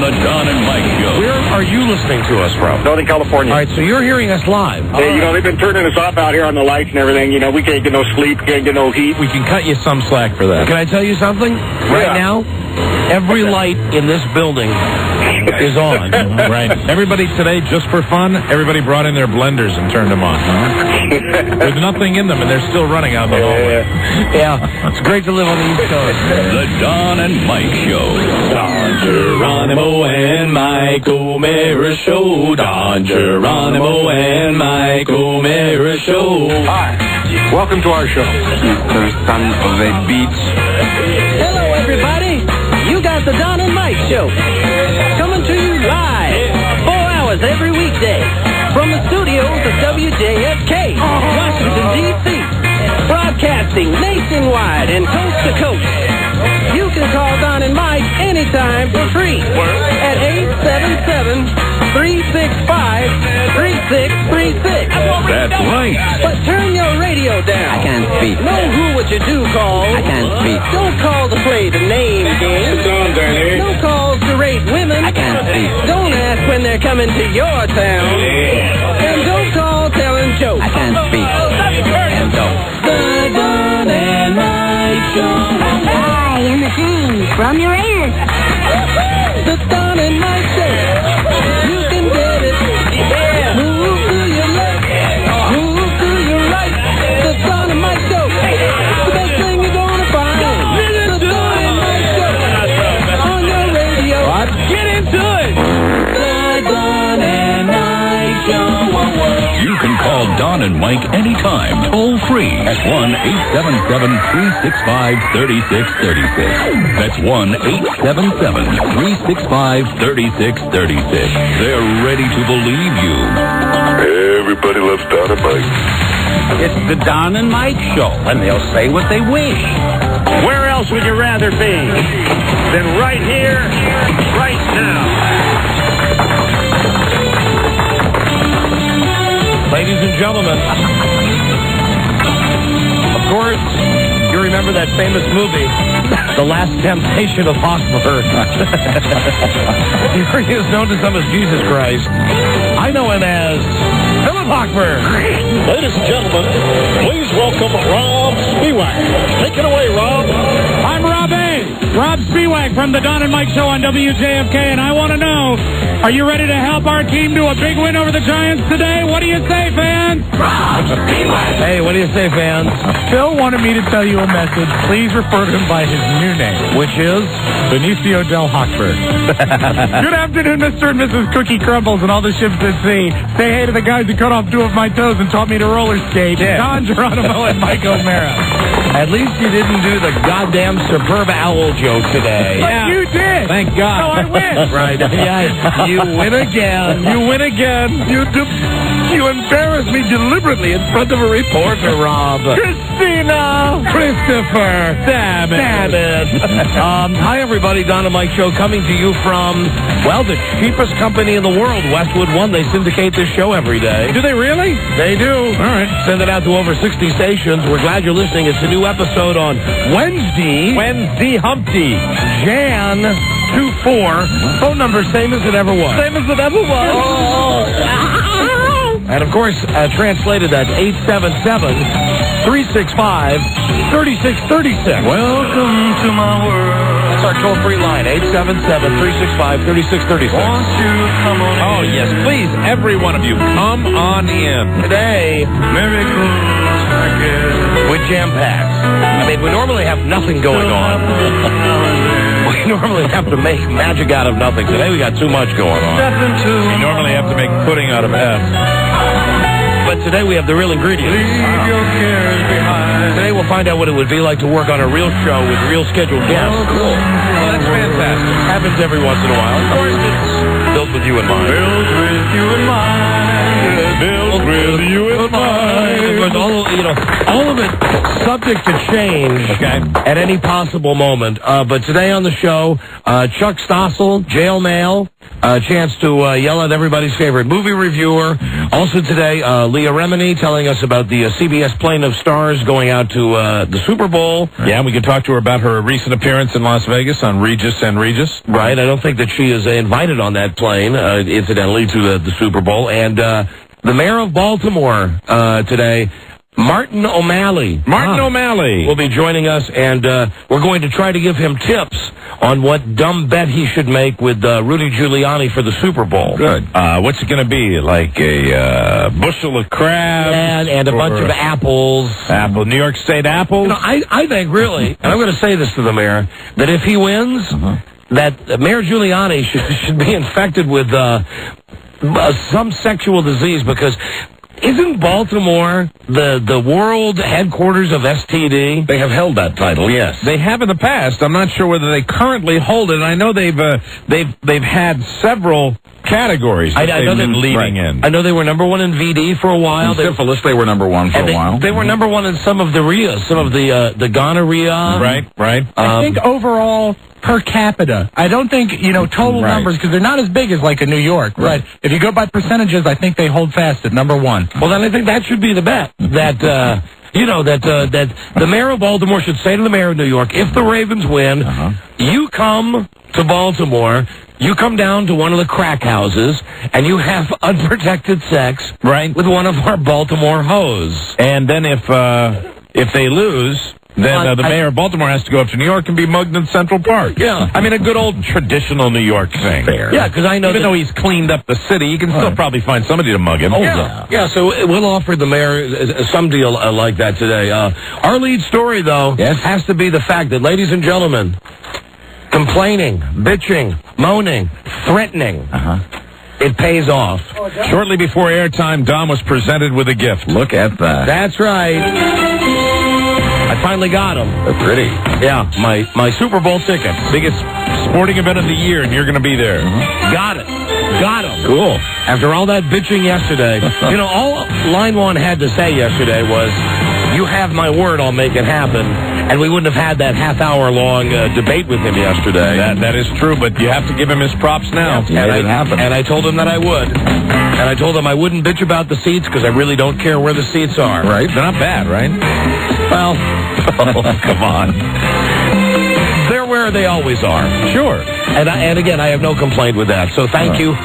the Don and Mike Show. Where are you listening to us from? Northern California. All right, so you're hearing us live. Hey, they've been turning us off out here on the lights and everything. We can't get no sleep, can't get no heat. We can cut you some slack for that. Can I tell you something? Right now, every light in this building is on. Right. Everybody today, just for fun, everybody brought in their blenders and turned them on. With nothing in them, and they're still running out in the hallway. Yeah, it's great to live on the East Coast. The Don and Mike Show. Don Geronimo and Mike O'Mara Show. Don Geronimo and Mike O'Mara Show. Hi. Welcome to our show. The son of a beach. Hello, everybody. You got the Don and Mike Show. Coming to you live, 4 hours every weekday. From the studios of WPEK, Washington, D.C. Broadcasting nationwide and coast to coast. You can call Don and Mike anytime for free at 877-365-3636. That's right. But turn your radio down. I can't speak. Know who what you do call. I can't speak. Don't call to play the name game. No calls to rate women. I can't speak. Don't ask when they're coming to your town. And don't call telling jokes. I can't speak. And don't. The Don and Mike Show. Hi, in the thing, from your ears. The Don and Mike Show. You can get it. Move to your left. Move to your right. The Don and Mike Show. The best thing you're gonna find. The Don and Mike Show. On your radio. Let's get into it. The Don and Mike Show. You can call Don and Mike anytime, toll free at 1-877-365-3636. That's 1-877-365-3636. They're ready to believe you. Everybody loves Don and Mike. It's the Don and Mike Show, and they'll say what they wish. Where else would you rather be than right here, right now? Ladies and gentlemen, of course, you remember that famous movie, The Last Temptation of Hotspur. He is known to some as Jesus Christ. I know him as Philip Hochberg. Ladies and gentlemen, please welcome Rob Spiewak. Take it away, Rob. I'm Rob A. Rob Spiewak from the Don and Mike Show on WJFK, and I want to know, are you ready to help our team do a big win over the Giants today? What do you say, fans? Rob Spiewak. Hey, what do you say, fans? Phil wanted me to tell you a message. Please refer to him by his new name, Which is? Benicio del Hochberg. Good afternoon, Mr. and Mrs. Cookie Crumbles and all the ships at sea. Say hey to the guys who cut off 2 of my toes and taught me to roller skate. Yeah. Don Geronimo and Mike O'Mara. At least you didn't do the goddamn superb owl joke today. But you did. Thank God. So I win. Right. Yeah, you win again. You win again. You embarrass me deliberately in front of a reporter, Rob. Christina. Christopher. Damn it. Hi, everybody. Don and Mike Show coming to you from, well, the cheapest company in the world, Westwood One. They syndicate this show every day. Do they really? They do. All right. Send it out to over 60 stations. We're glad you're listening. It's a new episode on Wednesday Humpty. Jan 24. Phone number same as it ever was. Same as it ever was. And, of course, translated, that's 877-365-3636. Welcome to my world. That's our toll-free line, 877-365-3636. Oh, yes, please, every one of you, come on in. Today, Miracles, I guess. with jam packs. I mean, we normally have nothing going on. We normally have to make magic out of nothing. Today, we got too much going on. We normally have to make pudding out of S. But today, we have the real ingredients. Leave your cares behind. Today, we'll find out what it would be like to work on a real show with real scheduled guests. Cool. Well, that's fantastic. Happens every once in a while. Of course, it's built with you in mind. Built with you in mind. Built with you in mind. Of course, all of it subject to change at any possible moment. But today on the show, Chuck Stossel, jail mail, a chance to yell at everybody's favorite movie reviewer. Also today, Leah Remini telling us about the CBS Plane of Stars going out out to the Super Bowl. Yeah, we can talk to her about her recent appearance in Las Vegas on Regis and Regis. Right. I don't think that she is invited on that plane, incidentally, to the Super Bowl. And the mayor of Baltimore today, Martin O'Malley. O'Malley will be joining us, and we're going to try to give him tips on what dumb bet he should make with Rudy Giuliani for the Super Bowl. Good. What's it going to be? Like a bushel of crabs? And a bunch of apples. New York State apples? You know, I think, really, and I'm going to say this to the mayor, that if he wins, that Mayor Giuliani should be infected with some sexual disease, because isn't Baltimore the world headquarters of STD? They have held that title, yes. They have in the past. I'm not sure whether they currently hold it. I know they've had several categories that they've been leading in. I know they were number one in VD for a while. In syphilis, they were number one for a while. They were number one in some of the RIAs, some of the gonorrhea. Right. I think overall, per capita, I don't think, total numbers, because they're not as big as like a New York. Right. But if you go by percentages, I think they hold fast at number one. Well, then I think that should be the bet. That, that the mayor of Baltimore should say to the mayor of New York, if the Ravens win, you come to Baltimore, you come down to one of the crack houses, and you have unprotected sex with one of our Baltimore hoes. And then if they lose, then the mayor of Baltimore has to go up to New York and be mugged in Central Park. Yeah. I mean, a good old traditional New York thing. Fair. Yeah, because I know even though he's cleaned up the city, you can still probably find somebody to mug him. Oh, yeah, so we'll offer the mayor some deal like that today. Our lead story, though, has to be the fact that, ladies and gentlemen, complaining, bitching, moaning, threatening, it pays off. Shortly before airtime, Dom was presented with a gift. Look at that. That's right. I finally got them. They're pretty. Yeah, my Super Bowl tickets. Biggest sporting event of the year, and you're going to be there. Got it. Got them. Cool. After all that bitching yesterday, all Line 1 had to say yesterday was, you have my word, I'll make it happen. And we wouldn't have had that half-hour-long debate with him yesterday. That is true, but you have to give him his props now. And I told him that I would. And I told him I wouldn't bitch about the seats because I really don't care where the seats are. Right? They're not bad, right? Well, come on. They're where they always are. Sure. And again, I have no complaint with that. So thank you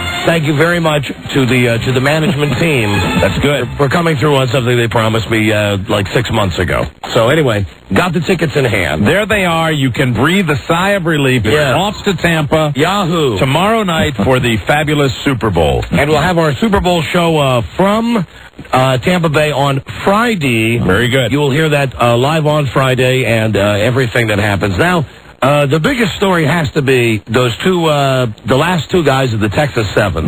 very much to the management team. That's good. For coming through on something they promised me like 6 months ago. So anyway, got the tickets in hand. There they are. You can breathe a sigh of relief. It's off to Tampa. Yahoo! Tomorrow night for the fabulous Super Bowl. And we'll have our Super Bowl show from Tampa Bay on Friday. Very good. You will hear that live on Friday and everything that happens. Now, the biggest story has to be those the last two guys of the Texas 7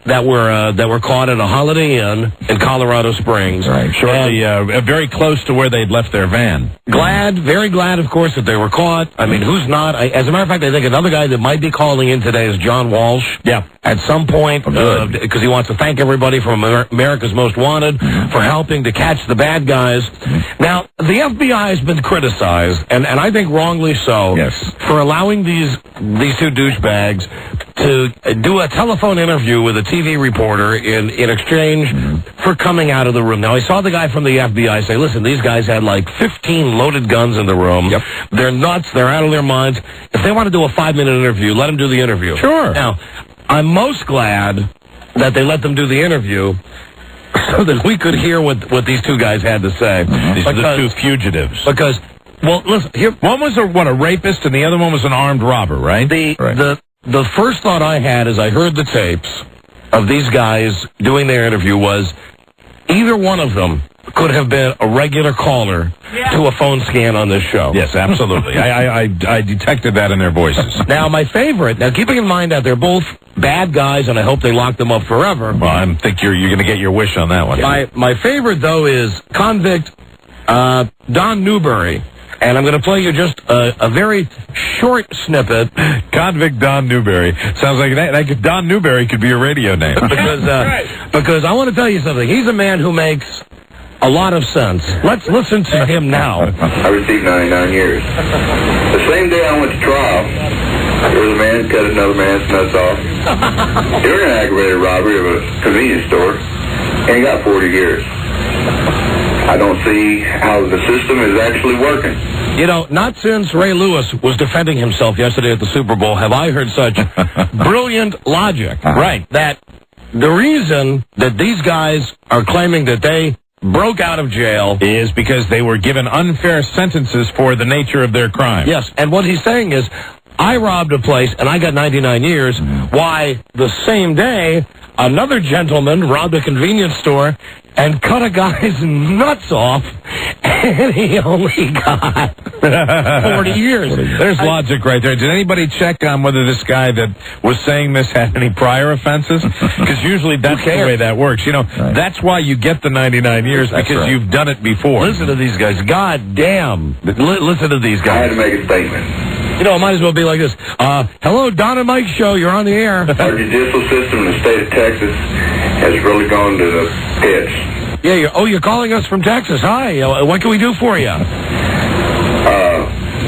that were caught at a Holiday Inn in Colorado Springs. Right. Shortly, very close to where they'd left their van. Very glad, of course, that they were caught. I mean, who's not? As a matter of fact, I think another guy that might be calling in today is John Walsh. Yeah. At some point, because he wants to thank everybody from America's Most Wanted for helping to catch the bad guys. Now, the FBI has been criticized, and I think wrongly so. Yes. For allowing these two douchebags to do a telephone interview with a TV reporter in exchange for coming out of the room. Now, I saw the guy from the FBI say, listen, these guys had like 15 loaded guns in the room. Yep. They're nuts. They're out of their minds. If they want to do a 5-minute interview, let them do the interview. Sure. Now, I'm most glad that they let them do the interview so that we could hear what these two guys had to say. These are the two fugitives. Because, well, listen, here... One was a rapist, and the other one was an armed robber, right? The first thought I had as I heard the tapes of these guys doing their interview was either one of them could have been a regular caller to a phone scan on this show. Yes, absolutely. I detected that in their voices. Now, my favorite, keeping in mind that they're both bad guys, and I hope they lock them up forever. Well, I think you're going to get your wish on that one. My favorite, though, is convict Don Newberry. And I'm going to play you just a very short snippet. Convict Don Newberry. Sounds like that Don Newberry could be a radio name. Because I want to tell you something. He's a man who makes a lot of sense. Let's listen to him now. I received 99 years. The same day I went to trial, there was a man who cut another man's nuts off during an aggravated robbery of a convenience store, and he got 40 years. I don't see how the system is actually working. You know, not since Ray Lewis was defending himself yesterday at the Super Bowl have I heard such brilliant logic. Right. That the reason that these guys are claiming that they broke out of jail is because they were given unfair sentences for the nature of their crime. Yes, and what he's saying is, I robbed a place and I got 99 years. Why, the same day, another gentleman robbed a convenience store and cut a guy's nuts off, and he only got 40 years. There's logic right there. Did anybody check on whether this guy that was saying this had any prior offenses? Because usually that's the way that works. You know, that's why you get the 99 years, because you've done it before. Listen to these guys. God damn. Listen to these guys. I had to make a statement. You know, it might as well be like this. Hello, Don and Mike Show. You're on the air. Our judicial system in the state of Texas has really gone to the pits. Yeah, you're calling us from Texas. Hi. What can we do for you?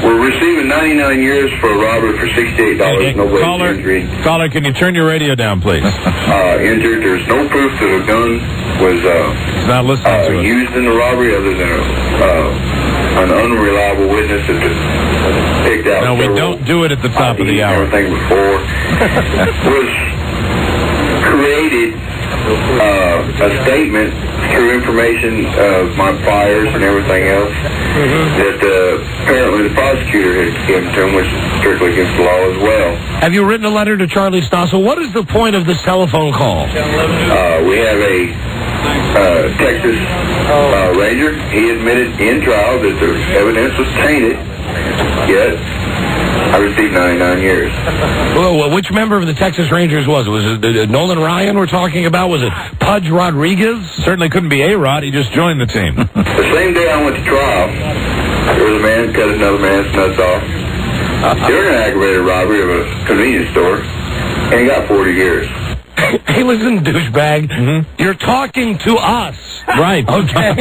We're receiving 99 years for a robbery for $68. No wage injury. Caller, can you turn your radio down, please? Injured. There's no proof that a gun was not listening to used in the robbery other than an unreliable witness that picked out. No, we don't do it at the top of the hour. Everything before was created a statement through information of my priors and everything else that apparently the prosecutor had given to him, which is strictly against the law as well. Have you written a letter to Charlie Stossel? What is the point of this telephone call? We have a Texas Ranger. He admitted in trial that the evidence was tainted, yet I received 99 years. Well, which member of the Texas Rangers was it? Was it Nolan Ryan we're talking about? Was it Pudge Rodriguez? Certainly couldn't be A-Rod. He just joined the team. The same day I went to trial, there was a man who cut another man's nuts off during an aggravated robbery of a convenience store, and he got 40 years. Hey, listen, douchebag. You're talking to us. Right. Okay?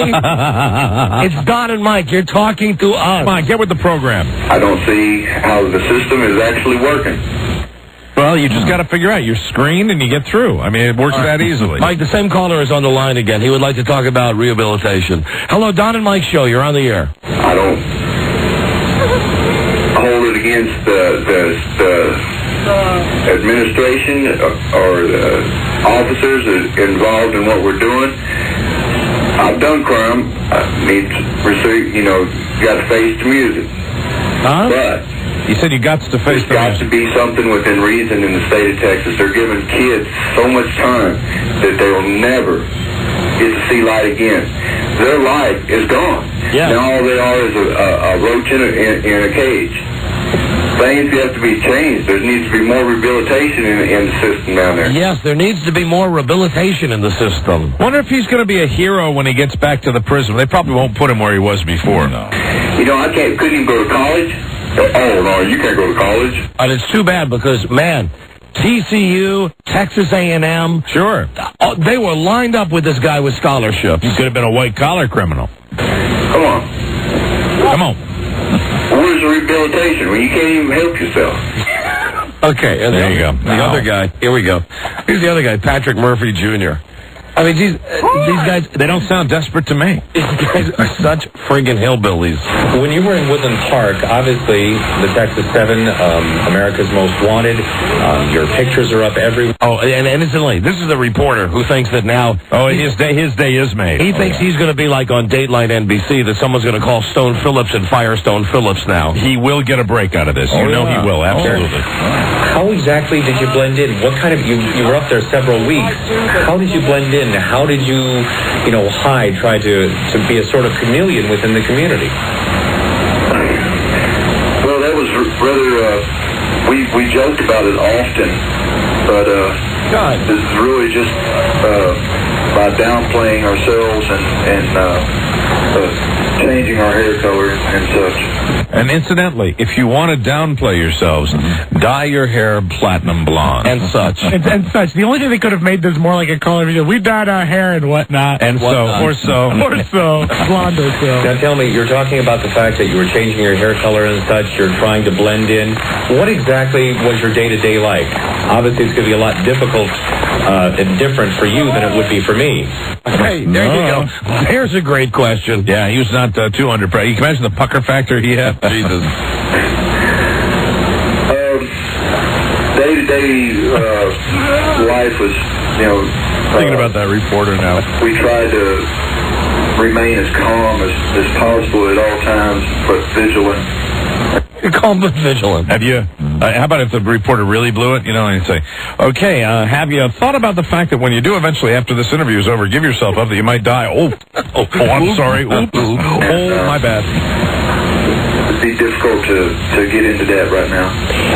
It's Don and Mike. You're talking to us. Come on, get with the program. I don't see how the system is actually working. Well, you just got to figure out. You're screened and you get through. I mean, it works that easily. Mike, the same caller is on the line again. He would like to talk about rehabilitation. Hello, Don and Mike Show. You're on the air. I don't hold it against the administration or the officers involved in what we're doing. I've done crime. I need to receive, got to face the music. But you said you got to face the music. There's got to be something within reason in the state of Texas. They're giving kids so much time that they will never get to see light again. Their life is gone. Yeah. Now all they are is a roach in a cage. Things have to be changed. There needs to be more rehabilitation in the system down there. Yes, there needs to be more rehabilitation in the system. Wonder if he's going to be a hero when he gets back to the prison. They probably won't put him where he was before. No. Couldn't even go to college. Oh, no, you can't go to college. And it's too bad because, man, TCU, Texas A&M. Sure. They were lined up with this guy with scholarships. He could have been a white-collar criminal. Come on. Where's the rehabilitation when you can't even help yourself? Okay, and there you go. The other guy, here we go. Here's the other guy, Patrick Murphy Jr. I mean, these guys, they don't sound desperate to me. These guys are such friggin' hillbillies. When you were in Woodland Park, obviously, the Texas 7, America's Most Wanted, your pictures are up everywhere. Oh, and instantly, this is a reporter who thinks that now... Oh, his day is made. He thinks he's going to be like on Dateline NBC, that someone's going to call Stone Phillips and fire Stone Phillips now. He will get a break out of this. You know he will, absolutely. How exactly did you blend in? What kind of... You were up there several weeks. How did you blend in? How did you, hide, try to be a sort of chameleon within the community? Well, that was rather, we joked about it often, but this is really just by downplaying ourselves and changing our hair color and such. And incidentally, if you want to downplay yourselves, dye your hair platinum blonde. And such. and such. The only thing they could have made this more like a color video. We dyed our hair and whatnot. And blonde or so. Now tell me, you're talking about the fact that you were changing your hair color and such, you're trying to blend in. What exactly was your day-to-day like? Obviously, it's going to be a lot difficult different for you than it would be for me? Hey, there you go. There's a great question. Yeah, he was not too under pressure. You can imagine the pucker factor he had. Jesus. Day-to-day life was, Thinking about that reporter now. We tried to remain as calm as possible at all times, but vigilant. Calm but vigilant. Have you? How about if the reporter really blew it? And he'd say, "Okay, have you thought about the fact that when you do eventually, after this interview is over, give yourself up that you might die?" Oh, I'm sorry. Oops. Oh, my bad. It'd be difficult to get into that right now.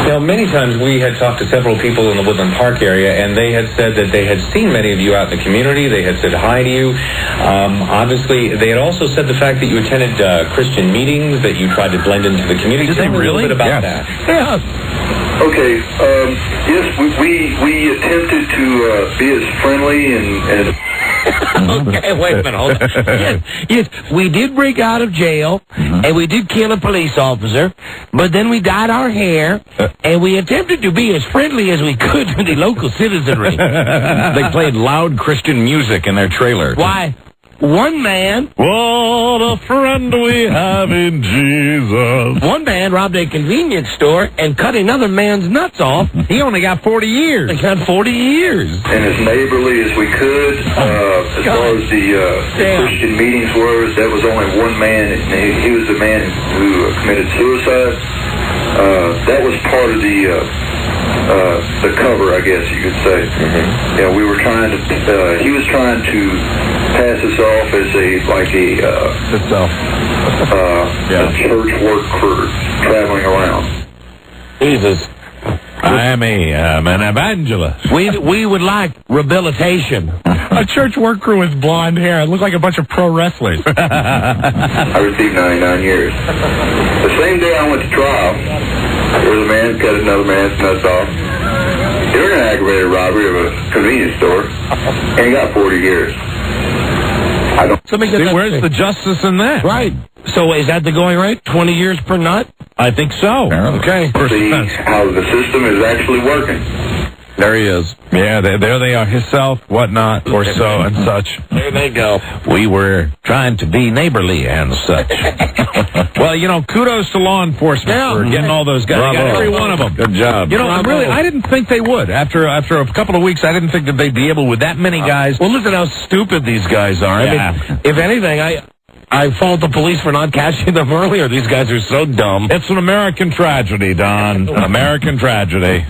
Now, many times we had talked to several people in the Woodland Park area, and they had said that they had seen many of you out in the community. They had said hi to you. Obviously, they had also said the fact that you attended Christian meetings, that you tried to blend into the community. Did they really? A little bit about that. Yeah. Okay. Yes, we attempted to be as friendly and Okay, wait a minute. Hold on. Yes, we did break out of jail, and we did kill a police officer, but then we dyed our hair, and we attempted to be as friendly as we could with the local citizenry. They played loud Christian music in their trailer. Why? One man... What a friend we have in Jesus. One man robbed a convenience store and cut another man's nuts off. He only got 40 years. He got 40 years. And as neighborly as we could. As far as the Christian meetings were, that was only one man. And he was the man who committed suicide. That was part of the cover, I guess you could say. Yeah, we were trying to. He was trying to pass us off as a church work crew traveling around. Jesus. I am an evangelist. We would like rehabilitation. A church work crew with blonde hair. It looked like a bunch of pro wrestlers. I received 99 years. The same day I went to trial, there was a man cut another man's nuts off during an aggravated robbery of a convenience store, and he got 40 years. I don't see, where's the justice in that? Right. So is that the going rate? 20 years per nut? I think so. Okay. See how the system is actually working. There he is. Yeah, there they are. Himself, whatnot, or so and such. There they go. We were trying to be neighborly and such. Well, kudos to law enforcement for getting all those guys. Bravo. Got every one of them. Good job. Really, I didn't think they would. After a couple of weeks, I didn't think that they'd be able with that many guys. Well, listen how stupid these guys are. Yeah. I mean, if anything, I fault the police for not catching them earlier. These guys are so dumb. It's an American tragedy, Don. American tragedy.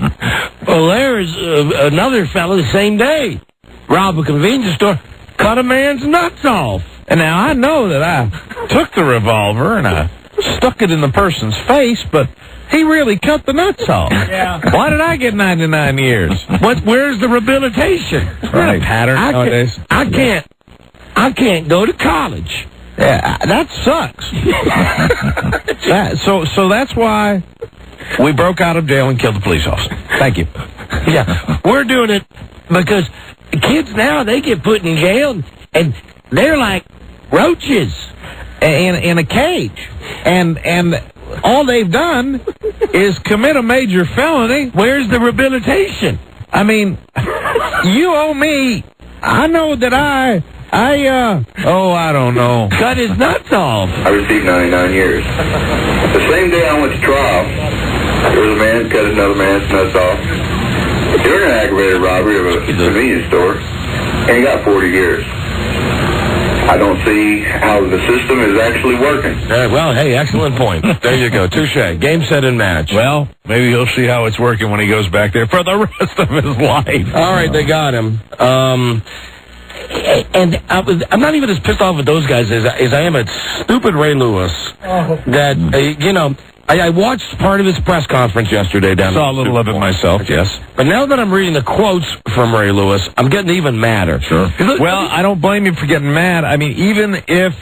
Well, there's another fellow the same day. Robbed a convenience store, cut a man's nuts off. And now I know that I took the revolver and I stuck it in the person's face, but he really cut the nuts off. Yeah. Why did I get 99 years? Where's the rehabilitation? Right. Pattern nowadays. I can't go to college. Yeah, that sucks. So that's why we broke out of jail and killed the police officer. Thank you. Yeah, we're doing it because kids now, they get put in jail and they're like roaches in a cage. And all they've done is commit a major felony. Where's the rehabilitation? I mean, you owe me. I know that I don't know. Cut his nuts off. I received 99 years. The same day I went to trial, there was a man cut another man's nuts off during an aggravated robbery of a convenience store, and he got 40 years. I don't see how the system is actually working. Well, hey, excellent point. There you go. Touche. Game, set, and match. Well, maybe he'll see how it's working when he goes back there for the rest of his life. All right, they got him. And I'm not even as pissed off at those guys as I am at stupid Ray Lewis. That, I watched part of his press conference yesterday down Saw a little of it myself, yes. But now that I'm reading the quotes from Ray Lewis, I'm getting even madder. Sure. Well, I don't blame you for getting mad. I mean, even if...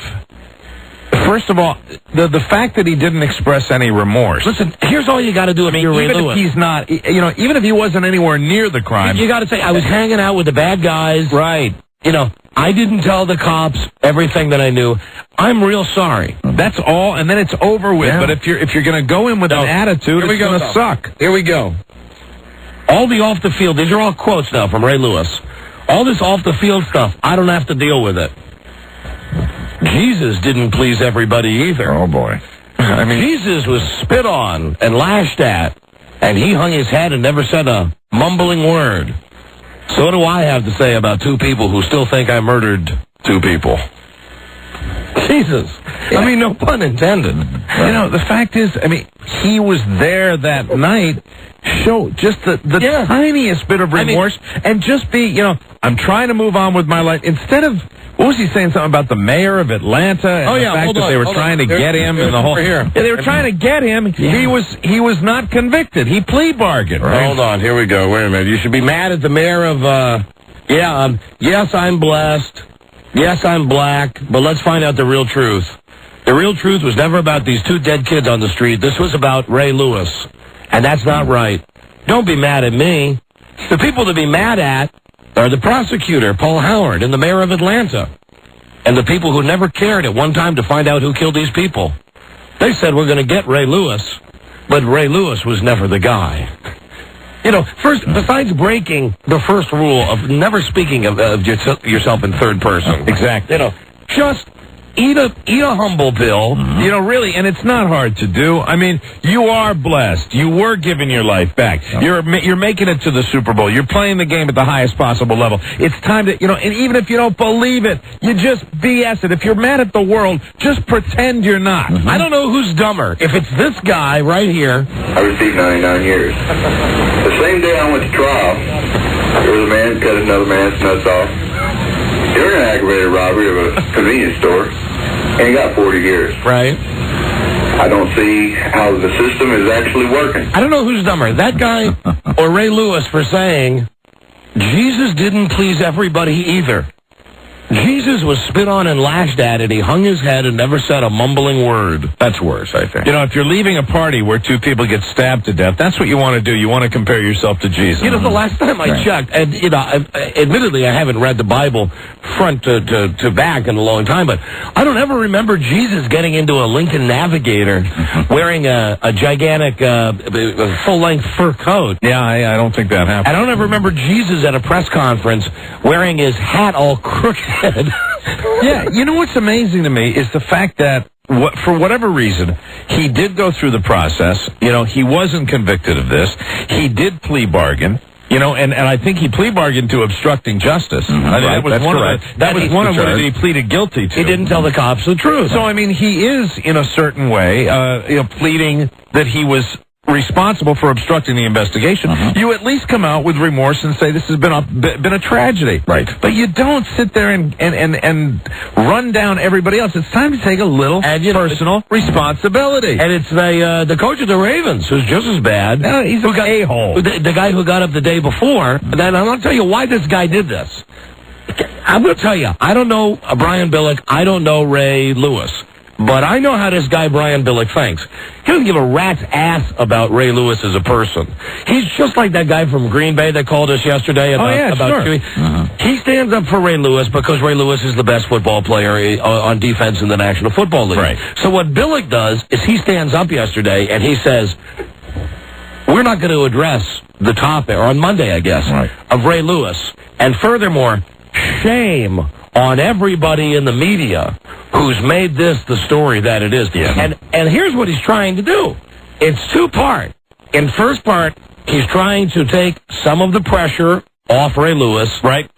First of all, the fact that he didn't express any remorse. Listen, here's all you got to do if you're Ray Lewis. If he's not, even if he wasn't anywhere near the crime. You got to say, I was hanging out with the bad guys. Right. I didn't tell the cops everything that I knew. I'm real sorry. That's all, and then it's over with. Yeah. But if you're going to go in with an attitude, it's going to suck. Here we go. All the off-the-field, these are all quotes now from Ray Lewis. All this off-the-field stuff, I don't have to deal with it. Jesus didn't please everybody either. Oh, boy. I mean, Jesus was spit on and lashed at, and he hung his head and never said a mumbling word. So what do I have to say about two people who still think I murdered two people? Jesus. Yeah. I mean, no pun intended. You know, the fact is, I mean, he was there that night. Show just the tiniest bit of remorse, and just be, you know, I'm trying to move on with my life. Instead of, what was he saying, something about the mayor of Atlanta and the fact that they were trying to get him and the whole... Yeah, they were trying to get him. Yeah. He was not convicted. He plea bargained. Right? Hold on, here we go. Wait a minute. You should be mad at the mayor of, yes, I'm blessed. Yes, I'm black, but let's find out the real truth. The real truth was never about these two dead kids on the street. This was about Ray Lewis. And that's not right. Don't be mad at me. The people to be mad at are the prosecutor, Paul Howard, and the mayor of Atlanta. And the people who never cared at one time to find out who killed these people. They said, we're going to get Ray Lewis, but Ray Lewis was never the guy. You know, first, besides breaking the first rule of never speaking of yourself in third person. Exactly. You know, just eat a humble pill. You know, really, and it's not hard to do. I mean, you are blessed. You were giving your life back. You're making it to the Super Bowl. You're playing the game at the highest possible level. It's time to, you know, and even if you don't believe it, you just BS it. If you're mad at the world, just pretend you're not. I don't know who's dumber. If it's this guy right here. I received 99 years. The same day I went to trial, there was a man cut another man's nuts off during an aggravated robbery of a convenience store, and he got 40 years. Right. I don't see how the system is actually working. I don't know who's dumber, that guy or Ray Lewis, for saying Jesus didn't please everybody either. Jesus was spit on and lashed at, and he hung his head and never said a mumbling word. That's worse, I think. You know, if you're leaving a party where two people get stabbed to death, that's what you want to do. You want to compare yourself to Jesus. You know, the last time I checked, and, you know, admittedly, I haven't read the Bible front to back in a long time, but I don't ever remember Jesus getting into a Lincoln Navigator wearing a gigantic full-length fur coat. Yeah, I don't think that happened. I don't ever remember Jesus at a press conference wearing his hat all crooked. Yeah, you know what's amazing to me is the fact that for whatever reason, he did go through the process. You know, he wasn't convicted of this. He did plea bargain. You know, and I think he plea bargained to obstructing justice. That was one of what he pleaded guilty to. He didn't tell the cops the truth. So, I mean, he is, in a certain way, pleading that he was responsible for obstructing the investigation. You at least come out with remorse and say this has been a tragedy. Right. But you don't sit there and run down everybody else. It's time to take a little personal responsibility. And it's the coach of the Ravens, who's just as bad. He's an a-hole. The guy who got up the day before. And then I'm going to tell you why this guy did this. I'm going to tell you, I don't know Brian Billick. I don't know Ray Lewis. But I know how this guy Brian Billick thinks. He doesn't give a rat's ass about Ray Lewis as a person. He's just like that guy from Green Bay that called us yesterday about Chewy. He stands up for Ray Lewis because Ray Lewis is the best football player on defense in the National Football League. Right. So what Billick does is he stands up yesterday and he says, we're not going to address the topic, or on Monday, I guess, of Ray Lewis. And furthermore, shame on everybody in the media who's made this the story that it is. Yeah. And here's what he's trying to do. It's two-part. In first part, he's trying to take some of the pressure off Ray Lewis,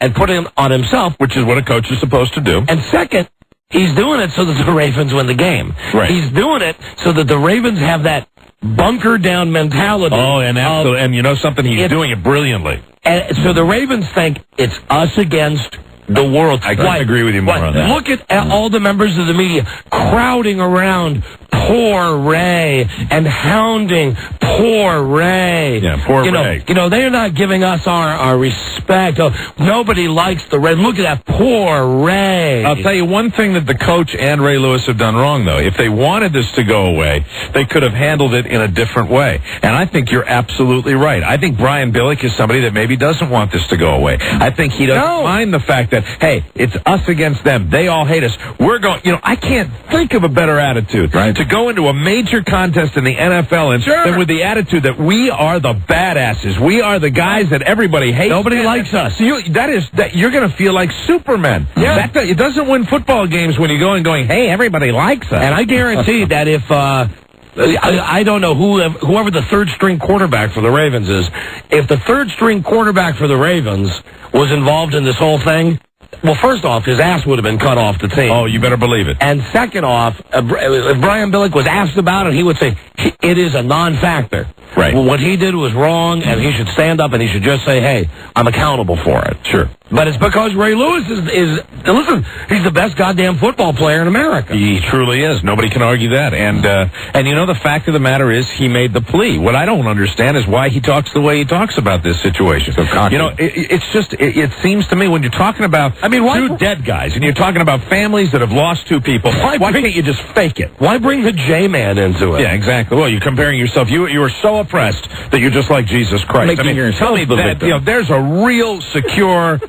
and put it on himself, which is what a coach is supposed to do. And second, he's doing it so that the Ravens win the game. Right. He's doing it so that the Ravens have that bunker down mentality. Oh, and you know something? He's doing it brilliantly. And so the Ravens think it's us against the world. I couldn't agree with you more on that. Look at all the members of the media crowding around poor Ray and hounding poor Ray. Yeah, poor Ray. You know, they're not giving us our respect respect. Oh, nobody likes the Ray. Look at that poor Ray. I'll tell you one thing that the coach and Ray Lewis have done wrong, though. If they wanted this to go away, they could have handled it in a different way. And I think you're absolutely right. I think Brian Billick is somebody that maybe doesn't want this to go away. I think he doesn't mind the fact that, hey, it's us against them. They all hate us. We're going, I can't think of a better attitude to go into a major contest in the NFL than with the attitude that we are the badasses. We are the guys that everybody hates. Nobody likes us. You're going to feel like Superman. Yeah. It doesn't win football games when you go and going, hey, everybody likes us. And I guarantee that if, I don't know whoever the third-string quarterback for the Ravens is, if the third-string quarterback for the Ravens was involved in this whole thing, well, first off, his ass would have been cut off the team. Oh, you better believe it. And second off, if Brian Billick was asked about it, he would say, it is a non-factor. Right. Well, what he did was wrong, and he should stand up and he should just say, hey, I'm accountable for it. Sure. But it's because Ray Lewis is listen, he's the best goddamn football player in America. He truly is. Nobody can argue that. And the fact of the matter is he made the plea. What I don't understand is why he talks the way he talks about this situation. It seems to me when you're talking about two dead guys and you're talking about families that have lost two people, why can't you just fake it? Why bring the J-Man into it? Yeah, exactly. Well, you're comparing yourself. You are so oppressed that you're just like Jesus Christ. Tell me that there's a real secure,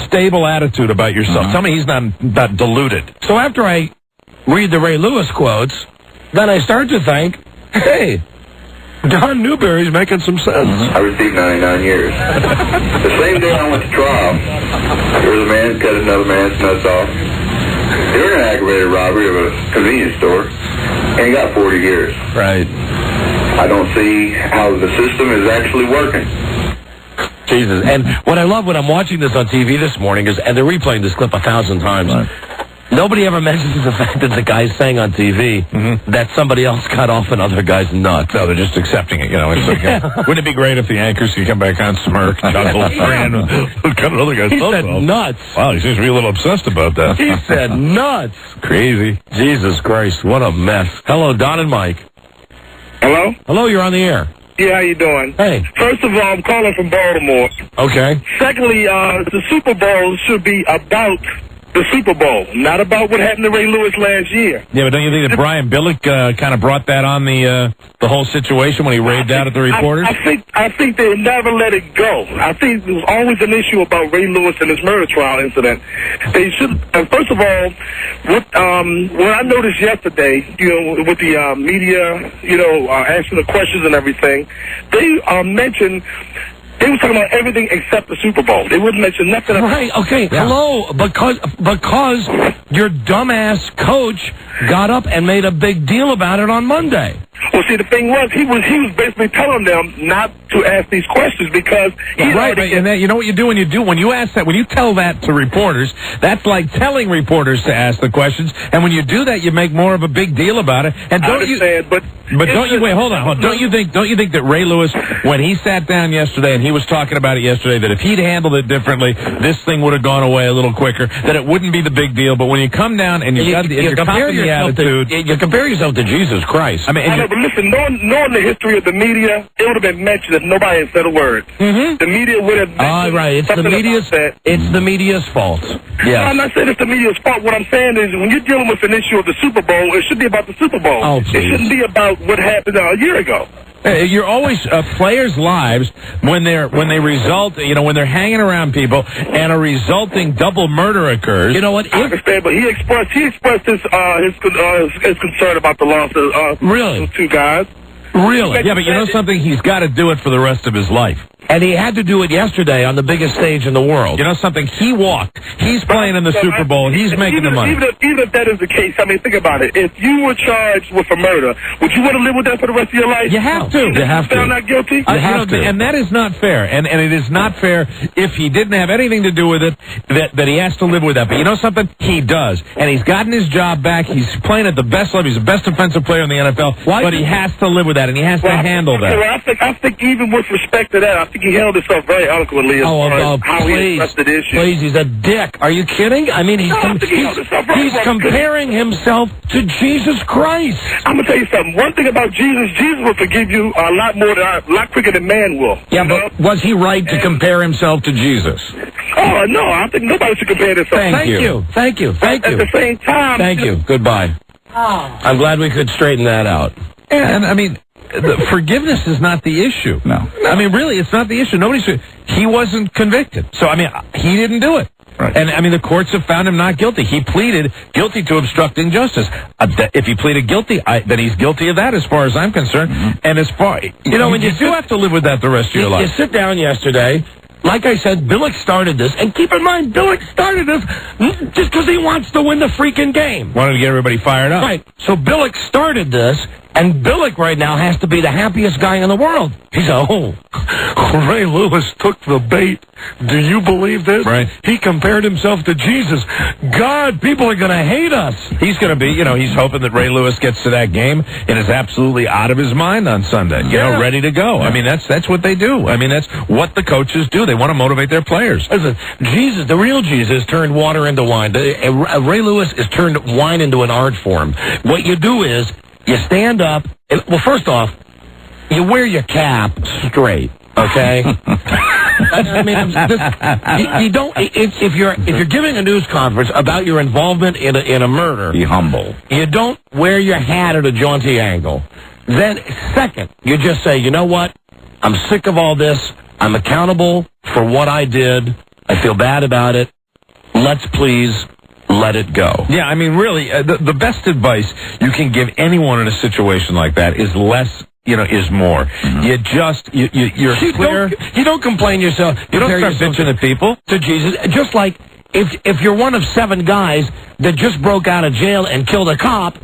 stable attitude about yourself. Tell me he's not deluded. So after I read the Ray Lewis quotes, then I start to think, hey, Don Newberry's making some sense. I received 99 years. The same day I went to trial, there was a man cut another man's nuts off during an aggravated robbery of a convenience store, and he got 40 years. Right. I don't see how the system is actually working. Jesus. And what I love when I'm watching this on TV this morning is, and they're replaying this clip 1,000 times, nobody ever mentions the fact that the guy's saying on TV that somebody else cut off another guy's nuts. No, they're just accepting it, It's okay. Wouldn't it be great if the anchors could come back on smirk, chuckle, cut another guy's nuts off? Nuts. Wow, he seems to be a little obsessed about that. He said nuts. Crazy. Jesus Christ, what a mess. Hello, Don and Mike. Hello? Hello, you're on the air. Yeah, how you doing? Hey. First of all, I'm calling from Baltimore. Okay. Secondly, the Super Bowl should be about the Super Bowl, not about what happened to Ray Lewis last year. Yeah, but don't you think that Brian Billick kind of brought that on the whole situation when he raved out at the reporters? I think they never let it go. I think there was always an issue about Ray Lewis and his murder trial incident. They should. First of all, what I noticed yesterday, with the media, asking the questions and everything, they mentioned. They were talking about everything except the Super Bowl. They wouldn't mention nothing. Right, okay, yeah. Hello, because your dumbass coach got up and made a big deal about it on Monday. Well, see, the thing was, he was basically telling them not to ask these questions because and then, you know what you do when you ask that, when you tell that to reporters, that's like telling reporters to ask the questions, and when you do that, you make more of a big deal about it. And don't you think that Ray Lewis, when he sat down yesterday and he was talking about it yesterday, that if he'd handled it differently, this thing would have gone away a little quicker, that it wouldn't be the big deal. But when you come down and you're comparing the attitude, you compare yourself to Jesus Christ. But listen, knowing the history of the media, it would have been mentioned if nobody had said a word. The media would have mentioned right. It's the media's fault. Yeah. No, I'm not saying it's the media's fault. What I'm saying is when you're dealing with an issue of the Super Bowl, it should be about the Super Bowl. Oh, please. It shouldn't be about what happened a year ago. You're always players' lives when they result, when they're hanging around people and a resulting double murder occurs. You know what? I understand, but he expressed his concern about the loss of those two guys. Really? Yeah, but you know something? He's got to do it for the rest of his life. And he had to do it yesterday on the biggest stage in the world. You know something? He walked. He's playing in the Super Bowl. He's making the money. Even if that is the case, think about it. If you were charged with a murder, would you want to live with that for the rest of your life? You have to. You have to. Found not guilty? You have to. And that is not fair. And it is not fair if he didn't have anything to do with it, that he has to live with that. But you know something? He does. And he's gotten his job back. He's playing at the best level. He's the best defensive player in the NFL. But he has to live with that, and he has to handle that. I think even with respect to that, I think he held himself very eloquently as far as how he addressed the issue. Please, he's a dick. Are you kidding? I mean, he's comparing himself to Jesus Christ. I'm gonna tell you something. One thing about Jesus, Jesus will forgive you a lot quicker than man will. Yeah, but was he right to compare himself to Jesus? Oh no, I think nobody should compare themselves. Thank you. At the same time, thank you. Goodbye. I'm glad we could straighten that out. And I mean, the forgiveness is not the issue. No. I mean, really, it's not the issue. He wasn't convicted. So, I mean, he didn't do it. Right. And, I mean, the courts have found him not guilty. He pleaded guilty to obstructing justice. If he pleaded guilty, then he's guilty of that as far as I'm concerned. Mm-hmm. And as far, when you do have to live with that the rest of your life. You sit down yesterday. Like I said, Billick started this, and keep in mind, Billick started this just because he wants to win the freaking game. Wanted to get everybody fired up. Right. So Billick started this, and Billick right now has to be the happiest guy in the world. He's Ray Lewis took the bait. Do you believe this? Right. He compared himself to Jesus. God, people are going to hate us. He's going to be, he's hoping that Ray Lewis gets to that game and is absolutely out of his mind on Sunday, ready to go. Yeah. I mean, that's what they do. I mean, that's what the coaches do. They want to motivate their players. Listen, Jesus, the real Jesus, turned water into wine. Ray Lewis has turned wine into an art form. What you do is, you stand up. Well, first off, you wear your cap straight. Okay. I mean, you don't. If you're giving a news conference about your involvement in a murder, be humble. You don't wear your hat at a jaunty angle. Then, second, you just say, you know what? I'm sick of all this. I'm accountable for what I did. I feel bad about it. Let's please let it go. Yeah, I mean, really, the best advice you can give anyone in a situation like that is less, is more. Mm-hmm. You're clear. You don't complain yourself. You don't start bitching at people. To Jesus. Just like if you're one of 7 guys that just broke out of jail and killed a cop,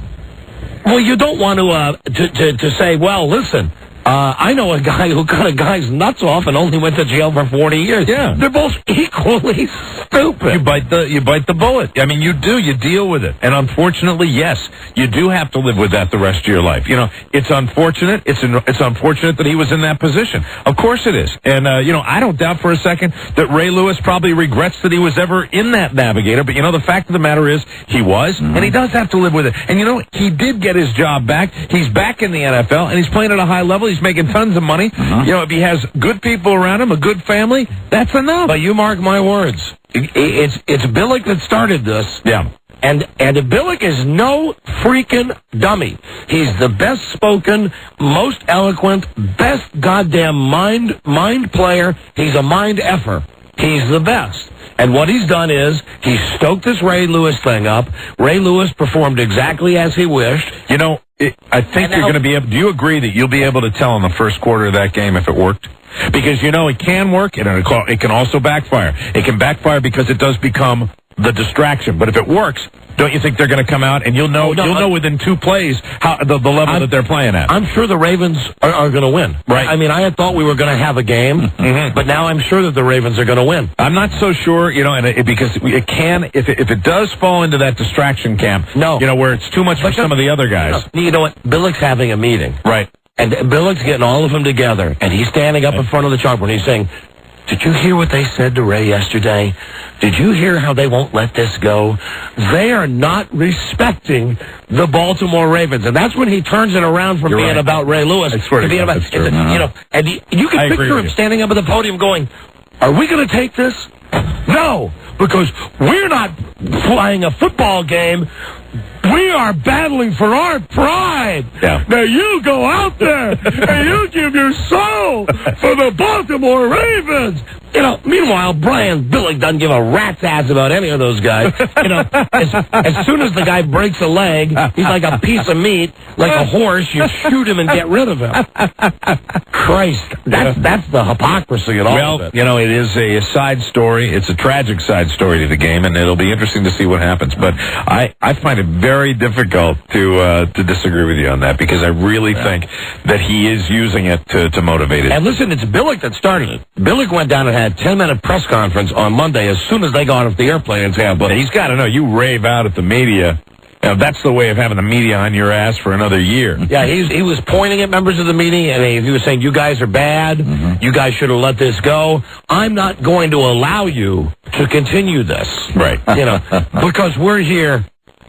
well, you don't want to say, well, listen, I know a guy who cut a guy's nuts off and only went to jail for 40 years. Yeah. They're both equally stupid. You bite the bullet. I mean, you deal with it. And unfortunately, yes, you do have to live with that the rest of your life. It's unfortunate. It's unfortunate that he was in that position. Of course it is. And, I don't doubt for a second that Ray Lewis probably regrets that he was ever in that Navigator. But, the fact of the matter is he was, and he does have to live with it. And, he did get his job back. He's back in the NFL, and he's playing at a high level. He's making tons of money. If he has good people around him, a good family, that's enough. But you mark my words. It's Billick that started this. Yeah. And Billick is no freaking dummy. He's the best spoken, most eloquent, best goddamn mind player. He's a mind effer. He's the best. And what he's done is he stoked this Ray Lewis thing up. Ray Lewis performed exactly as he wished. I think you're going to be able. Do you agree that you'll be able to tell in the first quarter of that game if it worked? Because it can work, and it can also backfire. It can backfire because it does become the distraction. But if it works, don't you think they're going to come out and you'll know within 2 plays how the level that they're playing at? I'm sure the Ravens are going to win. Right. I mean, I had thought we were going to have a game, but now I'm sure that the Ravens are going to win. I'm not so sure, because it can, if it does fall into that distraction camp, where it's too much for some of the other guys. You know what? Billick's having a meeting. Right. And Billick's getting all of them together, and he's standing up in front of the chalkboard, and he's saying, did you hear what they said to Ray yesterday? Did you hear how they won't let this go? They are not respecting the Baltimore Ravens. And that's when he turns it around from being about Ray Lewis to being about, and you can picture him standing up at the podium going, are we going to take this? No, because we're not playing a football game. We are battling for our pride. Yeah. Now you go out there and you give your soul for the Baltimore Ravens. Meanwhile, Brian Billick doesn't give a rat's ass about any of those guys. As soon as the guy breaks a leg, he's like a piece of meat, like a horse. You shoot him and get rid of him. Christ, that's the hypocrisy in all of it. It is a side story. It's a tragic side story to the game, and it'll be interesting to see what happens. But I find it very difficult to disagree with you on that, because I really think that he is using it to motivate it. And listen, it's Billick that started it. Billick went down and had a 10-minute press conference on Monday as soon as they got off the airplane in Tampa. He's got to know, you rave out at the media. That's the way of having the media on your ass for another year. Yeah, he was pointing at members of the media, and he was saying, you guys are bad. Mm-hmm. You guys should have let this go. I'm not going to allow you to continue this. Right. Because we're here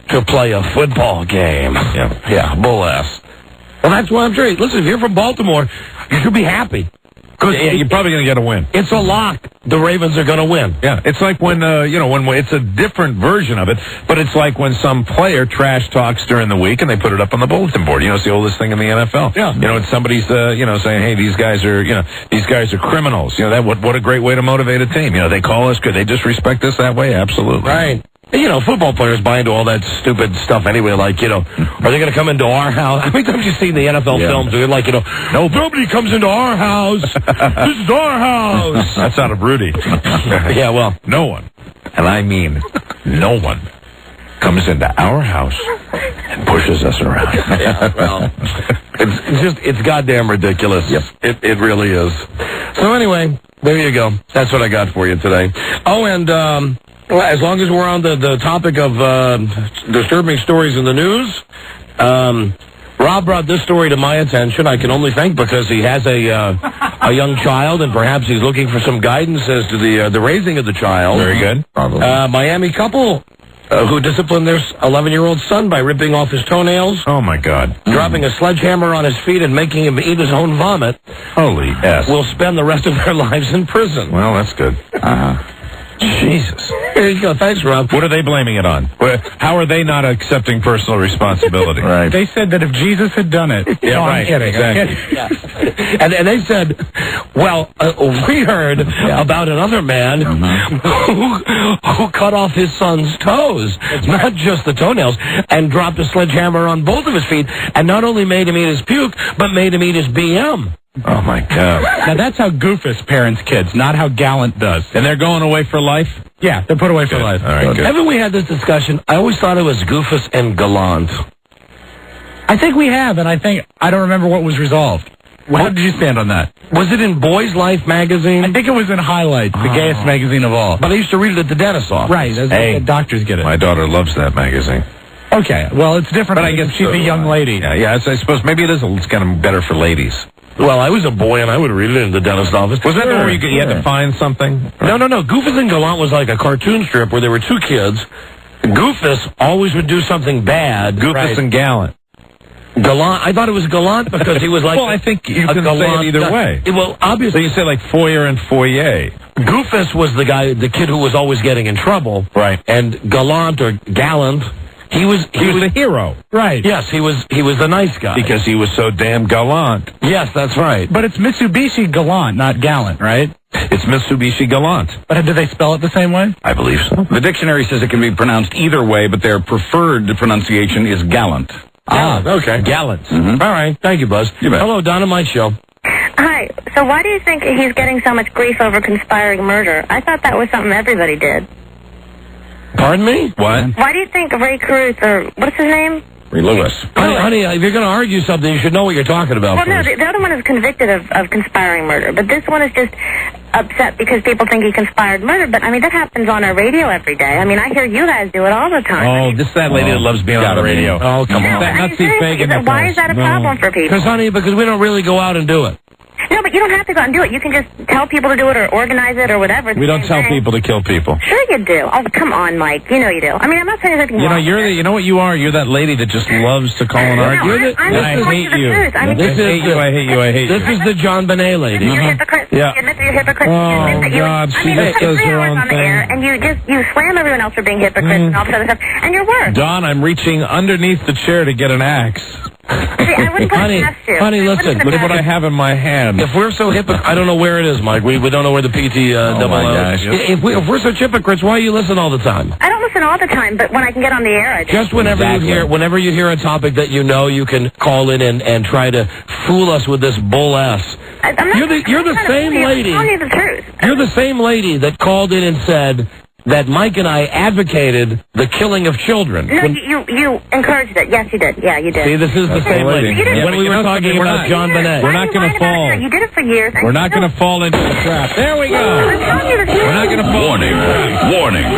to play a football game. Yeah, bull ass. Well, that's why I'm sure. Listen, if you're from Baltimore, you should be happy. Yeah, you're probably going to get a win. It's a lock. The Ravens are going to win. Yeah, it's like when, when it's a different version of it, but it's like when some player trash talks during the week and they put it up on the bulletin board. It's the oldest thing in the NFL. Yeah. And somebody's, saying, hey, these guys are criminals. What a great way to motivate a team. They call us good. They disrespect us that way. Absolutely. Right. Football players buy into all that stupid stuff anyway. Like, are they going to come into our house? How many times have you seen the NFL films? They're like, no, nobody comes into our house. This is our house. That's out of Rudy. Yeah, well, no one, and I mean no one, comes into our house and pushes us around. Yeah, well, it's goddamn ridiculous. Yep. It really is. So anyway, there you go. That's what I got for you today. Oh, and well, as long as we're on the topic of disturbing stories in the news, Rob brought this story to my attention. I can only think because he has a young child, and perhaps he's looking for some guidance as to the raising of the child. Very good. Miami couple who disciplined their 11-year-old son by ripping off his toenails. Oh, my God. Dropping a sledgehammer on his feet and making him eat his own vomit. Holy S. Will spend the rest of their lives in prison. Well, that's good. Jesus. Here you go. Thanks, Rob. What are they blaming it on? How are they not accepting personal responsibility? Right. They said that if Jesus had done it. Yeah, no, right. I'm kidding. Exactly. Yeah. And they said, well, we heard about another man who cut off his son's toes, not just the toenails, and dropped a sledgehammer on both of his feet, and not only made him eat his puke, but made him eat his BM. Oh, my God. Now, that's how Goofus parents kids, not how Gallant does. And they're going away for life? Yeah, they're put away for life. All right, good. Haven't we had this discussion? I always thought it was Goofus and Gallant. I think we have, and I don't remember what was resolved. How did you stand on that? Was it in Boys Life magazine? I think it was in Highlights, the gayest magazine of all. But I used to read it at the dentist's office. Right, the doctors get it. My daughter loves that magazine. Okay, well, it's different, but I guess she's a young lady. Yeah, I suppose maybe it's kind of better for ladies. Well, I was a boy, and I would read it in the dentist's office. Was that the one where you had to find something? No. Goofus and Gallant was like a cartoon strip where there were two kids. Goofus always would do something bad. Goofus and Gallant. Gallant. I thought it was Gallant because he was like... Well, I think you can say it either way. Well, obviously... So you say like foyer and foyer. Goofus was the kid who was always getting in trouble. Right. And Gallant or Gallant... He was the hero. Right. Yes, he was the nice guy. Because he was so damn gallant. Yes, that's right. But it's Mitsubishi Gallant, not Gallant, right? It's Mitsubishi Gallant. But do they spell it the same way? I believe so. The dictionary says it can be pronounced either way, but their preferred pronunciation is gallant. Okay. Gallant. Mm-hmm. All right. Thank you, Buzz. You bet. Hello, Dynamite Show. Hi. So why do you think he's getting so much grief over conspiring murder? I thought that was something everybody did. Pardon me? What? Why do you think Ray Cruz, or what's his name? Ray Lewis. Honey, if you're going to argue something, you should know what you're talking about Well, first. no, the other one is convicted of conspiring murder, but this one is just upset because people think he conspired murder. But, I mean, that happens on our radio every day. I mean, I hear you guys do it all the time. Oh, this is that lady that loves being on the radio. Oh, come on. That nutsy fake in the Why is that a problem for people? Because we don't really go out and do it. No, but you don't have to go out and do it. You can just tell people to do it or organize it or whatever. We don't tell people to kill people. Sure you do. Oh, come on, Mike. You know you do. I mean, I'm not saying there's anything wrong. You know what you are? You're that lady that just loves to call and argue. I hate you. I hate you. This is the John Bonet lady. You're hypocrite. Yeah. You admit that you're hypocrite. Oh, God. She just does her own on the air, thing. and you slam everyone else for being hypocrites and all this other stuff, and you're worse. Don, I'm reaching underneath the chair to get an axe. See, I wouldn't put it past you. Honey, listen. Look at what I have in my hand. If we're so hypocrites, I don't know where it is, Mike. We don't know where the PT double my O is. gosh. If we're such hypocrites, why you listen all the time? I don't listen all the time, but when I can get on the air, I do. Just whenever you hear a topic that you know, you can call in and try to fool us with this bull ass. You're the same lady. I'm telling you the truth. You're the same lady that called in and said that Mike and I advocated the killing of children. No, you encouraged it. Yes, you did. Yeah, you did. See, this is the same lady. When we were talking about John Bonet. We're not going to fall. You did it for years. We're not going to fall into the trap. There we go. I'm telling you the truth. We're not going to fall. Warning.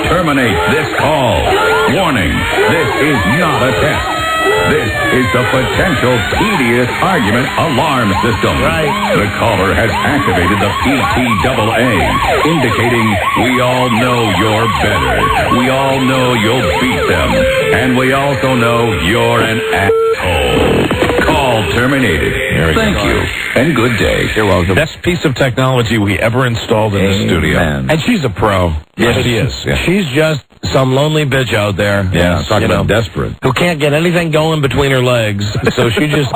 Terminate this call. Warning, this is not a test. This is the potential tedious argument alarm system. Right. The caller has activated the PTAA, indicating we all know you're better. We all know you'll beat them. And we also know you're an asshole. Call terminated. Thank you, and good day. You're welcome. Best piece of technology we ever installed in the studio. And she's a pro. Yes, she is. Yeah. She's just some lonely bitch out there. Yeah, talking about desperate. Who can't get anything going between her legs. So she just,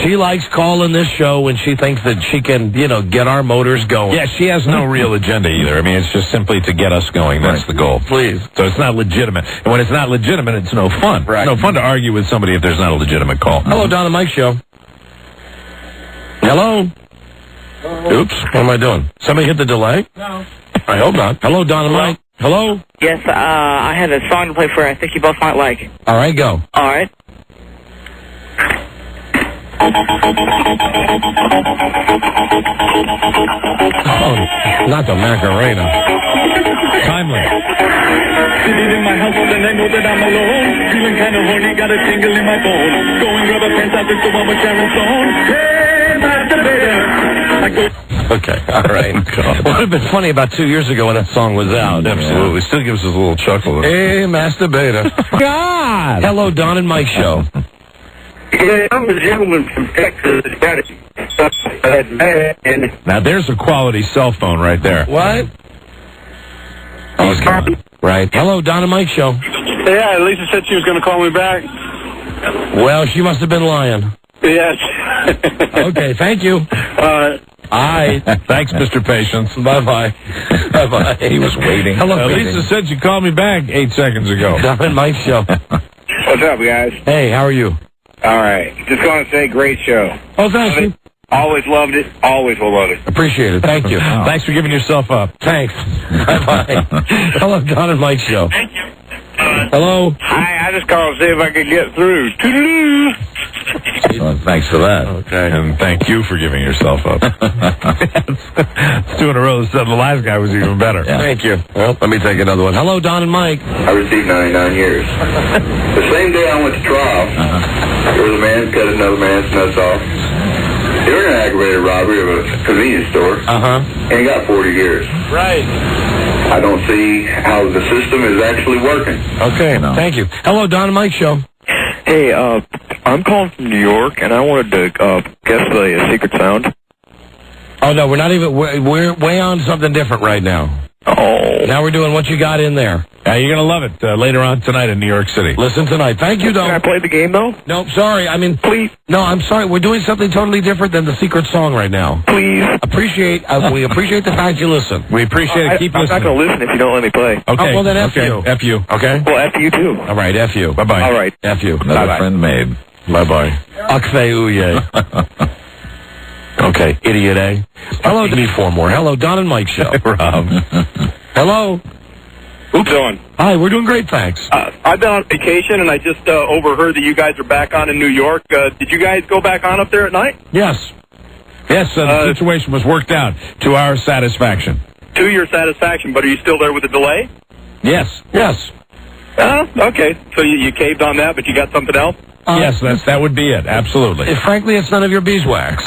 she likes calling this show when she thinks that she can, get our motors going. Yeah, she has no real agenda either. I mean, it's just simply to get us going. That's the goal. Please. So it's not legitimate. And when it's not legitimate, it's no fun. Right. It's no fun to argue with somebody if there's not a legitimate call. Hello, Don and Mike Show. Hello? Oops, what am I doing? Somebody hit the delay? No. I hope not. Hello, Don and Mike. Hello? Yes, I had a song to play for you I think you both might like. All right, go. All right. Oh, not the Macarena. Timely. Sitting in my house and I know that I'm alone. Feeling kind of horny, got a tingle in my bone. Going grab a pants out to one with Sharon Stone. Hey, masturbator. Okay, all right. It would have been funny about 2 years ago when that song was out. Absolutely. Still gives us a little chuckle. Hey, masturbator. God! Hello, Don and Mike Show. Yeah, I'm a gentleman from Texas. Now, there's a quality cell phone right there. What? Oh, right. Hello, Don and Mike Show. Yeah, Lisa said she was going to call me back. Well, she must have been lying. Yes. Okay, thank you. Aye. Thanks, Mr. Patience. Bye-bye. Bye-bye. He was waiting. Hello, Lisa said she called me back 8 seconds ago. Don and Mike Show. What's up, guys? Hey, how are you? All right. Just want to say, great show. Oh, thank you. Always loved it. Always will love it. Appreciate it. Thank you. Thanks for giving yourself up. Thanks. Bye-bye. Hello, Don and Mike Show. Thank you. Hello. Hi, I just called to see if I could get through. Toodaloo. Well, thanks for that. Okay. And thank you for giving yourself up. It's 2 in a row. The last guy was even better. Yeah. Thank you. Well, let me take another one. Hello, Don and Mike. I received 99 years. The same day I went to trial, there was a man cut another man's nuts off. During an aggravated robbery of a convenience store. And he got 40 years. Right. I don't see how the system is actually working. Okay, thank you. Hello, Don and Mike Show. Hey, I'm calling from New York, and I wanted to guess the secret sound. Oh, no, we're not even, we're way on something different right now. Oh. Now we're doing What You Got In There. You're going to love it later on tonight in New York City. Listen tonight. Thank you, Don. Can I play the game, though? No, sorry. I mean, please. No, I'm sorry. We're doing something totally different than the secret song right now. Please. We appreciate the fact you listen. We appreciate it. Keep listening. I'm not going to listen if you don't let me play. Okay. Oh, well, then F you. F you. Okay? Well, F you, too. All right, F you. Bye-bye. All right. F you. Another friend made. Bye-bye. Akfe uye. Okay, idiot, eh? Hello, give me 4 more. Hello, Don and Mike Show. Rob. Hello. Who's on? Hi, we're doing great, thanks. I've been on vacation, and I just overheard that you guys are back on in New York. Did you guys go back on up there at night? Yes. Yes, the situation was worked out to our satisfaction. To your satisfaction, but are you still there with the delay? Yes. Yes. Okay. So you caved on that, but you got something else? Yes, that would be it. Absolutely. Frankly, it's none of your beeswax.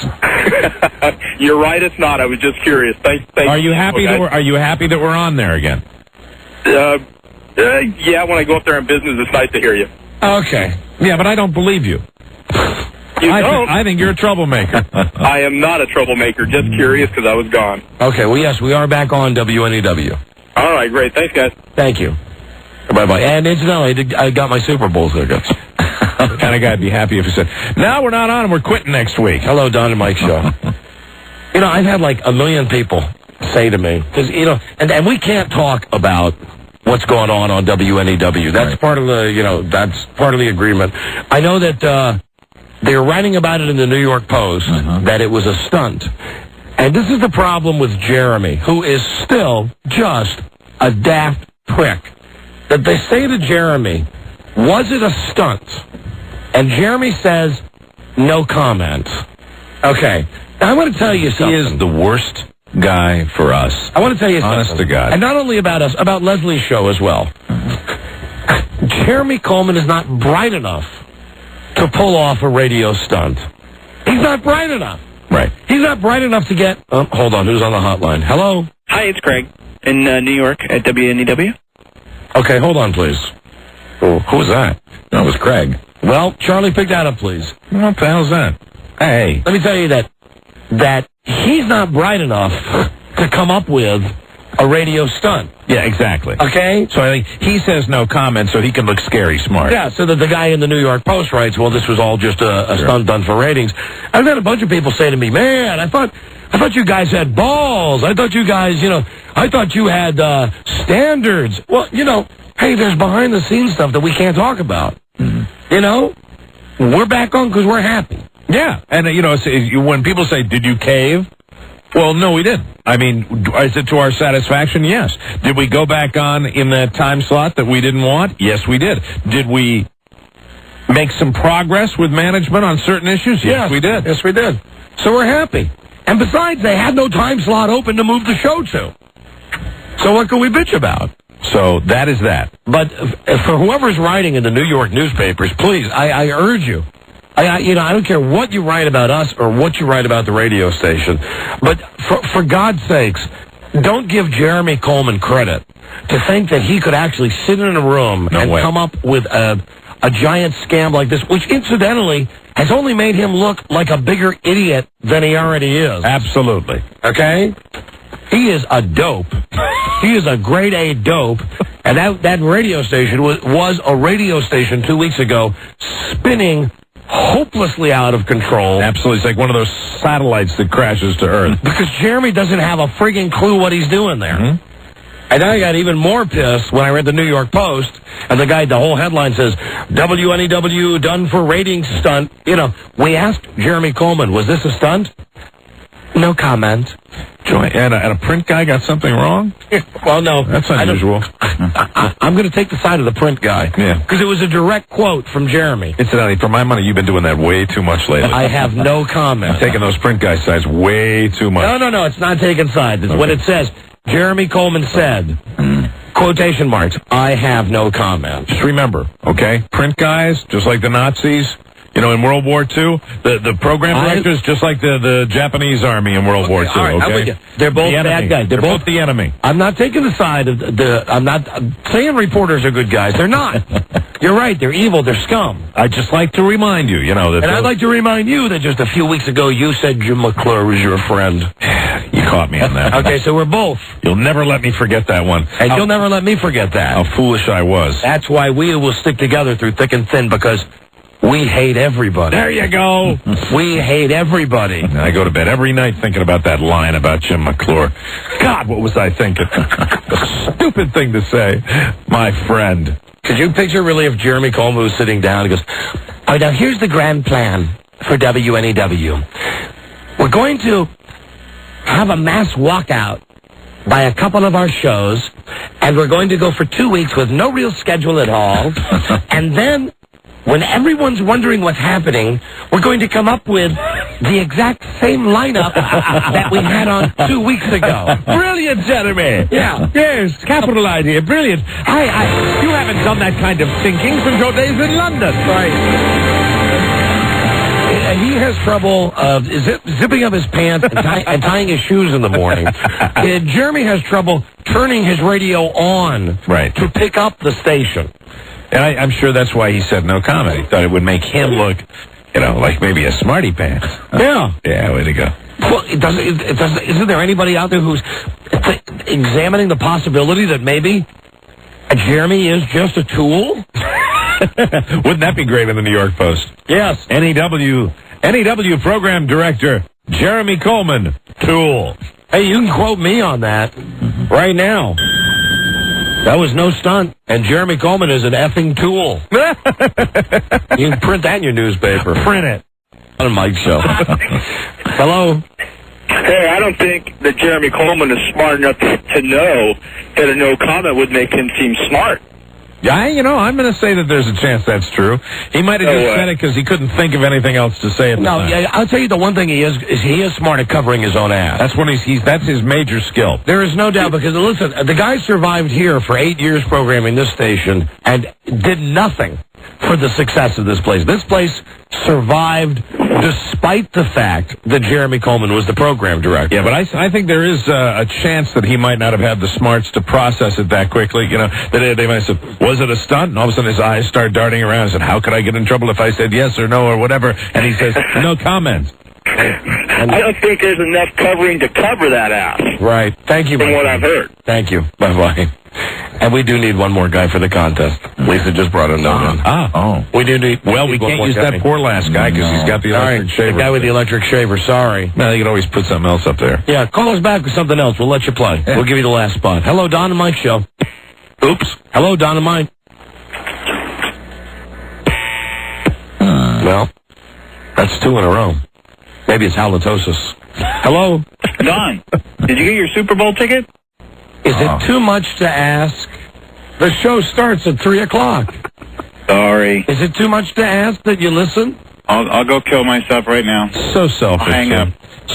You're right. It's not. I was just curious. Thank Are you happy that Are you happy that we're on there again? Yeah. When I go up there on business, it's nice to hear you. Okay. Yeah, but I don't believe you. I think you're a troublemaker. I am not a troublemaker. Just curious because I was gone. Okay. Well, yes, we are back on WNEW. All right. Great. Thanks, guys. Thank you. Bye-bye. And incidentally, I got my Super Bowl tickets. The kind of guy would be happy if he said, "No, we're not on and we're quitting next week." Hello, Don and Mike Show. I've had like 1 million people say to me, because, and we can't talk about what's going on WNEW. That's part of the, that's part of the agreement. I know that they're writing about it in the New York Post, that it was a stunt. And this is the problem with Jeremy, who is still just a daft prick. That they say to Jeremy, was it a stunt? And Jeremy says, no comment. Okay. Now, I want to tell you something. He is the worst guy for us. I want to tell you something. Honest to God. And not only about us, about Leslie's show as well. Jeremy Coleman is not bright enough to pull off a radio stunt. He's not bright enough. Right. He's not bright enough to get... hold on, who's on the hotline? Hello? Hi, it's Craig in New York at WNEW. Okay, hold on, please. Who was that? That was Craig. Well, Charlie, pick that up, please. What the hell's that? Hey. Let me tell you that he's not bright enough to come up with a radio stunt. Yeah, exactly. Okay? So I think he says no comment so he can look scary smart. Yeah, so that the guy in the New York Post writes, well, this was all just a stunt done for ratings. I've had a bunch of people say to me, man, I thought you guys had balls. I thought you guys, I thought you had standards. Well, hey, there's behind-the-scenes stuff that we can't talk about. Mm-hmm. We're back on because we're happy. Yeah, and, when people say, did you cave? Well, no, we didn't. I mean, is it to our satisfaction? Yes. Did we go back on in that time slot that we didn't want? Yes, we did. Did we make some progress with management on certain issues? Yes, we did. Yes, we did. So we're happy. And besides, they had no time slot open to move the show to. So what can we bitch about? So that is that. But for whoever's writing in the New York newspapers, please, I urge you. I don't care what you write about us or what you write about the radio station, but for God's sakes, don't give Jeremy Coleman credit to think that he could actually sit in a room come up with a giant scam like this, which incidentally has only made him look like a bigger idiot than he already is. Absolutely. Okay? He is a dope. He is a grade A dope. And that radio station was a radio station 2 weeks ago spinning hopelessly out of control. Absolutely. It's like one of those satellites that crashes to Earth. Because Jeremy doesn't have a frigging clue what he's doing there. Mm-hmm. And I got even more pissed when I read the New York Post, and the whole headline says, WNEW done for ratings stunt. We asked Jeremy Coleman, was this a stunt? No comment. And a print guy got something wrong? Well, no. That's unusual. I'm going to take the side of the print guy. Yeah. Because it was a direct quote from Jeremy. Incidentally, for my money, you've been doing that way too much lately. I have no comment. Taking those print guy sides way too much. No, it's not taking sides. It's what it says. Jeremy Coleman said, quotation marks, I have no comment. Just remember, okay? Print guys, just like the Nazis, in World War II, the program directors, just like the Japanese army in World War II, all right, okay? I'm with you. They're both bad guys. They're both the enemy. I'm not taking the side of I'm not saying reporters are good guys. They're not. You're right. They're evil. They're scum. I'd just like to remind you, that... And I'd like to remind you that just a few weeks ago you said Jim McClure was your friend. You caught me on that. Okay, so we're both. You'll never let me forget that one. And you'll never let me forget that. How foolish I was. That's why we will stick together through thick and thin, because we hate everybody. There you go. We hate everybody. I go to bed every night thinking about that line about Jim McClure. God, what was I thinking? Stupid thing to say. My friend. Could you picture really if Jeremy Coleman was sitting down and goes, all right, now here's the grand plan for WNEW. We're going to have a mass walkout by a couple of our shows, and we're going to go for 2 weeks with no real schedule at all. And then, when everyone's wondering what's happening, we're going to come up with the exact same lineup that we had on 2 weeks ago. Brilliant, Jeremy. Yeah. Yes, capital idea. Brilliant. You haven't done that kind of thinking since your days in London. Right. He has trouble zipping up his pants and tying his shoes in the morning. Jeremy has trouble turning his radio on to pick up the station. And I'm sure that's why he said no comment. He thought it would make him look, like maybe a smarty pants. Yeah. Yeah, way to go. Well, isn't there anybody out there who's examining the possibility that maybe Jeremy is just a tool? Wouldn't that be great in the New York Post? Yes. NEW program director, Jeremy Coleman, tool. Hey, you can quote me on that right now. That was no stunt, and Jeremy Coleman is an effing tool. You can print that in your newspaper. Print it. On Mike's show. Hello? Hey, I don't think that Jeremy Coleman is smart enough to know that a no comment would make him seem smart. Yeah, I'm going to say that there's a chance that's true. He might have just said it because he couldn't think of anything else to say at the time. Yeah, I'll tell you the one thing he is smart at covering his own ass. That's when that's his major skill. There is no doubt, because listen, the guy survived here for 8 years programming this station and did nothing for the success of this place. This place survived despite the fact that Jeremy Coleman was the program director. Yeah, but I think there is a chance that he might not have had the smarts to process it that quickly. That they might have said, was it a stunt? And all of a sudden his eyes start darting around and said, how could I get in trouble if I said yes or no or whatever? And he says, no comment. I don't think there's enough covering to cover that ass. Right. Thank you. From what I've heard. Thank you. Bye-bye. And we do need one more guy for the contest. Lisa just brought a note in. We do need... Well, we can't use that poor last guy because he's got the electric shaver. The guy with the electric shaver, sorry. No, you can always put something else up there. Yeah, call us back with something else. We'll let you play. Yeah. We'll give you the last spot. Hello, Don and Mike Show. Oops. Hello, Don and Mike. Well, that's 2 in a row. Maybe it's halitosis. Hello? Don, did you get your Super Bowl ticket? Is it too much to ask? The show starts at 3 o'clock. Sorry. Is it too much to ask that you listen? I'll go kill myself right now. So selfish. Hang up.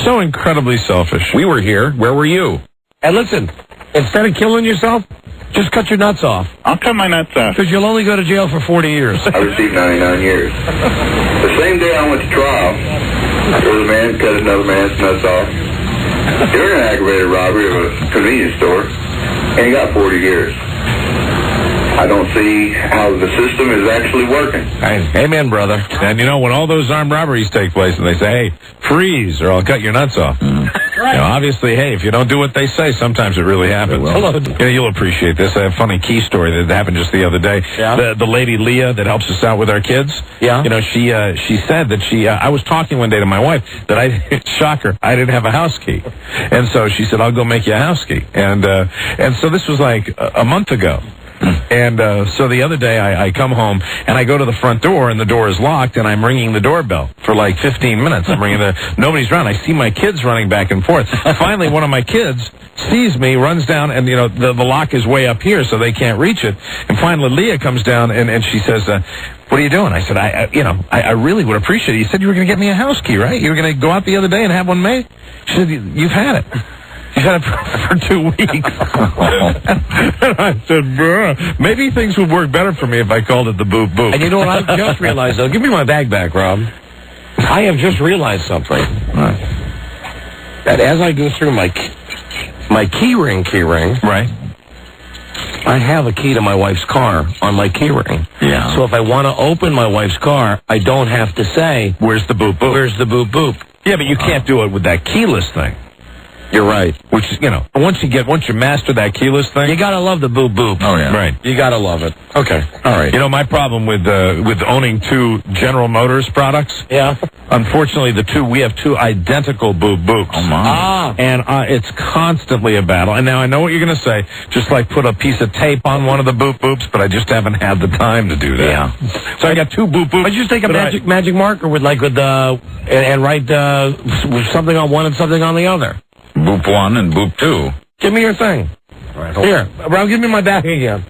So incredibly selfish. We were here. Where were you? And listen, instead of killing yourself, just cut your nuts off. I'll cut my nuts off. Because you'll only go to jail for 40 years. I received 99 years. The same day I went to trial, there was a man cut another man's nuts off during an aggravated robbery of a convenience store, and he got 40 years. I don't see how the system is actually working. Amen, brother. And when all those armed robberies take place and they say, hey, freeze or I'll cut your nuts off. Right. Obviously, hey, if you don't do what they say, sometimes it really happens. Hello. You'll appreciate this. I have a funny key story that happened just the other day. Yeah. The lady Leah that helps us out with our kids. Yeah. She said that I was talking one day to my wife that shocker, I didn't have a house key. And so she said, I'll go make you a house key. And so this was like a month ago. And so the other day I come home and I go to the front door and the door is locked and I'm ringing the doorbell for like 15 minutes. I'm ringing nobody's around. I see my kids running back and forth. Finally, one of my kids sees me, runs down, and the lock is way up here so they can't reach it. And finally Leah comes down and she says, what are you doing? I said, I really would appreciate it. You said you were going to get me a house key, right? You were going to go out the other day and have one made? She said, you've had it. You've had it for 2 weeks. And I said, bruh, maybe things would work better for me if I called it the boop boop. And you know what I just realized, though? Give me my bag back, Rob. I have just realized something. That as I go through my key ring, right, I have a key to my wife's car on my key ring. Yeah. So if I want to open my wife's car, I don't have to say, where's the boop boop? Where's the boop boop? Yeah, but you can't do it with that keyless thing. You're right. Which is, once you master that keyless thing, you gotta love the boop boop. Oh yeah, right. You gotta love it. Okay, all right. My problem with owning 2 General Motors products. Yeah. Unfortunately, we have 2 identical boop boops. Oh my. And it's constantly a battle. And now I know what you're gonna say. Just like put a piece of tape on one of the boop boops, but I just haven't had the time to do that. Yeah. So I got 2 boop boops. Why don't you just take a magic marker and write something on one and something on the other. Boop 1 and boop 2. Give me your thing. All right, here, Rob, give me my back again.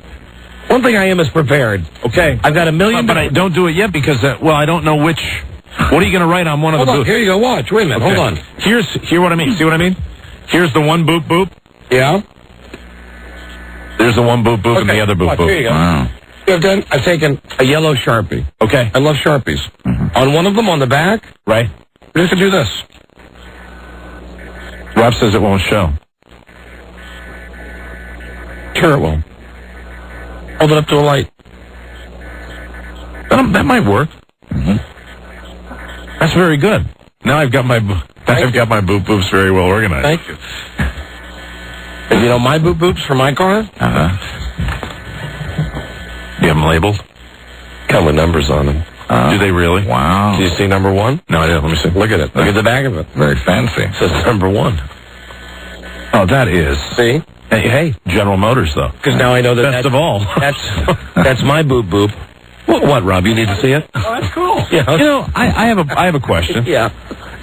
One thing I am is prepared. Okay. I've got $1 million. But I don't do it yet because, I don't know which. What are you going to write on one of the boops? Here you go. Watch. Wait a minute. Okay. Hold on. Here's what I mean. See what I mean? Here's the one boop boop. Yeah. There's the one boop boop and the other boop boop. Here you go. Wow. I've taken a yellow Sharpie. Okay. I love Sharpies. Mm-hmm. On one of them on the back, right? we're just going to do this. Rob says it won't show. Sure it will. Hold it up to a light. That might work. Mm-hmm. That's very good. Now I've got my boop boops very well organized. Thank you. And my boop boops for my car? You have them labeled? Come with numbers on them. Do they really? Wow. Do you see number 1? No, I didn't. Let me see. Look at it. Look at the back of it. Very fancy. It says number 1. Oh, that is. See? Hey, General Motors, though. Because now I know that best of all. That's my boop boop. What, Rob? You need to see it? Oh, that's cool. Yeah. I have a question. Yeah.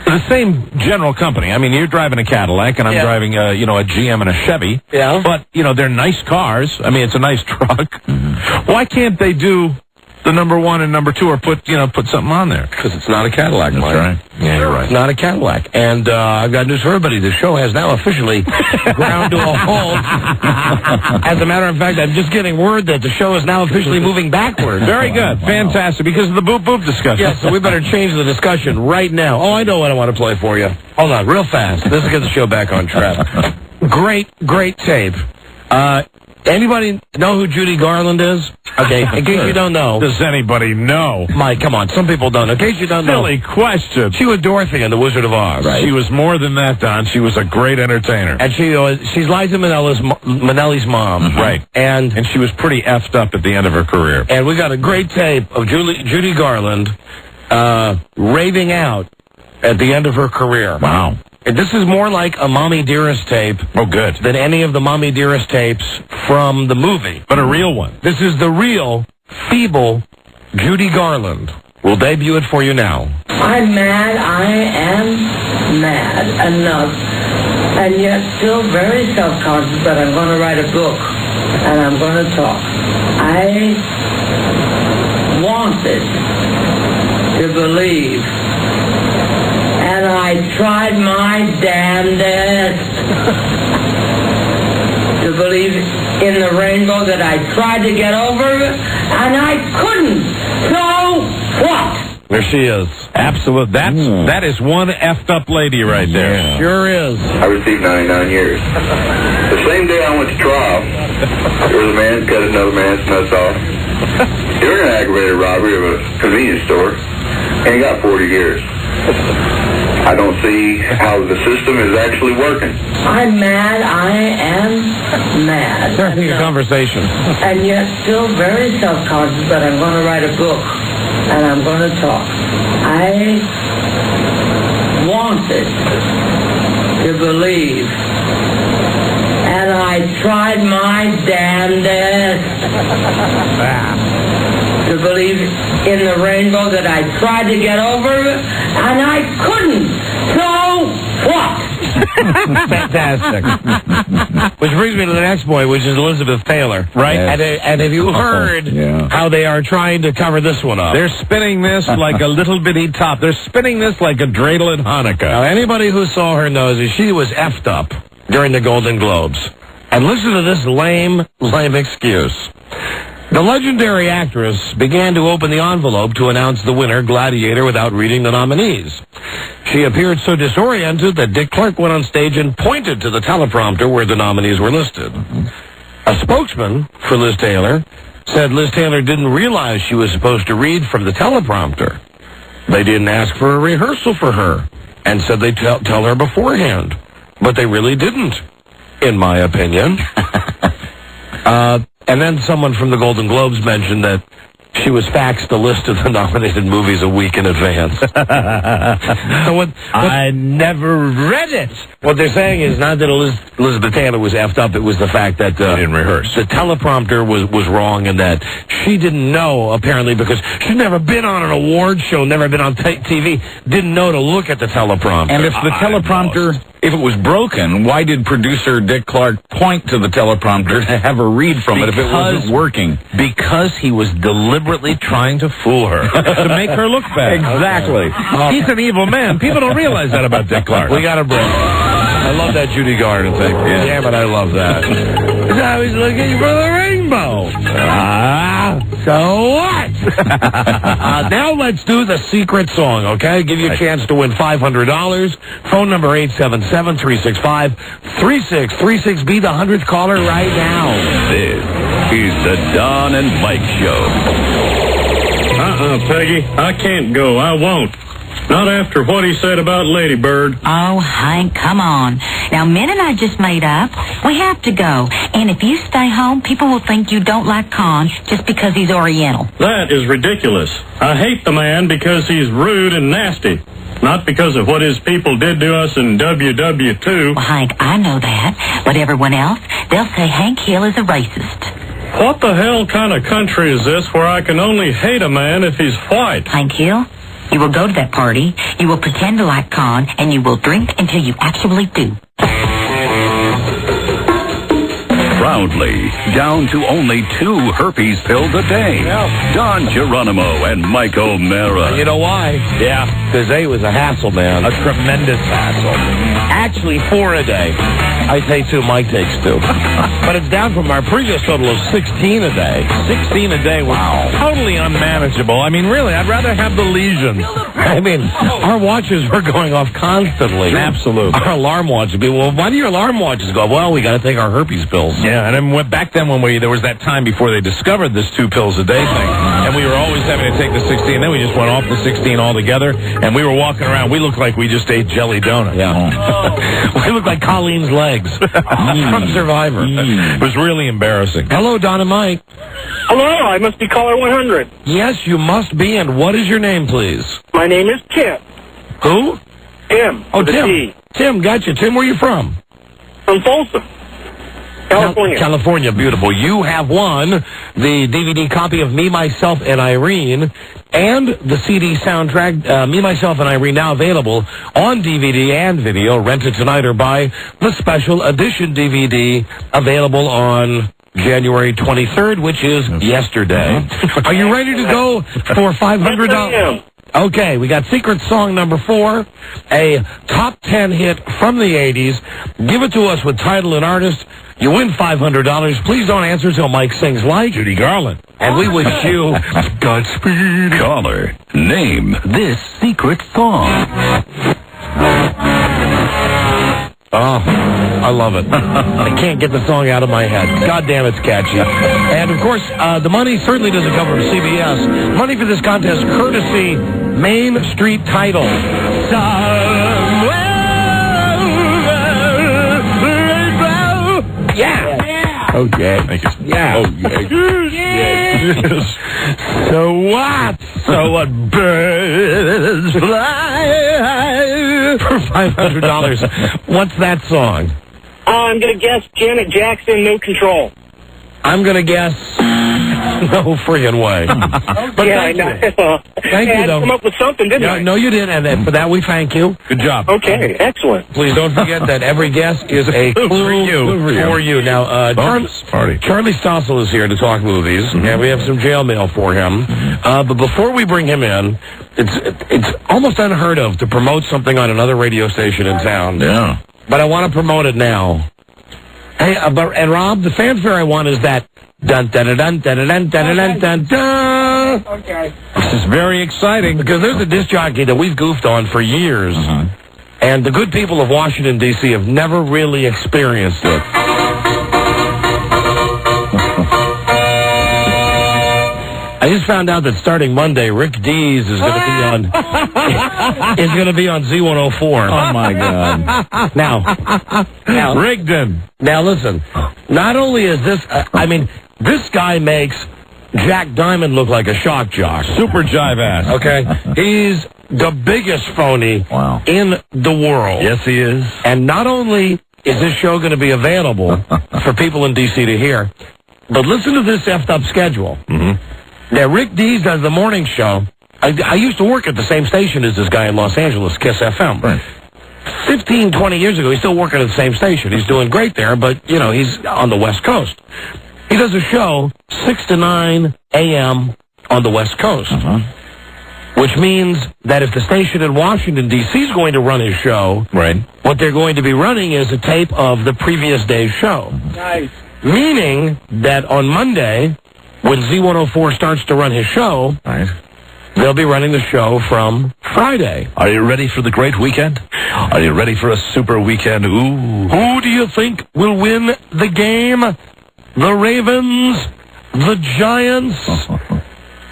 The same general company. I mean, you're driving a Cadillac, and I'm driving, a GM and a Chevy. Yeah. But, they're nice cars. I mean, it's a nice truck. Mm-hmm. Why can't they do the number 1 and number 2 or put something on there? Because it's not a Cadillac, Mike. Right. Yeah, you're right. It's not a Cadillac. And I've got news for everybody. The show has now officially ground to a halt. As a matter of fact, I'm just getting word that the show is now officially moving backwards. Very good. Wow. Fantastic. Because of the boop-boop discussion. Yeah, so we better change the discussion right now. Oh, I know what I want to play for you. Hold on, real fast. This will get the show back on track. Great tape. Anybody know who Judy Garland is? Okay, in case you don't know. Does anybody know? Mike, come on. Some people don't know. In case you don't know. Silly question. She was Dorothy in The Wizard of Oz. Right. She was more than that, Don. She was a great entertainer. And she's Liza Minnelli's mom. Mm-hmm. Right. And she was pretty effed up at the end of her career. And we got a great tape of Judy Garland raving out at the end of her career. Wow. This is more like a Mommy Dearest tape. Oh, good. Than any of the Mommy Dearest tapes from the movie. But a real one. This is the real, feeble Judy Garland. We'll debut it for you now. I'm mad. I am mad enough. And yet still very self-conscious that I'm going to write a book. And I'm going to talk. I wanted to believe. And I tried my damnedest to believe in the rainbow that I tried to get over, and I couldn't. So what? There she is. Absolute. That is one effed up lady right there. Yeah. Sure is. I received 99 years. The same day I went to trial, there was a man cut another man's nuts off during an aggravated robbery of a convenience store, and he got 40 years. I don't see how the system is actually working. I'm mad. I am mad. Starting a conversation. And yet still very self-conscious that I'm going to write a book. And I'm going to talk. I wanted to believe. And I tried my damnedest to believe in the rainbow that I tried to get over, and I couldn't. So what? Fantastic. Which brings me to the next point, which is Elizabeth Taylor. Right. Yes. And have you heard how they are trying to cover this one up? They're spinning this like a little bitty top. They're spinning this like a dreidel at Hanukkah. Now, anybody who saw her knows that she was effed up during the Golden Globes. And listen to this lame excuse. The legendary actress began to open the envelope to announce the winner, Gladiator, without reading the nominees. She appeared so disoriented that Dick Clark went on stage and pointed to the teleprompter where the nominees were listed. A spokesman for Liz Taylor said Liz Taylor didn't realize she was supposed to read from the teleprompter. They didn't ask for a rehearsal for her and said they'd tell her beforehand. But they really didn't, in my opinion. And then someone from the Golden Globes mentioned that she was faxed a list of the nominated movies a week in advance. I never read it. What they're saying is not that Elizabeth Taylor was effed up, it was the fact that didn't rehearse. The teleprompter was wrong, and that she didn't know, apparently, because she'd never been on an award show, never been on TV, didn't know to look at the teleprompter. And if the teleprompter, if it was broken, why did producer Dick Clark point to the teleprompter to have her read from it if it wasn't working? Because he was deliberately trying to fool her, to make her look bad. Exactly. He's an evil man. People don't realize that about Dick Clark. We got a break. I love that Judy Garland thing. Yeah. Damn it, I love that. I was looking for the rainbow. So what? Now let's do the secret song, okay? Give you a chance to win $500. Phone number 877-365-3636. Be the 100th caller right now. This is the Don and Mike Show. Peggy. I can't go. I won't. Not after what he said about Lady Bird. Oh, Hank, come on. Now, Min and I just made up. We have to go. And if you stay home, people will think you don't like Con just because he's Oriental. That is ridiculous. I hate the man because he's rude and nasty. Not because of what his people did to us in WW2. Well, Hank, I know that. But everyone else, they'll say Hank Hill is a racist. What the hell kind of country is this where I can only hate a man if he's white? Hank Hill, You will go to that party, you will pretend to like con, and you will drink until you actually do. Proudly, down to only 2 herpes pills a day. Don Geronimo and Mike O'Mara. You know why? Yeah. Because A was a hassle, man. A tremendous hassle. Actually, 4 a day. I take 2, Mike takes 2. But it's down from our previous total of 16 a day. 16 a day was totally unmanageable. I mean, really, I'd rather have the lesions. I mean, our watches were going off constantly. Absolutely. Our alarm watches would be, well, why do your alarm watches go? Well, we got to take our herpes pills. Yeah, and then back then when there was that time before they discovered this 2 pills a day thing, and we were always having to take the 16, then we just went off the 16 altogether, and we were walking around. We looked like we just ate jelly donuts. Yeah. We looked like Colleen's legs from Survivor. It was really embarrassing. Hello, Don and Mike. Hello, I must be caller 100. Yes, you must be, and what is your name, please? My name is Tim. Who? Tim. Oh, with a Tim. T. Tim, gotcha. Tim, where are you from? From Folsom, California. California, beautiful. You have won the DVD copy of Me, Myself, and Irene, and the CD soundtrack, Me, Myself, and Irene, now available on DVD and video, rented tonight, or buy the special edition DVD available on January 23rd, which is yesterday. Are you ready to go for $500? Okay, we got secret song number 4, a top 10 hit from the 80s. Give it to us with title and artist. You win $500. Please don't answer till Mike sings like Judy Garland. And we wish you Godspeed. Caller, name this secret song. Oh, I love it. I can't get the song out of my head. God damn, it's catchy. And, of course, the money certainly doesn't come from CBS. Money for this contest, courtesy Main Street Title. Yeah. Okay. Thank you. Yeah. Oh, yeah. Yes. So what? Birds fly for $500. What's that song? I'm going to guess Janet Jackson, No Control. I'm going to guess no friggin' way. But yeah, thank you. Thank you, I had though. to come up with something, didn't I? No, you didn't, and for that we thank you. Good job. Okay, excellent. Please don't forget that every guess is a clue for you. Now, Charlie Stossel is here to talk movies, and we have some jail mail for him. But before we bring him in, it's almost unheard of to promote something on another radio station in town. Yeah. But I want to promote it now. Hey, and Rob, the fanfare I want is that dun dun dun dun dun dun dun dun dun. Okay. This is very exciting. Because there's a disc jockey that we've goofed on for years, and the good people of Washington, D.C. have never really experienced it. I just found out that starting Monday, Rick Dees is going to be on Z104. Oh my God! Now, Rigdon. Now listen. Not only is this, this guy makes Jack Diamond look like a shock jock. Super jive ass. Okay, he's the biggest phony in the world. Yes, he is. And not only is this show going to be available for people in D.C. to hear, but listen to this effed up schedule. Now, Rick Dees does the morning show. I used to work at the same station as this guy in Los Angeles, Kiss FM. Right. 15, 20 years ago, he's still working at the same station. He's doing great there, but, he's on the West Coast. He does a show 6 to 9 a.m. on the West Coast, which means that if the station in Washington, D.C. is going to run his show, what they're going to be running is a tape of the previous day's show. Nice. Meaning that on Monday, when Z104 starts to run his show, they'll be running the show from Friday. Are you ready for the great weekend? Are you ready for a super weekend? Ooh. Who do you think will win the game? The Ravens? The Giants?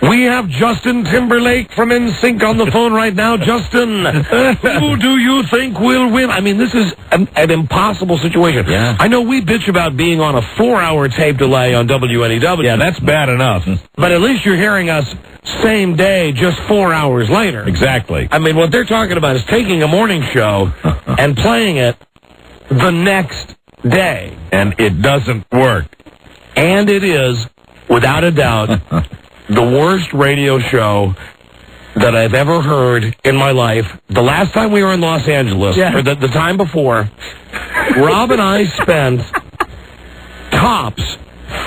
We have Justin Timberlake from NSYNC on the phone right now. Justin, who do you think will win? I mean, this is an impossible situation. Yeah. I know we bitch about being on a 4-hour tape delay on WNEW. Yeah, that's bad enough. But at least you're hearing us same day, just 4 hours later. Exactly. I mean, what they're talking about is taking a morning show and playing it the next day. And it doesn't work. And it is, without a doubt, the worst radio show that I've ever heard in my life. The last time we were in Los Angeles, or the time before, Rob and I spent tops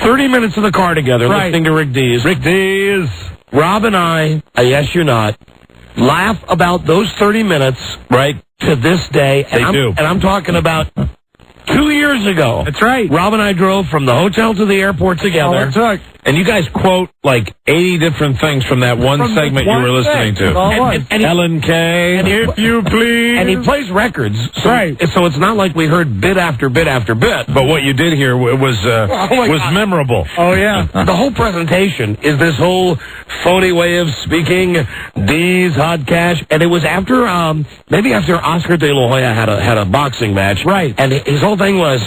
30 minutes in the car together listening to Rick Dees. Rick Dees. Rob and I yes you not, laugh about those 30 minutes to this day. And And I'm talking about 2 years ago. That's right. Rob and I drove from the hotel to the airport together. And you guys quote like 80 different things from that one segment you were listening to. And Ellen Kay, if you please. And he plays records. So it's not like we heard bit after bit after bit. But what you did here was memorable. Oh, yeah. The whole presentation is this whole phony way of speaking, Dees, hot cash. And it was after, maybe after Oscar De La Hoya had a boxing match. Right. And his whole thing was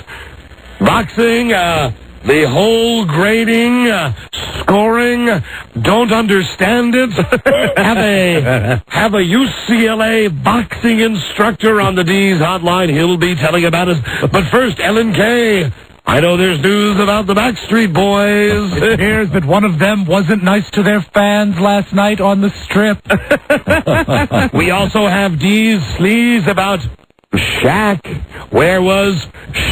boxing, the whole grading, scoring, don't understand it. Have a UCLA boxing instructor on the Dees hotline. He'll be telling about it. But first, Ellen Kay. I know there's news about the Backstreet Boys. It appears that one of them wasn't nice to their fans last night on the strip. We also have Dees-Leah about Shaq. Where was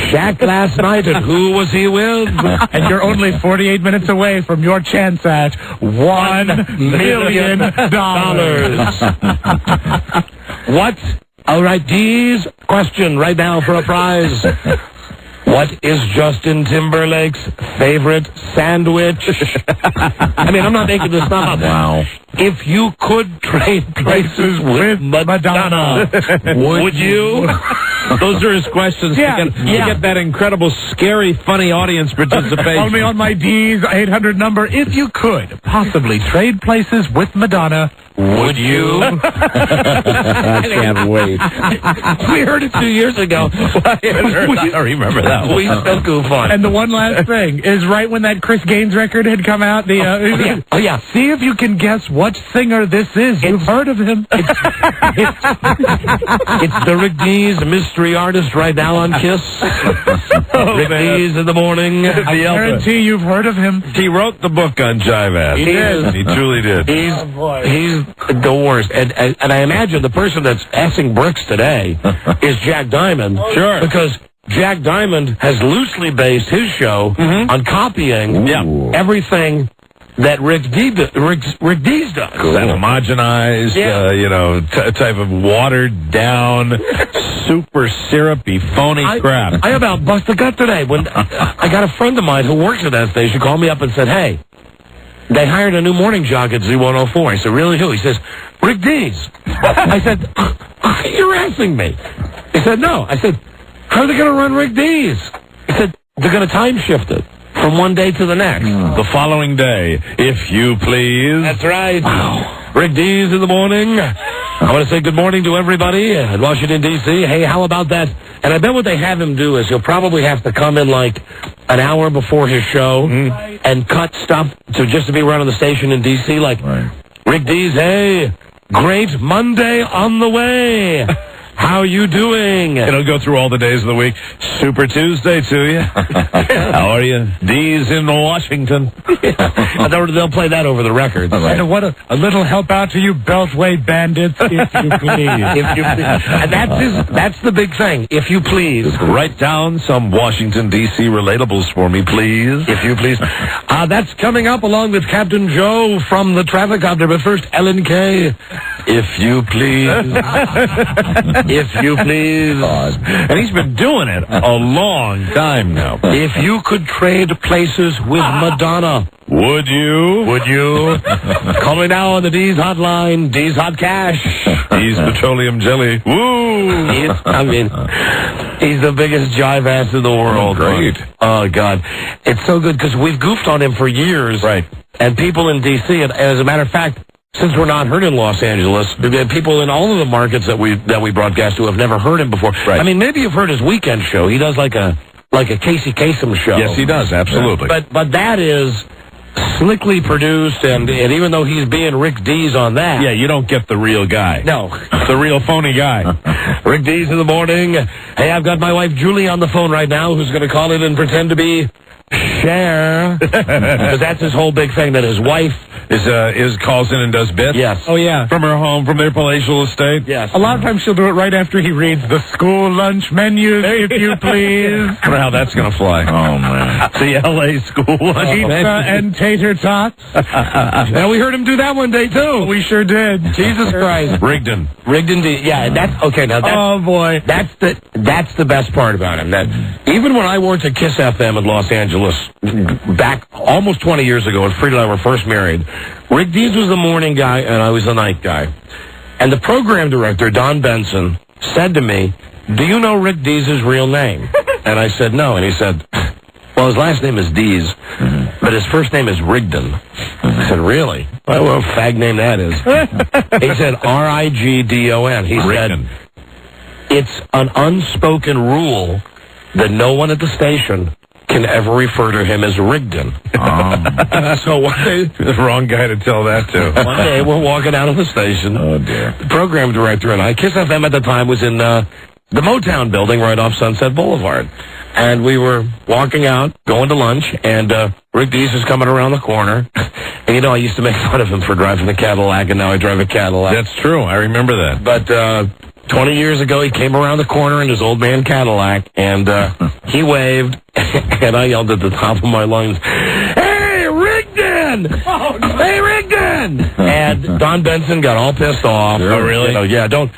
Shaq last night and who was he with? And you're only 48 minutes away from your chance at $1 million. What? All right, Dees, question right now for a prize. What is Justin Timberlake's favorite sandwich? I mean, I'm not making this up. Wow. If you could trade places with Madonna, would you? Those are his questions to get that incredible, scary, funny audience participation. Only on my Dees 800 number. If you could possibly trade places with Madonna, would you? I can't wait. We heard it 2 years ago. I remember that one. We still goof on. And the one last thing is right when that Chris Gaines record had come out. See if you can guess what singer this is. You've heard of him. It's the Rick Dees, mystery artist right now on KISS. Rick Dees in the morning. I guarantee you've heard of him. He wrote the book on Jive Ass. He did. He truly did. He's the worst. And I imagine the person that's assing bricks today is Jack Diamond. Sure. Because Jack Diamond has loosely based his show on copying everything that Rick Dees does. That homogenized, type of watered down, super syrupy, phony crap. I about bust a gut today when I got a friend of mine who works at that station called me up and said, hey, they hired a new morning jock at Z104. I said, really who? He says, Rick Dees. I said, you're asking me. He said, no. I said, how are they going to run Rick Dees? He said, they're going to time shift it from one day to the next. The following day, if you please. That's right. Wow. Rick Dees in the morning. I want to say good morning to everybody in Washington, D.C. Hey, how about that? And I bet what they have him do is he'll probably have to come in like an hour before his show and cut stuff just to be around on the station in D.C. Like, Rick Dees, hey, great Monday on the way. How you doing? It'll go through all the days of the week. Super Tuesday to you. How are you? Dees in Washington. They'll play that over the records. And what a little help out to you Beltway bandits, if you please. And that's the big thing. If you please. Write down some Washington, D.C. relatables for me, please. If you please. That's coming up along with Captain Joe from the Trafficopter. But first, Ellen Kay. If you please. If you please. And he's been doing it a long time now. If you could trade places with Madonna, would you? Would you? Call me now on the Dees hotline. Dees Hot Cash. Dees Petroleum Jelly. Woo! He's the biggest jive ass in the world. Great. Oh, God. It's so good because we've goofed on him for years. Right. And people in D.C., and as a matter of fact, since we're not heard in Los Angeles, people in all of the markets that we broadcast to have never heard him before. Right. I mean, maybe you've heard his weekend show. He does like a Casey Kasem show. Yes, he does, absolutely. But that is slickly produced, and even though he's being Rick Dees on that. Yeah, you don't get the real guy. No. The real phony guy. Rick Dees in the morning. Hey, I've got my wife Julie on the phone right now who's going to call in and pretend to be Cher. Because that's his whole big thing, that his wife is calls in and does bits. Yes. Oh, yeah. From her home, from their palatial estate. Yes. A lot of times she'll do it right after he reads the school lunch menus, if you please. I wonder how that's going to fly. Oh, man. The L.A. school lunch. Pizza and tater tots. And we heard him do that one day, too. We sure did. Jesus Christ. Rigdon. Yeah, that's okay. Now that's, Oh, boy. that's the best part about him. That even when I worked at Kiss FM in Los Angeles back almost 20 years ago, when Frida and I were first married, Rick Dees was the morning guy and I was the night guy. And the program director, Don Benson, said to me, "Do you know Rick Dees' real name?" And I said, "No." And he said, "Well, his last name is Dees, but his first name is Rigdon." I said, "Really? Well, what a fag name that is." He said, R-I-G-D-O-N. He Rigdon. said, "It's an unspoken rule that no one at the station can ever refer to him as Rigdon." So one day, The wrong guy to tell that to. one day we're walking out of the station. Oh, dear. The program director and I, Kiss FM at the time was in the Motown building right off Sunset Boulevard. And we were walking out, going to lunch, and Rick Dees is coming around the corner. And, you know, I used to make fun of him for driving a Cadillac, and now I drive a Cadillac. That's true. I remember that. But 20 years ago, he came around the corner in his old man Cadillac, and he waved, and I yelled at the top of my lungs, "Hey, Rigdon! Hey, Rigdon!" And Don Benson got all pissed off. Oh, really? You know, yeah, don't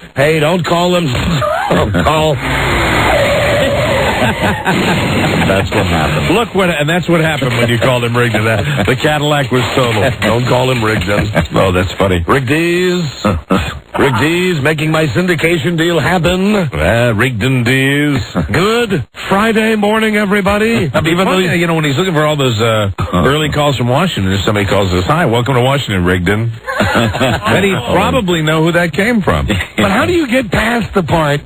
call him. Call. That's what happened. Look and that's what happened when you called him Rigdon. The Cadillac was total. Don't call him Rigdon. Oh, that's funny. Rick Dees. Rick Dees making my syndication deal happen. Rigdon Dees. Good Friday morning, everybody. Even though, you know, when he's looking for all those early calls from Washington, if somebody calls us, "Hi, welcome to Washington, Rigdon," then he'd probably know who that came from. But how do you get past the part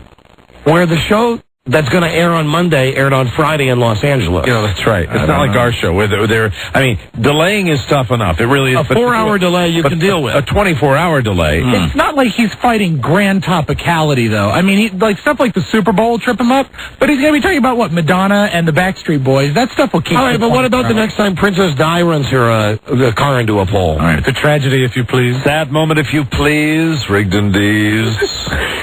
where the show that's going to air on Monday aired on Friday in Los Angeles? You know, that's right. It's not like our show where they're I mean, delaying is tough enough. It really is. A 4-hour delay you can deal with. A 24-hour delay. It's not like he's fighting grand topicality, though. I mean, like stuff like the Super Bowl trip him up, but he's going to be talking about, what, Madonna and the Backstreet Boys. That stuff will keep. All right, but what about the next time Princess Di runs her car into a pole? All right. It's a tragedy, if you please. Sad moment, if you please, Rigdon Dees.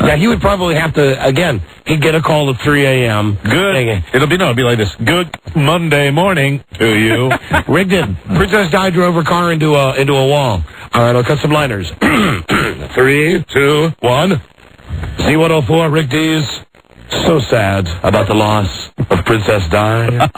Yeah, he would probably have to, again, he'd get a call at 3 a.m. Good. It'll be like this. Good Monday morning to you. Rigdon. Princess Di drove her car into a wall. All right, I'll cut some liners. 3, 2, 1. Z104, Rick Dees. So sad about the loss of Princess Di.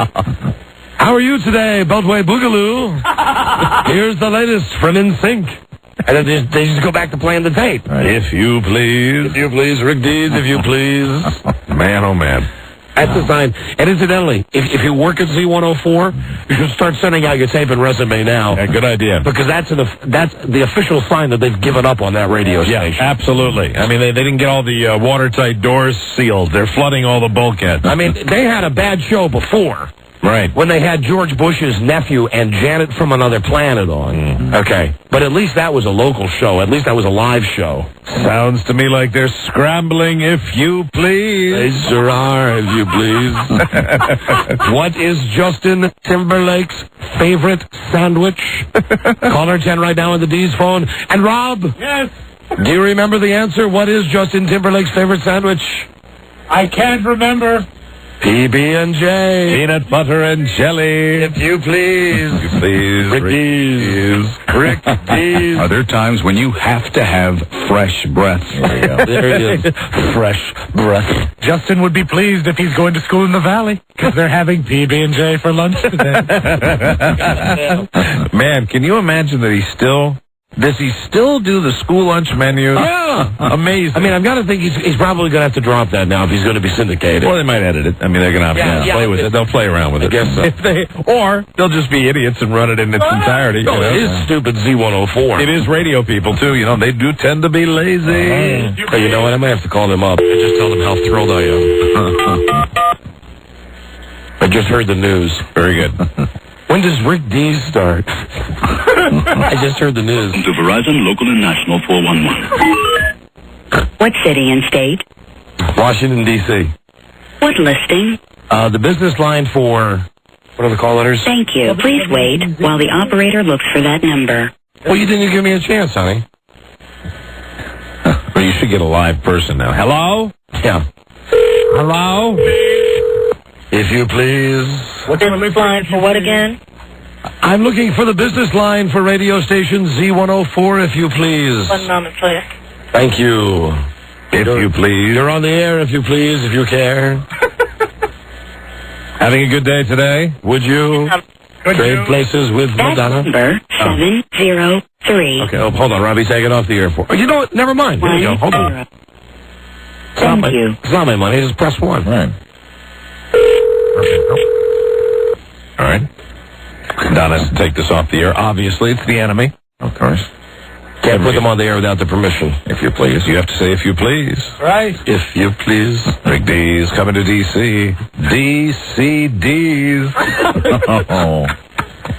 How are you today, Beltway Boogaloo? Here's the latest from NSYNC. And then they just go back to playing the tape. Right. If you please. If you please, Rick Dees, if you please. Man, oh, man. That's the sign. And incidentally, if you work at Z104, you should start sending out your tape and resume now. Yeah, good idea. Because that's the official sign that they've given up on that radio station. Yeah, absolutely. I mean, they didn't get all the watertight doors sealed. They're flooding all the bulkheads. I mean, they had a bad show before. Right. When they had George Bush's nephew and Janet from Another Planet on. Okay. But at least that was a local show. At least that was a live show. Sounds to me like they're scrambling, if you please. They sure are, if you please. What is Justin Timberlake's favorite sandwich? Caller 10 right now on the Dees phone. And Rob. Yes. Do you remember the answer? What is Justin Timberlake's favorite sandwich? I can't remember. PB&J. Peanut butter and jelly. If you please. If you please. Rick Dees. Rick Dees. Are there times when you have to have fresh breath? There it is. Fresh breath. Justin would be pleased if he's going to school in the Valley, because they're having PB&J for lunch today. Man, can you imagine that does he still do the school lunch menu? Yeah. Amazing. I mean, I've got to think he's probably going to have to drop that now if he's going to be syndicated. Or they might edit it. I mean, they're going to play with it. They'll play around with it. I guess so. Or they'll just be idiots and run it in its entirety. No, it is stupid Z104. It is radio people, too. You know, they do tend to be lazy. So you know what? I might have to call them up and just tell them how thrilled I am. I just heard the news. Very good. When does Rick Dees start? I just heard the news. To Verizon Local and National 411. What city and state? Washington, D.C. What listing? The business line for What are the call letters? Thank you. Please wait while the operator looks for that number. Well, you didn't even give me a chance, honey. Well, you should get a live person now. Hello? Yeah. Hello? If you please. What's the line for what again? I'm looking for the business line for radio station Z104, if you please. 1 moment, please. Thank you. If you please. You're on the air, if you please, if you care. Having a good day today? Would you trade places with Madonna? Number 703. Okay, hold on, Robbie. Take it off the air for. Oh, you know what? Never mind. Here you go. Hold on. Thank you. It's not my money. Just press 1. Right. All right. Don has to take this off the air. Obviously, it's the enemy. Of course. Can't put them on the air without the permission. If you please. You have to say, if you please. Right. If you please. Rick Dees coming to D.C. D.C. Dees. Oh,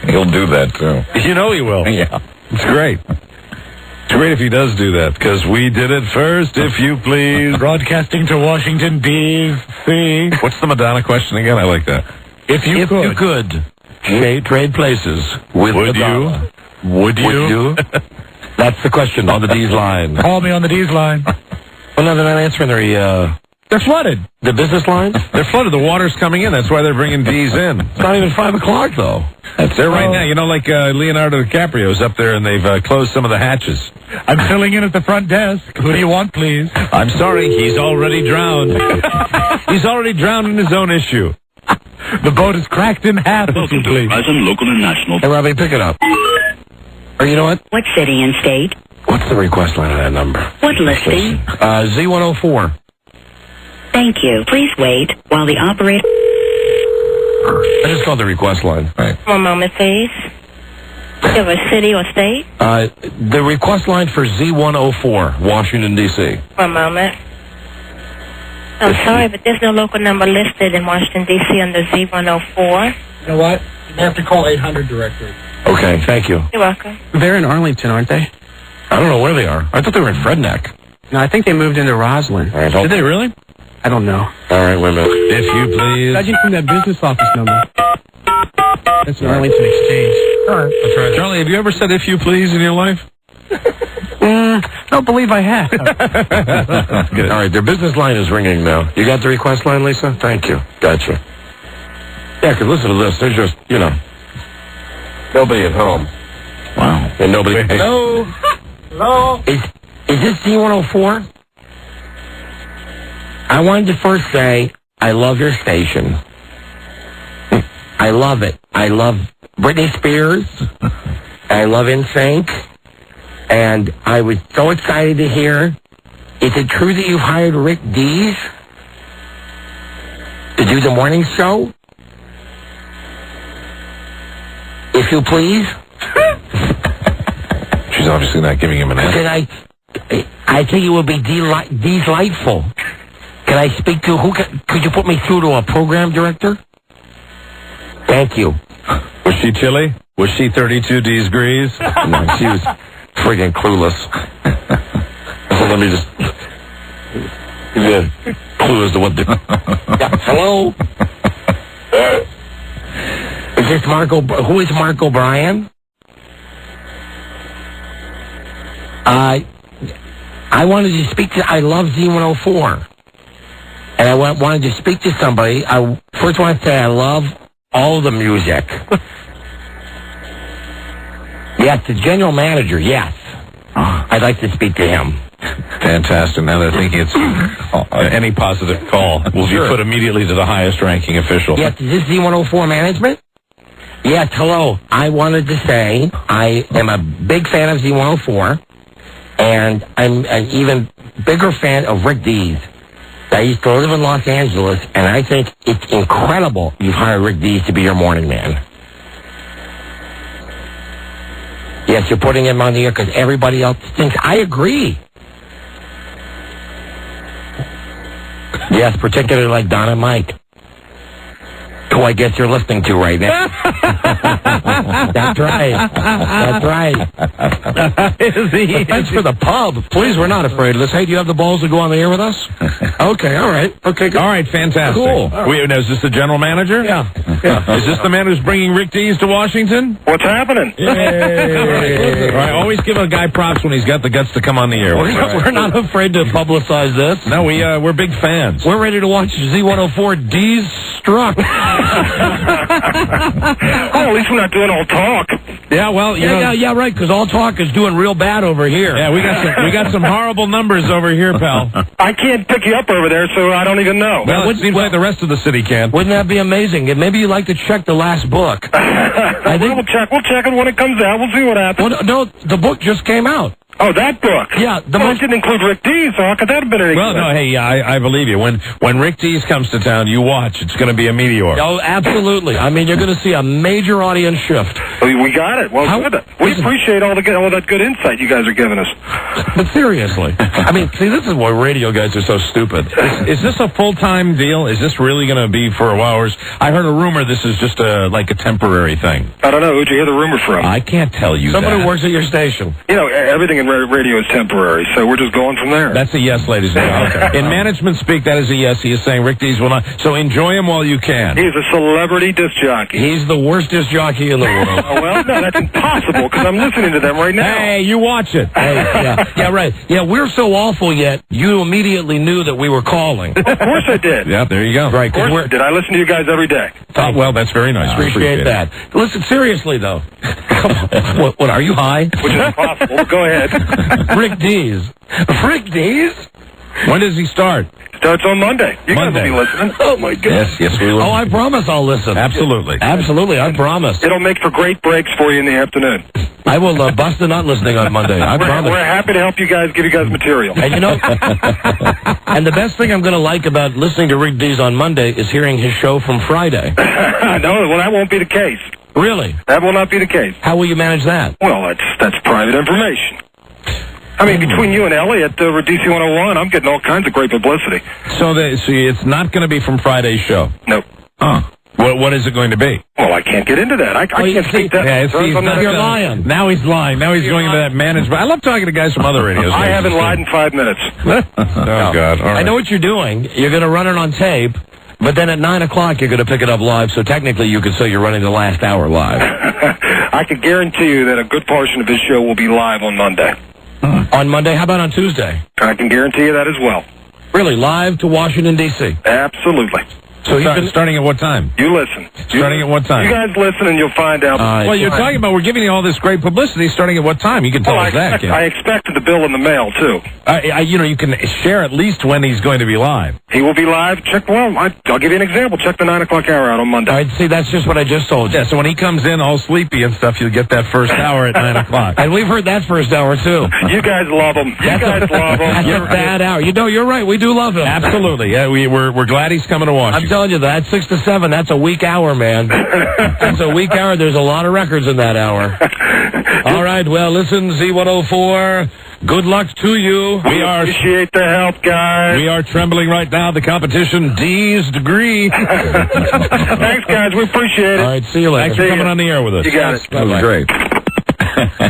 he'll do that, too. You know he will. Yeah. It's great. It's great if he does do that, because we did it first, if you please. Broadcasting to Washington, D.C. What's the Madonna question again? I like that. If you could trade places with Madonna. Would you? That's the question on the D's line. Call me on the D's line. Well, no, they're not answering. They're flooded. The business lines? They're flooded. The water's coming in. That's why they're bringing D's in. It's not even 5 o'clock, though. That's there right now. You know, like Leonardo DiCaprio's up there, and they've closed some of the hatches. I'm filling in at the front desk. Who do you want, please? I'm sorry. He's already drowned. He's already drowned in his own issue. The boat is cracked in half, if you please. Present, local, and national. Hey, Robbie, pick it up. Or you know what? What city and state? What's the request line of that number? What listing? Z104. Thank you. Please wait while the operator... I just called the request line. Right. 1 moment, please. Do you have a city or state? The request line for Z104, Washington, D.C. 1 moment. I'm sorry, but there's no local number listed in Washington, D.C. under Z104. You know what? You have to call 800 directly. Okay, thank you. You're welcome. They're in Arlington, aren't they? I don't know where they are. I thought they were in Fredneck. No, I think they moved into Roslyn. All right, Did they really? I don't know. All right, wait a minute. If you please. Judging from that business office number. That's an Arlington Exchange. All right. That's right. Charlie, have you ever said if you please in your life? Don't believe I have. Good. All right, their business line is ringing now. You got the request line, Lisa? Thank you. Gotcha. Yeah, because listen to this. There's just, nobody at home. Wow. And nobody... Hello? Hello? Is this Z104? I wanted to first say, I love your station. I love it. I love Britney Spears. I love NSYNC. And I was so excited to hear, is it true that you've hired Rick Dees to do the morning show? If you please. She's obviously not giving him an answer. I think it would be delightful. Can I speak to could you put me through to a program director? Thank you. Was she chilly? Was she 32 degrees? No, she was friggin' clueless. So let me just give you a clue as to what yeah, hello? Is this who is Mark O'Brien? I wanted to speak to, I love Z104. And I wanted to speak to somebody. I first want to say I love all the music. Yes, the general manager, yes. I'd like to speak to him. Fantastic. Now they're thinking it's any positive call will be put immediately to the highest ranking official. Yes, is this Z104 management? Yes, hello. I wanted to say I am a big fan of Z104, and I'm an even bigger fan of Rick Dees. I used to live in Los Angeles, and I think it's incredible you've hired Rick Dees to be your morning man. Yes, you're putting him on the air because everybody else thinks. I agree. Yes, particularly like Don and Mike, who I guess you're listening to right now. That's right. That's right. Thanks for the pub. Please, we're not afraid of this. Hey, do you have the balls to go on the air with us? Okay, all right. Okay, good. All right, fantastic. Cool. Is this the general manager? Yeah. Is this the man who's bringing Rick Dees to Washington? What's happening? All right, always give a guy props when he's got the guts to come on the air. We're not afraid to publicize this. No, we're big fans. We're ready to watch Z104 Dees struck. Oh, at least we're not doing all talk. Yeah, well, yeah, right, because all talk is doing real bad over here. Yeah, we got some horrible numbers over here, pal. I can't pick you up over there, so I don't even know. Well, it seems like the rest of the city can. Wouldn't that be amazing? And maybe you'd like to check the last book. We'll check it when it comes out. We'll see what happens. Well, no, the book just came out. Oh, that book? Yeah. It didn't include Rick Dees, so how could that have been any Well, no, hey, I believe you. When Rick Dees comes to town, you watch. It's going to be a meteor. Oh, absolutely. I mean, you're going to see a major audience shift. We got it. Well, good. We appreciate all that good insight you guys are giving us. But seriously, I mean, see, this is why radio guys are so stupid. Is this a full-time deal? Is this really going to be for a while? I heard a rumor this is just like a temporary thing. I don't know. Who'd you hear the rumor from? I can't tell you Somebody who works at your station. You know, everything in radio is temporary, so we're just going from there. That's a yes, ladies and gentlemen. Okay. In management speak, that is a yes. He is saying Rick Dees will not. So enjoy him while you can. He's a celebrity disc jockey. He's the worst disc jockey in the world. Well, no, that's impossible, because I'm listening to them right now. Hey, you watch it. Hey, yeah, right. Yeah, we're so awful yet, you immediately knew that we were calling. Of course I did. Yeah, there you go. Right, of course I did. I listen to you guys every day. Oh, well, that's very nice. Appreciate that. Listen, seriously, though. Come on. What, are you high? Which is impossible. Go ahead. Rick Dees. Rick Dees? When does he start? Starts on Monday. You guys will be listening. Oh, my God. Yes, we will. Oh, I promise I'll listen. Absolutely. Absolutely, I promise. It'll make for great breaks for you in the afternoon. I will bust a nut listening on Monday. I promise. We're happy to help you guys, give you guys material. And you know, and the best thing I'm going to like about listening to Rick Dees on Monday is hearing his show from Friday. No, well, that won't be the case. Really? That will not be the case. How will you manage that? Well, that's private information. I mean, between you and Ellie at DC 101, I'm getting all kinds of great publicity. So it's not going to be from Friday's show? Nope. Huh. What is it going to be? Well, I can't get into that. I can't speak that. Yeah, you're lying. Now he's lying. Now he's going into that management. I love talking to guys from other radio stations. I haven't lied in 5 minutes. Oh, God. All right. I know what you're doing. You're going to run it on tape, but then at 9 o'clock you're going to pick it up live, so technically you could say you're running the last hour live. I can guarantee you that a good portion of this show will be live on Monday. On Monday? How about on Tuesday? I can guarantee you that as well. Really? Live to Washington, D.C.? Absolutely. So starting at what time? You listen. Starting at what time? You guys listen and you'll find out. Well, you're talking about we're giving you all this great publicity. Starting at what time? You can tell us that. I expected the bill in the mail, too. You can share at least when he's going to be live. He will be live. I'll give you an example. Check the 9 o'clock hour out on Monday. All right, see, that's just what I just told you. Yeah, so when he comes in all sleepy and stuff, you'll get that first hour at 9 o'clock. And we've heard that first hour, too. You guys love him. That's a bad hour. You know, you're right. We do love him. Absolutely. Yeah, we're glad he's coming to Washington. I'm telling you, that's 6 to 7. That's a weak hour, man. That's a weak hour. There's a lot of records in that hour. All right, well, listen, Z104, good luck to you. We appreciate the help, guys. We are trembling right now. The competition, D's degree. Thanks, guys. We appreciate it. All right, see you later. Thanks for coming on the air with us. You got it. That was great.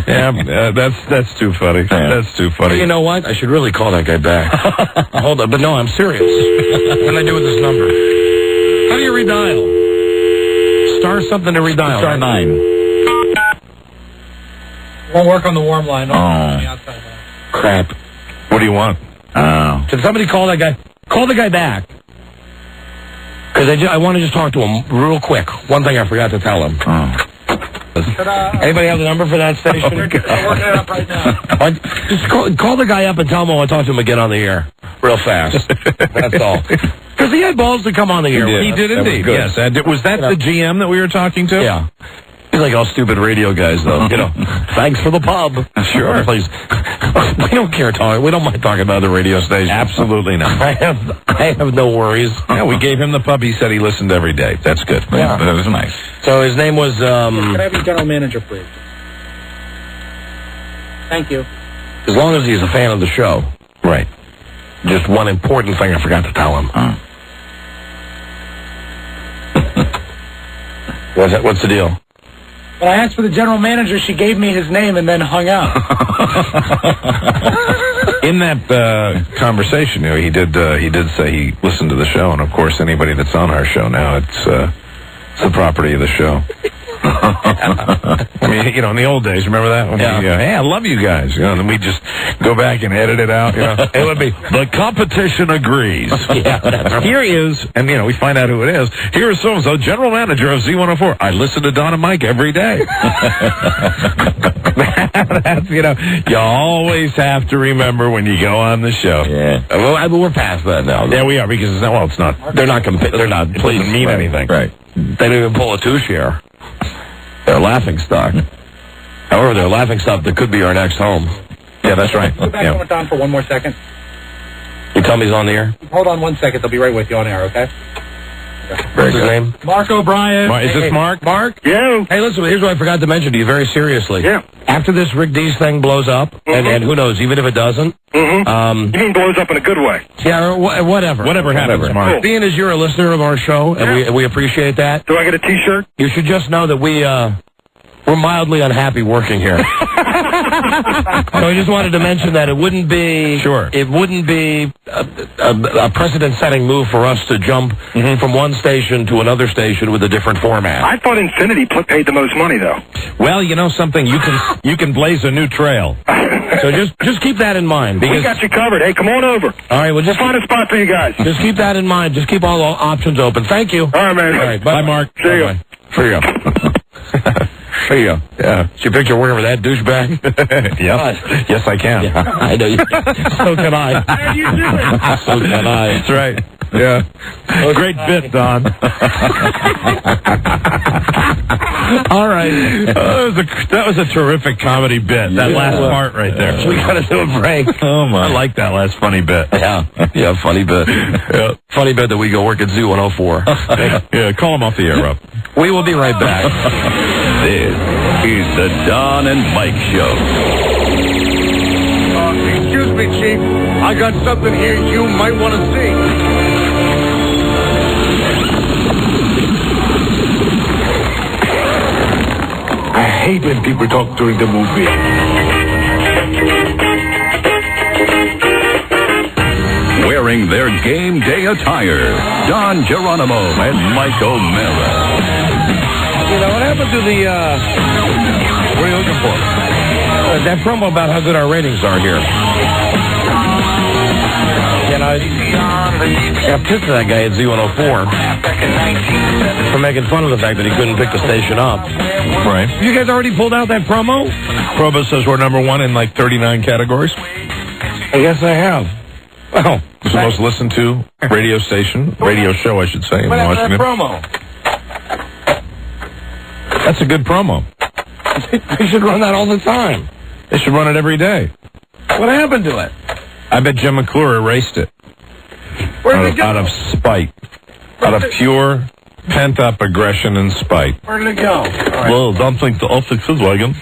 Yeah, that's too funny. Yeah. That's too funny. You know what? I should really call that guy back. Hold on, but no, I'm serious. What can I do with this number? How do you redial? Star something to redial. Star 9. Won't work on the warm line. Crap. What do you want? Can somebody call that guy? Call the guy back. Because I want to just talk to him real quick. One thing I forgot to tell him. Anybody have the number for that station? I'm working it up right now. Just call the guy up and tell him I want to talk to him again on the air. Real fast. That's all. Because he had balls to come on the air. He did indeed, yes. Was that the GM that we were talking to? Yeah. He's like all stupid radio guys, though. You know, thanks for the pub. Sure. Please. We don't care talking. We don't mind talking about other radio stations. Absolutely not. I have no worries. Yeah, we gave him the pub. He said he listened every day. That's good. Yeah. That was nice. So his name was... Can I have your general manager, please? Thank you. As long as he's a fan of the show. Right. Just one important thing I forgot to tell him. What's the deal? When I asked for the general manager, she gave me his name and then hung up. In that conversation, he did say he listened to the show, and of course, anybody that's on our show now, it's the property of the show. I mean, in the old days, remember that? When hey, I love you guys. And then we just go back and edit it out. It would be, the competition agrees. Here is, and we find out who it is. Here is so-and-so, general manager of Z104. I listen to Don and Mike every day. That's, you always have to remember when you go on the show. Yeah. Well, we're past that now. Yeah, we are, because it's not. They're not. They're not. It doesn't mean anything. Right. They don't even pull a two-share. They're laughing stock. However, they're laughing stock that could be our next home. Yeah, that's right. Go back on with Don for one more second. You tell me he's on the air? Hold on 1 second. They'll be right with you on air, okay? What's his name? Mark O'Brien. Is this Mark? Mark? Yeah. Hey, listen, here's what I forgot to mention to you very seriously. Yeah. After this Rick Dees thing blows up, and who knows, even if it doesn't. You mean blows up in a good way? Yeah, or whatever. Whatever happens, Mark. Cool. Being as you're a listener of our show, and we appreciate that. Do I get a T-shirt? You should just know that we're mildly unhappy working here. So I just wanted to mention that it wouldn't be a precedent-setting move for us to jump from one station to another station with a different format. I thought Infinity paid the most money, though. Well, you know something, you can blaze a new trail. So just keep that in mind. We got you covered. Hey, come on over. All right, well, just find a spot for you guys. Just keep that in mind. Just keep all the options open. Thank you. All right, man. All right, bye, Mark. See you. See ya. See ya. Yeah. Did you picture working for that douchebag? Yep. Yes, I can. Yeah, I know you. So can I. How do you do it? So can I. That's right. Yeah. Great bit, Don. All right. That was a terrific comedy bit. That last part right there. We got to do a break. Oh, my. I like that last funny bit. Yeah, funny bit. Yeah. Funny bit that we go work at Z104. Yeah, call him off the air, Rob. We will be right back. This is the Don and Mike Show. Excuse me, Chief. I got something here you might want to see. I hate when people talk during the movie. Wearing their game day attire, Don Geronimo and Mike O'Mara. What happened to the, what are you looking for? That promo about how good our ratings are here. I pissed at that guy at Z104 for making fun of the fact that he couldn't pick the station up. Right. You guys already pulled out that promo? Provo says we're number one in like 39 categories. I guess I have. Oh. It's the most listened to radio show, I should say, in Washington. That promo? That's a good promo. They should run that all the time. They should run it every day. What happened to it? I bet Jim McClure erased it. Where did it go? Out of spite. Out of pure pent-up aggression and spite. Where did it go? Right. Well, Don thinks I'll fix his wagon.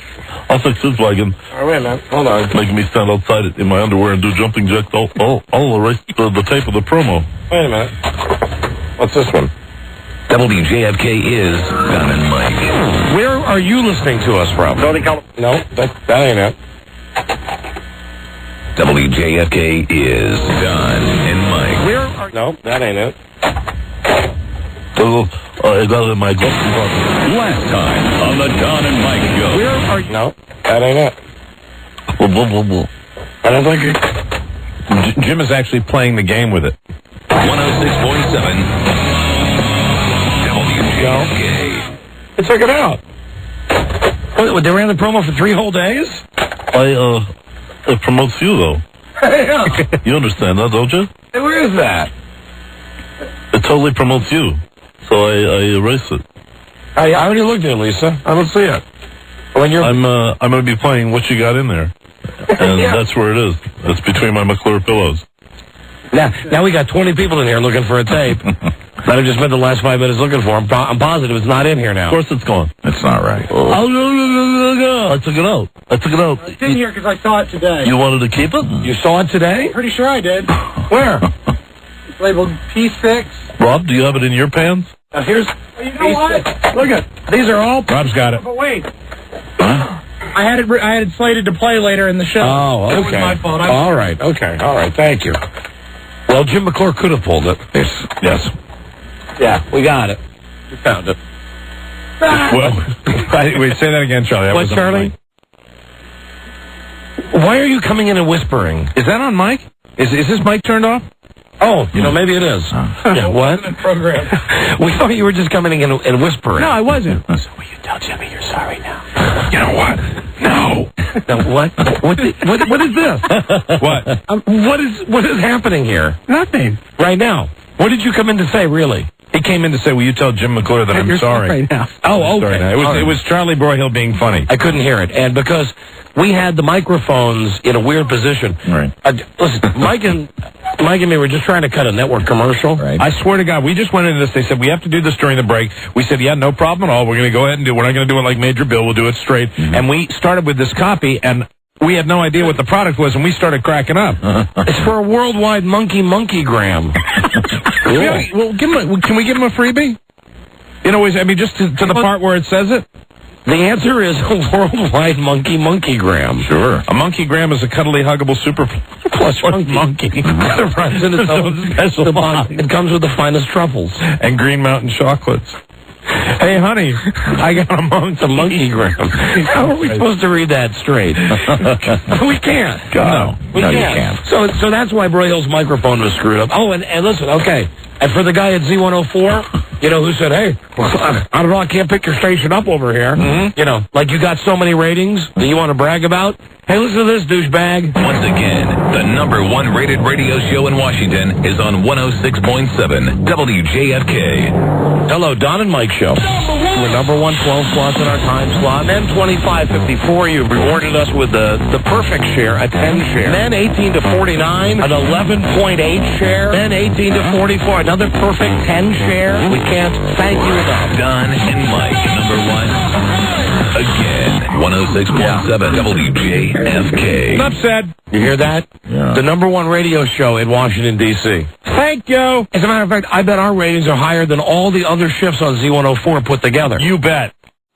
I'll fix his wagon. All right, wait a minute. Hold on. Making me stand outside in my underwear and do jumping jacks. I'll erase the tape of the promo. Wait a minute. What's this one? WJFK is Don and Mike. Where are you listening to us from? Southern California. No, that ain't it. WJFK is Don and Mike. Where are... No, that ain't it. I got it in my glove compartment. Last time on the Don and Mike Show. Where are you... No, that ain't it. I don't think it... Jim is actually playing the game with it. 106.7 WJFK. They took it out. What, they ran the promo for 3 whole days? It promotes you, though. Yeah. You understand that, don't you? Hey, where is that? It totally promotes you. So I erase it. I already looked at it, Lisa. I don't see it. When you're... I'm going to be playing What You Got In There. And that's where it is. It's between my McClure pillows. Now we got 20 people in here looking for a tape. That have just spent the last 5 minutes looking for. I'm positive it's not in here now. Of course it's gone. It's not right. Oh, no. I took it out. It's in here because I saw it today. You wanted to keep it? You saw it today? Pretty sure I did. Where? It's labeled P6. Rob, do you have it in your pants? Now here's... You know what? Look at... These are all... Rob's got it. But wait. I had it slated to play later in the show. Oh, okay. That was my fault. All right, okay. All right, thank you. Well, Jim McClure could have pulled it. Yes. Yeah, we got it. We found it. Well, wait, say that again, Charlie. That What, wasn't Charlie? Why are you coming in and whispering? Is that on mic? Is this mic turned off? Oh, maybe it is. Yeah, what? Program. We thought you were just coming in and whispering. No, I wasn't. So will you tell Jimmy you're sorry now? You know what? No. Now, what? What is this? What? What is happening here? Nothing. Right now. What did you come in to say, really? He came in to say, will you tell Jim McClure that I'm You're sorry? right now. Oh, okay. Sorry now. It was Charlie Broyhill being funny. I couldn't hear it. And because we had the microphones in a weird position. Right. Listen, Mike and me were just trying to cut a network commercial. Right. I swear to God, we just went into this. They said, we have to do this during the break. We said, yeah, no problem at all. We're going to go ahead and do it. We're not going to do it like Major Bill. We'll do it straight. Mm-hmm. And we started with this copy, and we had no idea what the product was, and we started cracking up. It's for a worldwide monkey-gram. Yeah, well, can we give him a freebie? You know, I mean, just to the part where it says it? The answer is a worldwide monkey-gram. Sure. A monkey-gram is a cuddly, huggable super plus monkey. It runs in its own special box. It comes with the finest truffles. And Green Mountain chocolates. Hey, honey, I got a monkey-gram. How are we supposed to read that straight? We can't. No, we can't. So that's why Broyhill's microphone was screwed up. Oh, and listen, okay. And for the guy at Z104, you know, who said, hey, I don't know, I can't pick your station up over here. Mm-hmm. You know, like you got so many ratings that you want to brag about. Hey, listen to this, douchebag. Once again, the #1 rated radio show in Washington is on 106.7 WJFK. Hello, Don and Mike Show. We're #1 12 slots in our time slot. Men 25-54, you've rewarded us with the perfect share, a 10 share. Men 18 to 49, an 11.8 share. Men 18 to 44, another perfect 10 share. We can't thank you enough. Don and Mike, #1. Again, 106.7 WJFK. Enough said. You hear that? Yeah. The #1 radio show in Washington, D.C. Thank you. As a matter of fact, I bet our ratings are higher than all the other shifts on Z104 put together. You bet.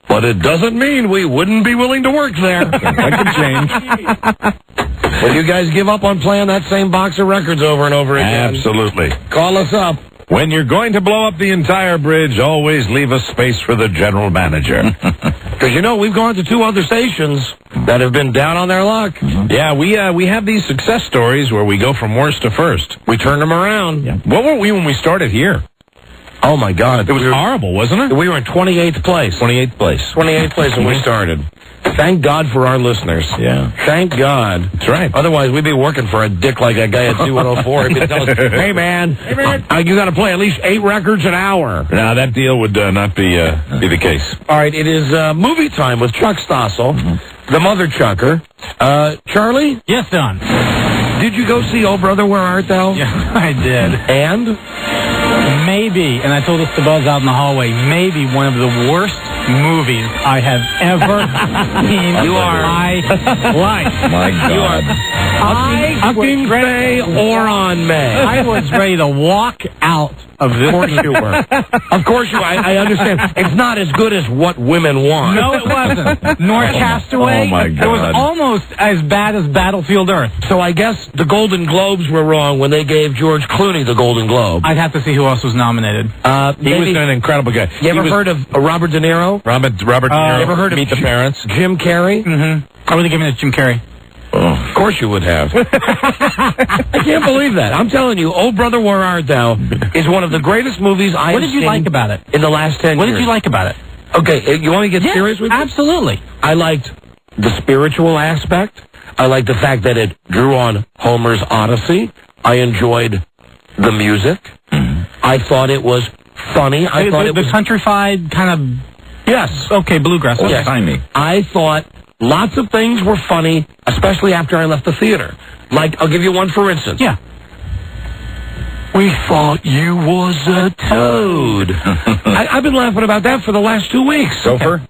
But it doesn't mean we wouldn't be willing to work there. That could change. Will you guys give up on playing that same box of records over and over again? Absolutely. Call us up. When you're going to blow up the entire bridge, always leave a space for the general manager. Because, you know, we've gone to 2 other stations that have been down on their luck. Mm-hmm. Yeah, we have these success stories where we go from worst to first. We turn them around. Yeah. What were we when we started here? Oh, my God. It was horrible, wasn't it? We were in 28th place. 28th place. 28th place when we started. Thank God for our listeners. Yeah. Thank God. That's right. Otherwise, we'd be working for a dick like that guy at Z104. He'd be telling us, hey, man, you got to play at least 8 records an hour. No, that deal would not be the case. All right, it is movie time with Chuck Stossel, the mother chucker. Charlie? Yes, Don. Did you go see Oh Brother, Where Art Thou? Yeah, I did. And? Maybe, and I told this to Buzz out in the hallway, maybe one of the worst movies I have ever seen in my life. My God. You are fucking May or on May. I was ready to walk out of this. Of course you were. Of course you were. I understand. It's not as good as What Women Want. No, it wasn't. Nor Castaway. Oh, my God. It was almost as bad as Battlefield Earth. So I guess the Golden Globes were wrong when they gave George Clooney the Golden Globe. I'd have to see who else was nominated. He was an incredible guy. You ever heard of Robert De Niro? Robert De Niro. You ever heard of Meet the Parents? Jim Carrey? Mm-hmm. I would have given it to Jim Carrey. Oh, of course you would have. I can't believe that. I'm telling you, Oh Brother, Where Art Thou is one of the greatest movies I have seen. What did you like about it? In the last 10 years. What did you like about it? Okay, you want me to get serious with you? Absolutely. I liked the spiritual aspect. I liked the fact that it drew on Homer's Odyssey. I enjoyed the music. I thought it was funny. I thought it was countrified kind of... Yes. Okay, bluegrass. Yes. I thought lots of things were funny, especially after I left the theater. Like, I'll give you one for instance. Yeah. We thought you was a toad. I've been laughing about that for the last 2 weeks. Gopher?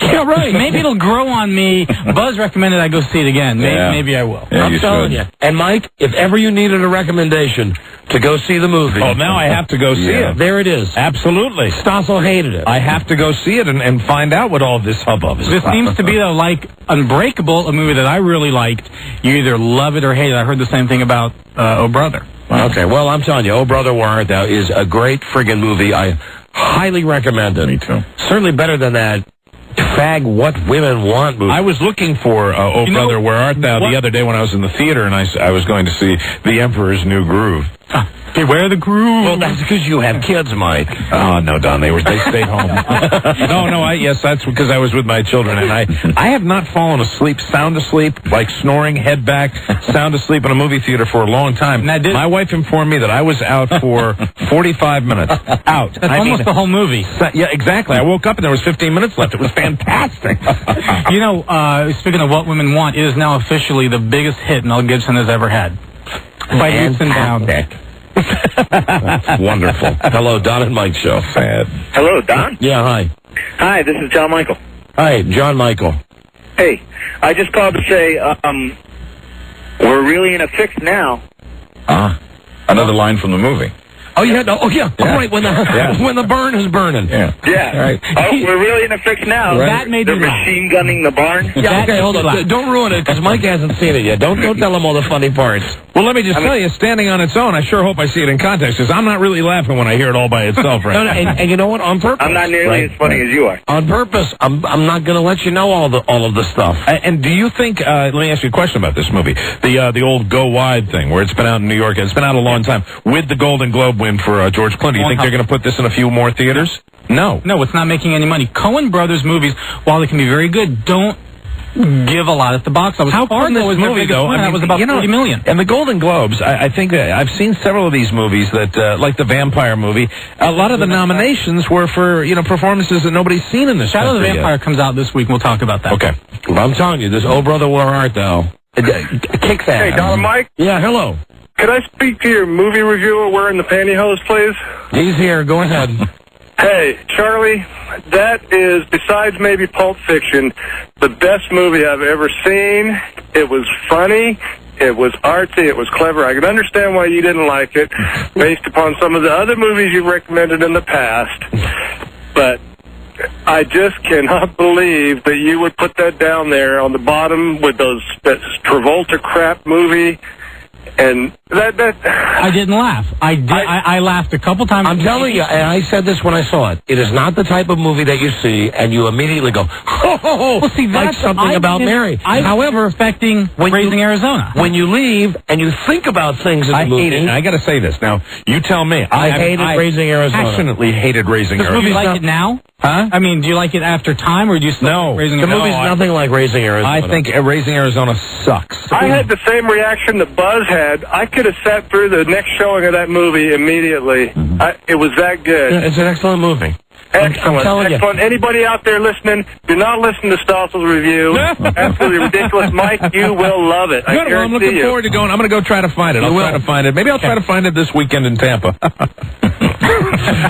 Yeah, right. Maybe it'll grow on me. Buzz recommended I go see it again. Maybe I will. I'm telling you. And Mike, if ever you needed a recommendation to go see the movie. Oh, now I have to go see it. There it is. Absolutely. Stossel hated it. I have to go see it and find out what all this hubbub is. This seems to be, though, like Unbreakable, a movie that I really liked. You either love it or hate it. I heard the same thing about Oh Brother. Okay, well, I'm telling you, Oh Brother, Where Art Thou is a great friggin' movie. I highly recommend it. Me too. Certainly better than that fag What Women Want movie. I was looking for Oh Brother, Where Art Thou the other day when I was in the theater, and I was going to see The Emperor's New Groove. Beware the groove. Well, that's because you have kids, Mike. Oh, no, Don, they stayed home. Yes, that's because I was with my children, and I have not fallen asleep, sound asleep, like snoring, head back, sound asleep in a movie theater for a long time. My wife informed me that I was out for 45 minutes. Out. That's almost the whole movie. Yeah, exactly. I woke up and there was 15 minutes left. It was fantastic. Speaking of What Women Want, it is now officially the biggest hit Mel Gibson has ever had. By leaps and bounds. That's wonderful. Hello, Don and Mike show. Sad. Hello, Don? Yeah, hi. Hi, this is John Michael. Hi, John Michael. Hey, I just called to say, we're really in a fix now. Another line from the movie. Oh, yeah, no, oh, yeah. Oh, right, when the burn is burning. Yeah. Right. Oh, we're really in a fix now. Right. That made They're machine gunning the barn. Yeah, okay, hold on. Don't ruin it, because Mike hasn't seen it yet. Don't tell him all the funny parts. Well, let me just tell you, standing on its own, I sure hope I see it in context, because I'm not really laughing when I hear it all by itself, right? No, and you know what? On purpose. I'm not nearly as funny as you are. On purpose. I'm not going to let you know all of the stuff. And do you think, let me ask you a question about this movie, the old Go Wide thing, where it's been out in New York, and it's been out a long time, with the Golden Globe win for George Clooney. Do you think they're going to put this in a few more theaters? No, it's not making any money. Coen Brothers movies, while they can be very good, don't give a lot at the box office. How far this movie, though? That was about $40 million. And the Golden Globes, I think that I've seen several of these movies that, like the vampire movie, a lot of the nominations were for, performances that nobody's seen in this Shadow of the country Vampire yet. comes out this week. We'll talk about that. Okay. Well, I'm telling you, this Oh Brother, Where Art Thou? Kicks ass. Hey, Don and Mike? Yeah, hello. Could I speak to your movie reviewer wearing the pantyhose, please? He's here. Go ahead. Hey, Charlie, that is, besides maybe Pulp Fiction, the best movie I've ever seen. It was funny. It was artsy. It was clever. I can understand why you didn't like it based upon some of the other movies you've recommended in the past. But I just cannot believe that you would put that down there on the bottom with that Travolta crap movie. And that I didn't laugh. I laughed a couple times. I'm telling you, and I said this when I saw it. It is not the type of movie that you see and you immediately go, oh, well, see, like that's something about Mary. However, expecting Raising Arizona. When you leave and you think about things in the movie. I hate it. And I got to say this. Now, you tell me. I hated Raising Arizona. Passionately hated Raising Arizona. Does the movie like it now? Huh? I mean, do you like it after time, or do you still like Raising Arizona? The movie's nothing like Raising Arizona. I think Raising Arizona sucks. I had the same reaction that Buzz had. I could have sat through the next showing of that movie immediately. It was that good. Yeah, it's an excellent movie. Excellent. Excellent. Anybody out there listening, do not listen to Stossel's review. Absolutely ridiculous. Mike, you will love it. Good. Well, I'm looking forward to going. I'm going to go try to find it. I'll try to find it. Maybe I'll try to find it this weekend in Tampa.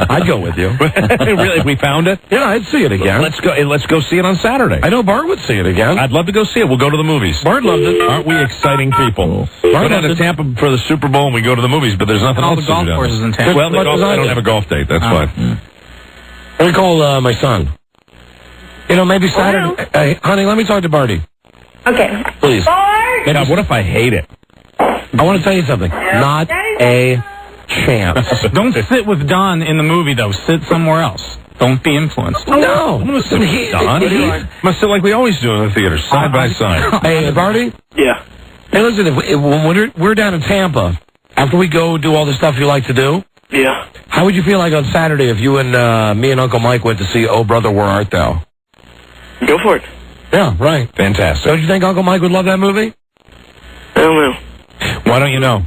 I'd go with you. Really? If we found it? Yeah, I'd see it again. Let's go see it on Saturday. I know Bart would see it again. I'd love to go see it. We'll go to the movies. Bart loved it. Aren't we exciting people? Bart went to Tampa for the Super Bowl and we go to the movies, but there's nothing all else the golf to do. Courses in Tampa. Well, I don't have a golf date. That's fine. Let me call my son. Maybe Saturday. Hey, honey, let me talk to Barty. Okay. Please. Bart! God, what if I hate it? I want to tell you something. Not a chance. Don't sit with Don in the movie, though. Sit somewhere else. Don't be influenced. No. I'm going to sit with Don. I'm going to sit like we always do in the theater, side by side. Hey, Barty? Yeah. Hey, listen, when we're down in Tampa, after we go do all the stuff you like to do, yeah. How would you feel like on Saturday if you and me and Uncle Mike went to see Oh Brother, Where Art Thou? Go for it. Yeah, right. Fantastic. Don't you think Uncle Mike would love that movie? I don't know. Why don't you know?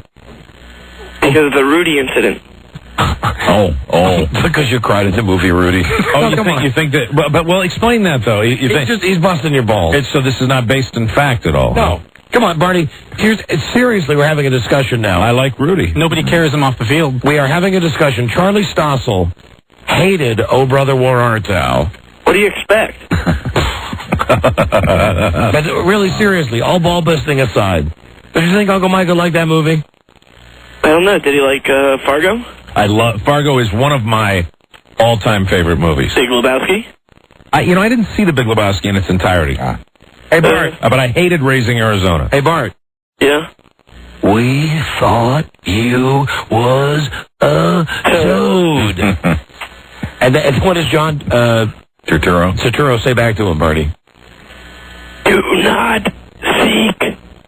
Because of the Rudy incident. Oh. Because you cried at the movie, Rudy. You think that... But well, explain that, though. You think he's busting your balls. So this is not based in fact at all? No. Come on, Barney. Seriously, we're having a discussion now. I like Rudy. Nobody carries him off the field. We are having a discussion. Charlie Stossel hated Oh Brother, Where Art Thou. What do you expect? But really, seriously, all ball busting aside, did you think Uncle Mike would like that movie? I don't know. Did he like Fargo? I love Fargo is one of my all-time favorite movies. Big Lebowski? I didn't see The Big Lebowski in its entirety. Hey, Bart. But I hated Raising Arizona. Hey, Bart. Yeah? We thought you was a toad. and what does John Turturro say back to him, Barney? Do not seek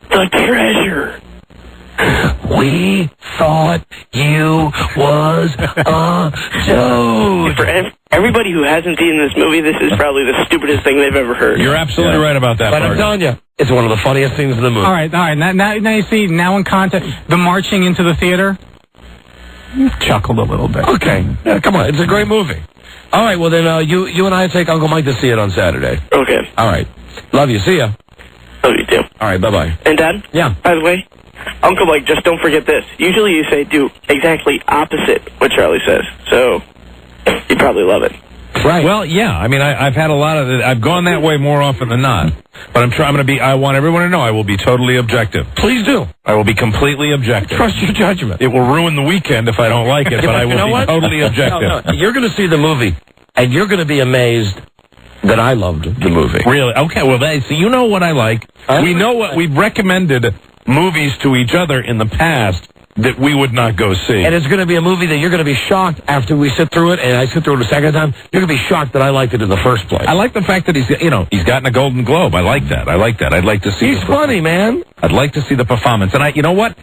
the treasure. We thought you was a toad. For everybody who hasn't seen this movie, this is probably the stupidest thing they've ever heard. You're absolutely right about that, But Bart. I'm telling you, it's one of the funniest things in the movie. All right. Now you see, now in context, the marching into the theater, chuckled a little bit. Okay. Yeah, come on. It's a great movie. All right. Well, then you and I take Uncle Mike to see it on Saturday. Okay. All right. Love you. See ya. Love you too. All right. Bye-bye. And Dad? Yeah. By the way, Uncle Mike, just don't forget this. Usually you say do exactly opposite what Charlie says. So you probably love it. Right. Well, yeah. I mean, I've had a lot of it. I've gone that way more often than not. But I'm going to be. I want everyone to know I will be totally objective. Please do. I will be completely objective. Trust your judgment. It will ruin the weekend if I don't like it, but I will be totally objective. No, you're going to see the movie, and you're going to be amazed that I loved the movie. Really? Okay. Well, so you know what I like. We know what we've recommended movies to each other in the past that we would not go see. And it's going to be a movie that you're going to be shocked after we sit through it, and I sit through it a second time. You're going to be shocked that I liked it in the first place. I like the fact that he's gotten a Golden Globe. I like that. I'd like to see. He's funny, man. I'd like to see the performance. And you know what?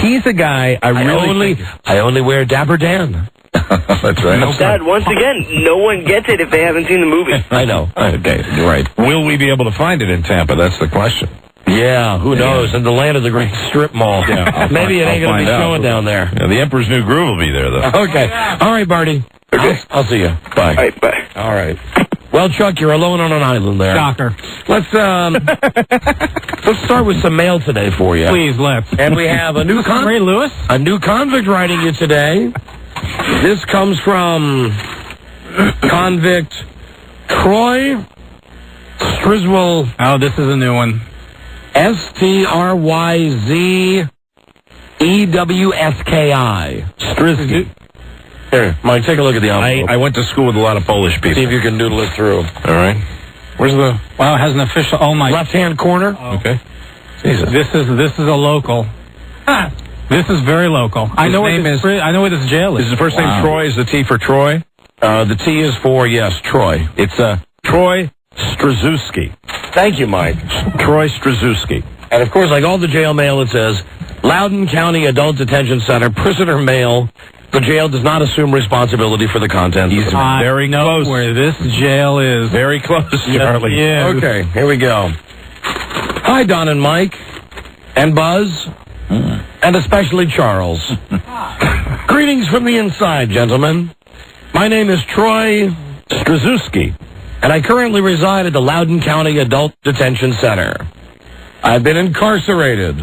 He's a guy I only wear Dapper Dan. That's right. Dad, once again, no one gets it if they haven't seen the movie. I know. Okay, you're right. Will we be able to find it in Tampa? That's the question. Yeah, who knows? In the land of the great strip mall. Yeah, maybe it ain't going to be showing down there. Yeah, the Emperor's New Groove will be there, though. Okay. All right, Barty. Okay. I'll see you. Bye. All right, bye. All right. Well, Chuck, you're alone on an island there. Shocker. Let's start with some mail today for you. Please, let's. And we have a new Ray Lewis? A new convict writing you today. This comes from convict Troy Striswell. Oh, this is a new one. Stryzewski. Strizky. Here, Mike, take a look at the envelope. I went to school with a lot of Polish people. See if you can doodle it through. All right. Where's the... Wow, it has an official... Oh, my... Left-hand corner. Oh. Okay. Jesus. This is a local. This is very local. I know where this jail is. Is his first name Troy? Is the T for Troy? The T is for, yes, Troy. It's Troy Strazewski. Thank you, Mike. Troy Strazewski. And, of course, like all the jail mail, it says, Loudoun County Adult Detention Center, prisoner mail. The jail does not assume responsibility for the contents. He's very close. Where this jail is. Very close, Charlie. Yeah. Okay, here we go. Hi, Don and Mike, and Buzz, and especially Charles. Greetings from the inside, gentlemen. My name is Troy Strazewski, and I currently reside at the Loudoun County Adult Detention Center. I've been incarcerated.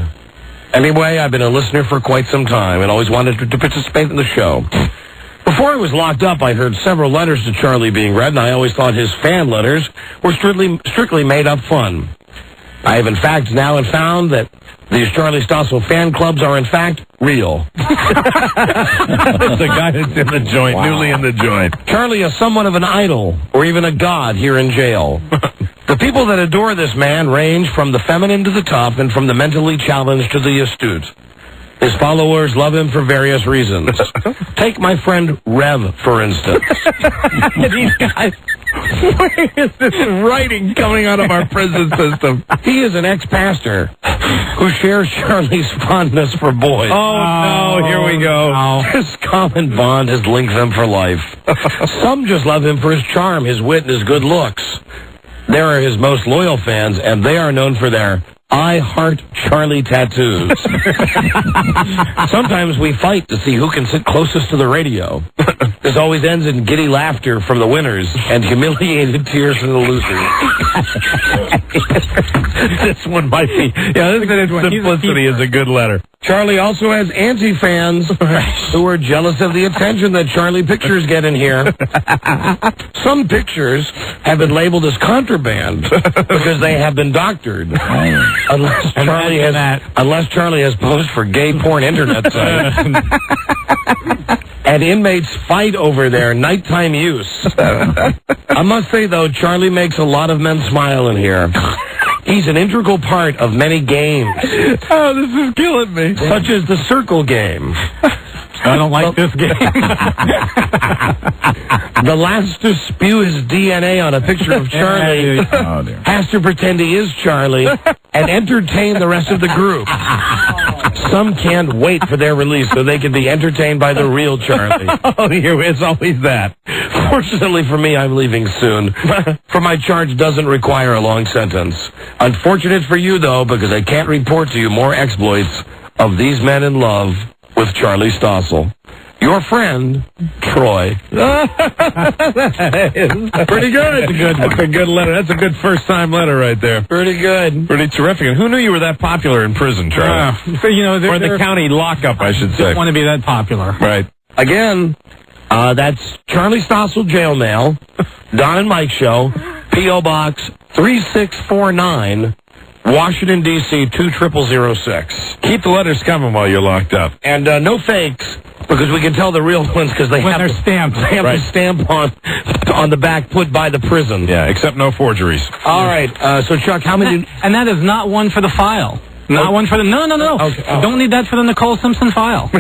Anyway, I've been a listener for quite some time and always wanted to participate in the show. Before I was locked up, I heard several letters to Charlie being read, and I always thought his fan letters were strictly made-up fun. I have, in fact, now found that these Charlie Stossel fan clubs are, in fact, real. That's the guy that's in the joint, newly in the joint. Charlie is somewhat of an idol, or even a god here in jail. The people that adore this man range from the feminine to the tough and from the mentally challenged to the astute. His followers love him for various reasons. Take my friend Rev, for instance. These guys... Where is this writing coming out of our prison system? He is an ex-pastor who shares Charlie's fondness for boys. Oh, no, here we go. This common bond has linked them for life. Some just love him for his charm, his wit, and his good looks. There are his most loyal fans, and they are known for their I Heart Charlie tattoos. Sometimes we fight to see who can sit closest to the radio. This always ends in giddy laughter from the winners and humiliated tears from the losers. This one might be. Yeah, this simplicity is a good letter. Charlie also has anti-fans who are jealous of the attention that Charlie pictures get in here. Some pictures have been labeled as contraband because they have been doctored. Unless Charlie has posed for gay porn internet sites. And inmates fight over their nighttime use. I must say, though, Charlie makes a lot of men smile in here. He's an integral part of many games. Oh, this is killing me. Such as the circle game. I don't like this game. The last to spew his DNA on a picture of Charlie has to pretend he is Charlie and entertain the rest of the group. Some can't wait for their release so they can be entertained by the real Charlie. Oh, it's always that. Fortunately for me, I'm leaving soon. For my charge doesn't require a long sentence. Unfortunate for you, though, because I can't report to you more exploits of these men in love with Charlie Stossel. Your friend, Troy. Pretty good. That's a good letter. That's a good first-time letter right there. Pretty good. Pretty terrific. And who knew you were that popular in prison, Charlie? Or the county lockup, I should say. Don't want to be that popular. Right. Again, that's Charlie Stossel Jail Mail, Don and Mike Show, P.O. Box 3649, Washington, D.C. 20006. Keep the letters coming while you're locked up. And no fakes, because we can tell the real ones because they have their stamps. They have the stamp on the back put by the prison. Yeah, except no forgeries. All right. So, Chuck, how many... And that is not one for the file. Not one for the... No. Okay. Oh. Don't need that for the Nicole Simpson file.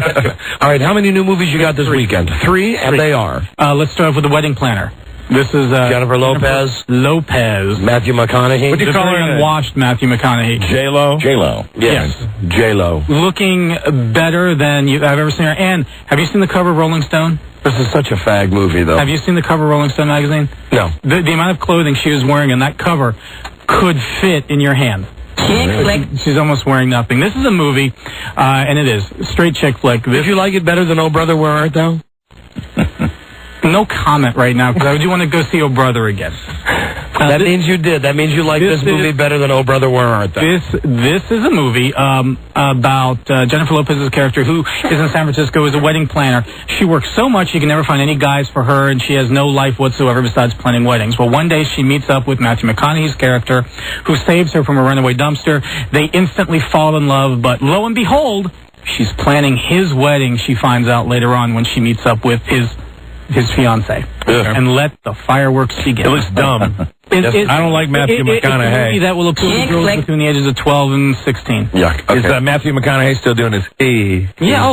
All right, how many new movies you got this weekend? Three, and they are? Let's start off with The Wedding Planner. This is Jennifer Lopez. Matthew McConaughey. What do you call her? Unwashed Matthew McConaughey. J-Lo? J-Lo. Yes. J-Lo. Looking better than I've ever seen her. And have you seen the cover of Rolling Stone? This is such a fag movie, though. Have you seen the cover of Rolling Stone magazine? No. The amount of clothing she was wearing in that cover could fit in your hand. Chick flick. She's almost wearing nothing. This is a movie, and it is straight chick flick. Did you like it better than Oh Brother, Where Art Thou? No comment right now, because I do want to go see Oh Brother again. That means you did. That means you like this movie better than Oh Brother, Where Art Thou? This is a movie about Jennifer Lopez's character, who is in San Francisco as a wedding planner. She works so much she can never find any guys for her, and she has no life whatsoever besides planning weddings. Well, one day she meets up with Matthew McConaughey's character, who saves her from a runaway dumpster. They instantly fall in love, but lo and behold, she's planning his wedding, she finds out later on when she meets up with his fiancée. And let the fireworks begin. It looks dumb. I don't like Matthew McConaughey. It's a movie that will appeal to girls between the ages of 12 and 16. Yuck. Okay. Is Matthew McConaughey still doing his Yeah,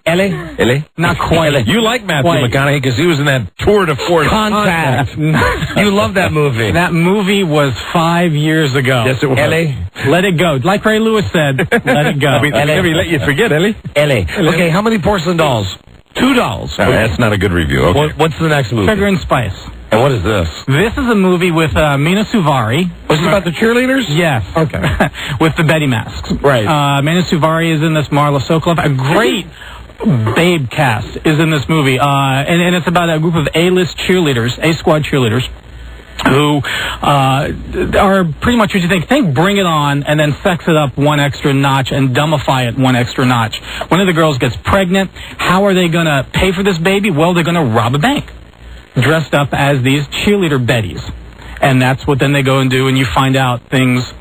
Ellie? Not quite. You like Matthew McConaughey because he was in that tour de force. Contact. You love that movie. That movie was 5 years ago. Yes, it was. Ellie? Let it go. Like Ray Lewis said, let it go. Ellie. Let you forget, Ellie. Okay, how many porcelain dolls? 2 dolls. That's not a good review. Okay. What's the next movie? Sugar and Spice. And what is this? This is a movie with Mina Suvari. Was it about the cheerleaders? Yes. Okay. With the Betty masks. Right. Mina Suvari is in this. Marla Sokolov. A great babe cast is in this movie. And it's about a group of A-list cheerleaders, A-squad cheerleaders, who are pretty much what you think Bring It On, and then sex it up one extra notch and dumbify it one extra notch. One of the girls gets pregnant. How are they going to pay for this baby? Well, they're going to rob a bank, dressed up as these cheerleader Bettys. And that's what then they go and do, and you find out things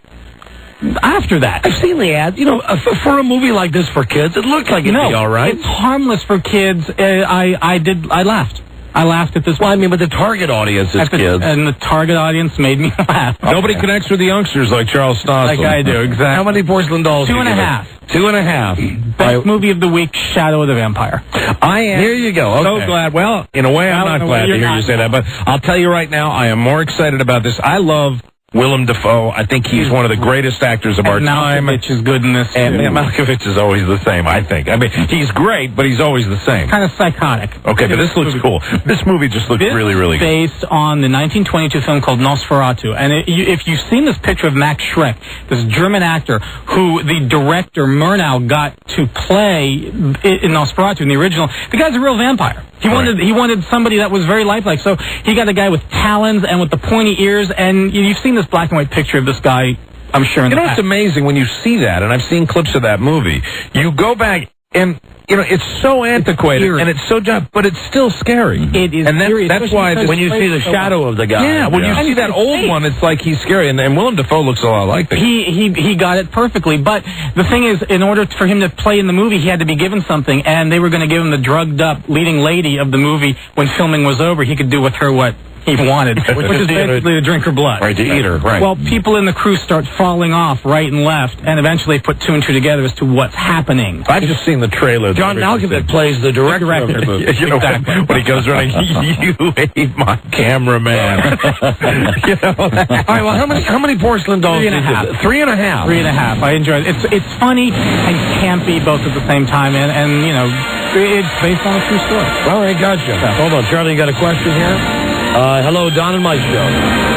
after that. I've seen the ad. You know, for a movie like this for kids, it looks like it'd be all right. It's harmless for kids. I laughed. I laughed at this. Well, I mean, but the target audience is kids. And the target audience made me laugh. Nobody connects with the youngsters like Charles Stossel. Like I do, exactly. How many porcelain dolls? 2.5. 2.5. Best movie of the week, Shadow of the Vampire. I am Here you go. so glad. Well, in a way, I'm not glad to hear you say that, but I'll tell you right now, I am more excited about this. I love Willem Dafoe. I think he's one of the greatest actors of our time. Malkovich is good in this, and Malkovich is always the same, I think. I mean, he's great, but he's always the same. Kind of psychotic. Okay, but this looks cool. This movie just looks really, really good. Based on the 1922 film called Nosferatu. And if you've seen this picture of Max Schreck, this German actor who the director Murnau got to play in Nosferatu in the original, the guy's a real vampire. He wanted somebody that was very lifelike. So he got a guy with talons and with the pointy ears, and you've seen this black and white picture of this guy I'm sure. You know, it's amazing when you see that, and I've seen clips of that movie. You go back and, you know, it's so antiquated, and it's so but it's still scary. It is, and that's why when you see the shadow of the guy. Yeah, when you see that old one, it's like he's scary, and Willem Dafoe looks a lot like that. He got it perfectly, but the thing is, in order for him to play in the movie, he had to be given something, and they were going to give him the drugged-up leading lady of the movie. When filming was over, he could do with her what he wanted, which is basically to drink her blood. Right, to eat her, right. Well, people in the crew start falling off right and left, and eventually put two and two together as to what's happening. I've just seen the trailer. John Malkovich plays the director of the movie. You know, when he goes running, you hate my cameraman. You know, all right, well, how many porcelain dolls? 3.5. 3.5. 3.5. I enjoyed it. It's funny and campy both at the same time, and you know, it's based on a true story. All right, gotcha. Yeah. Hold on, Charlie, you got a question here? Hello, Don and Mike show.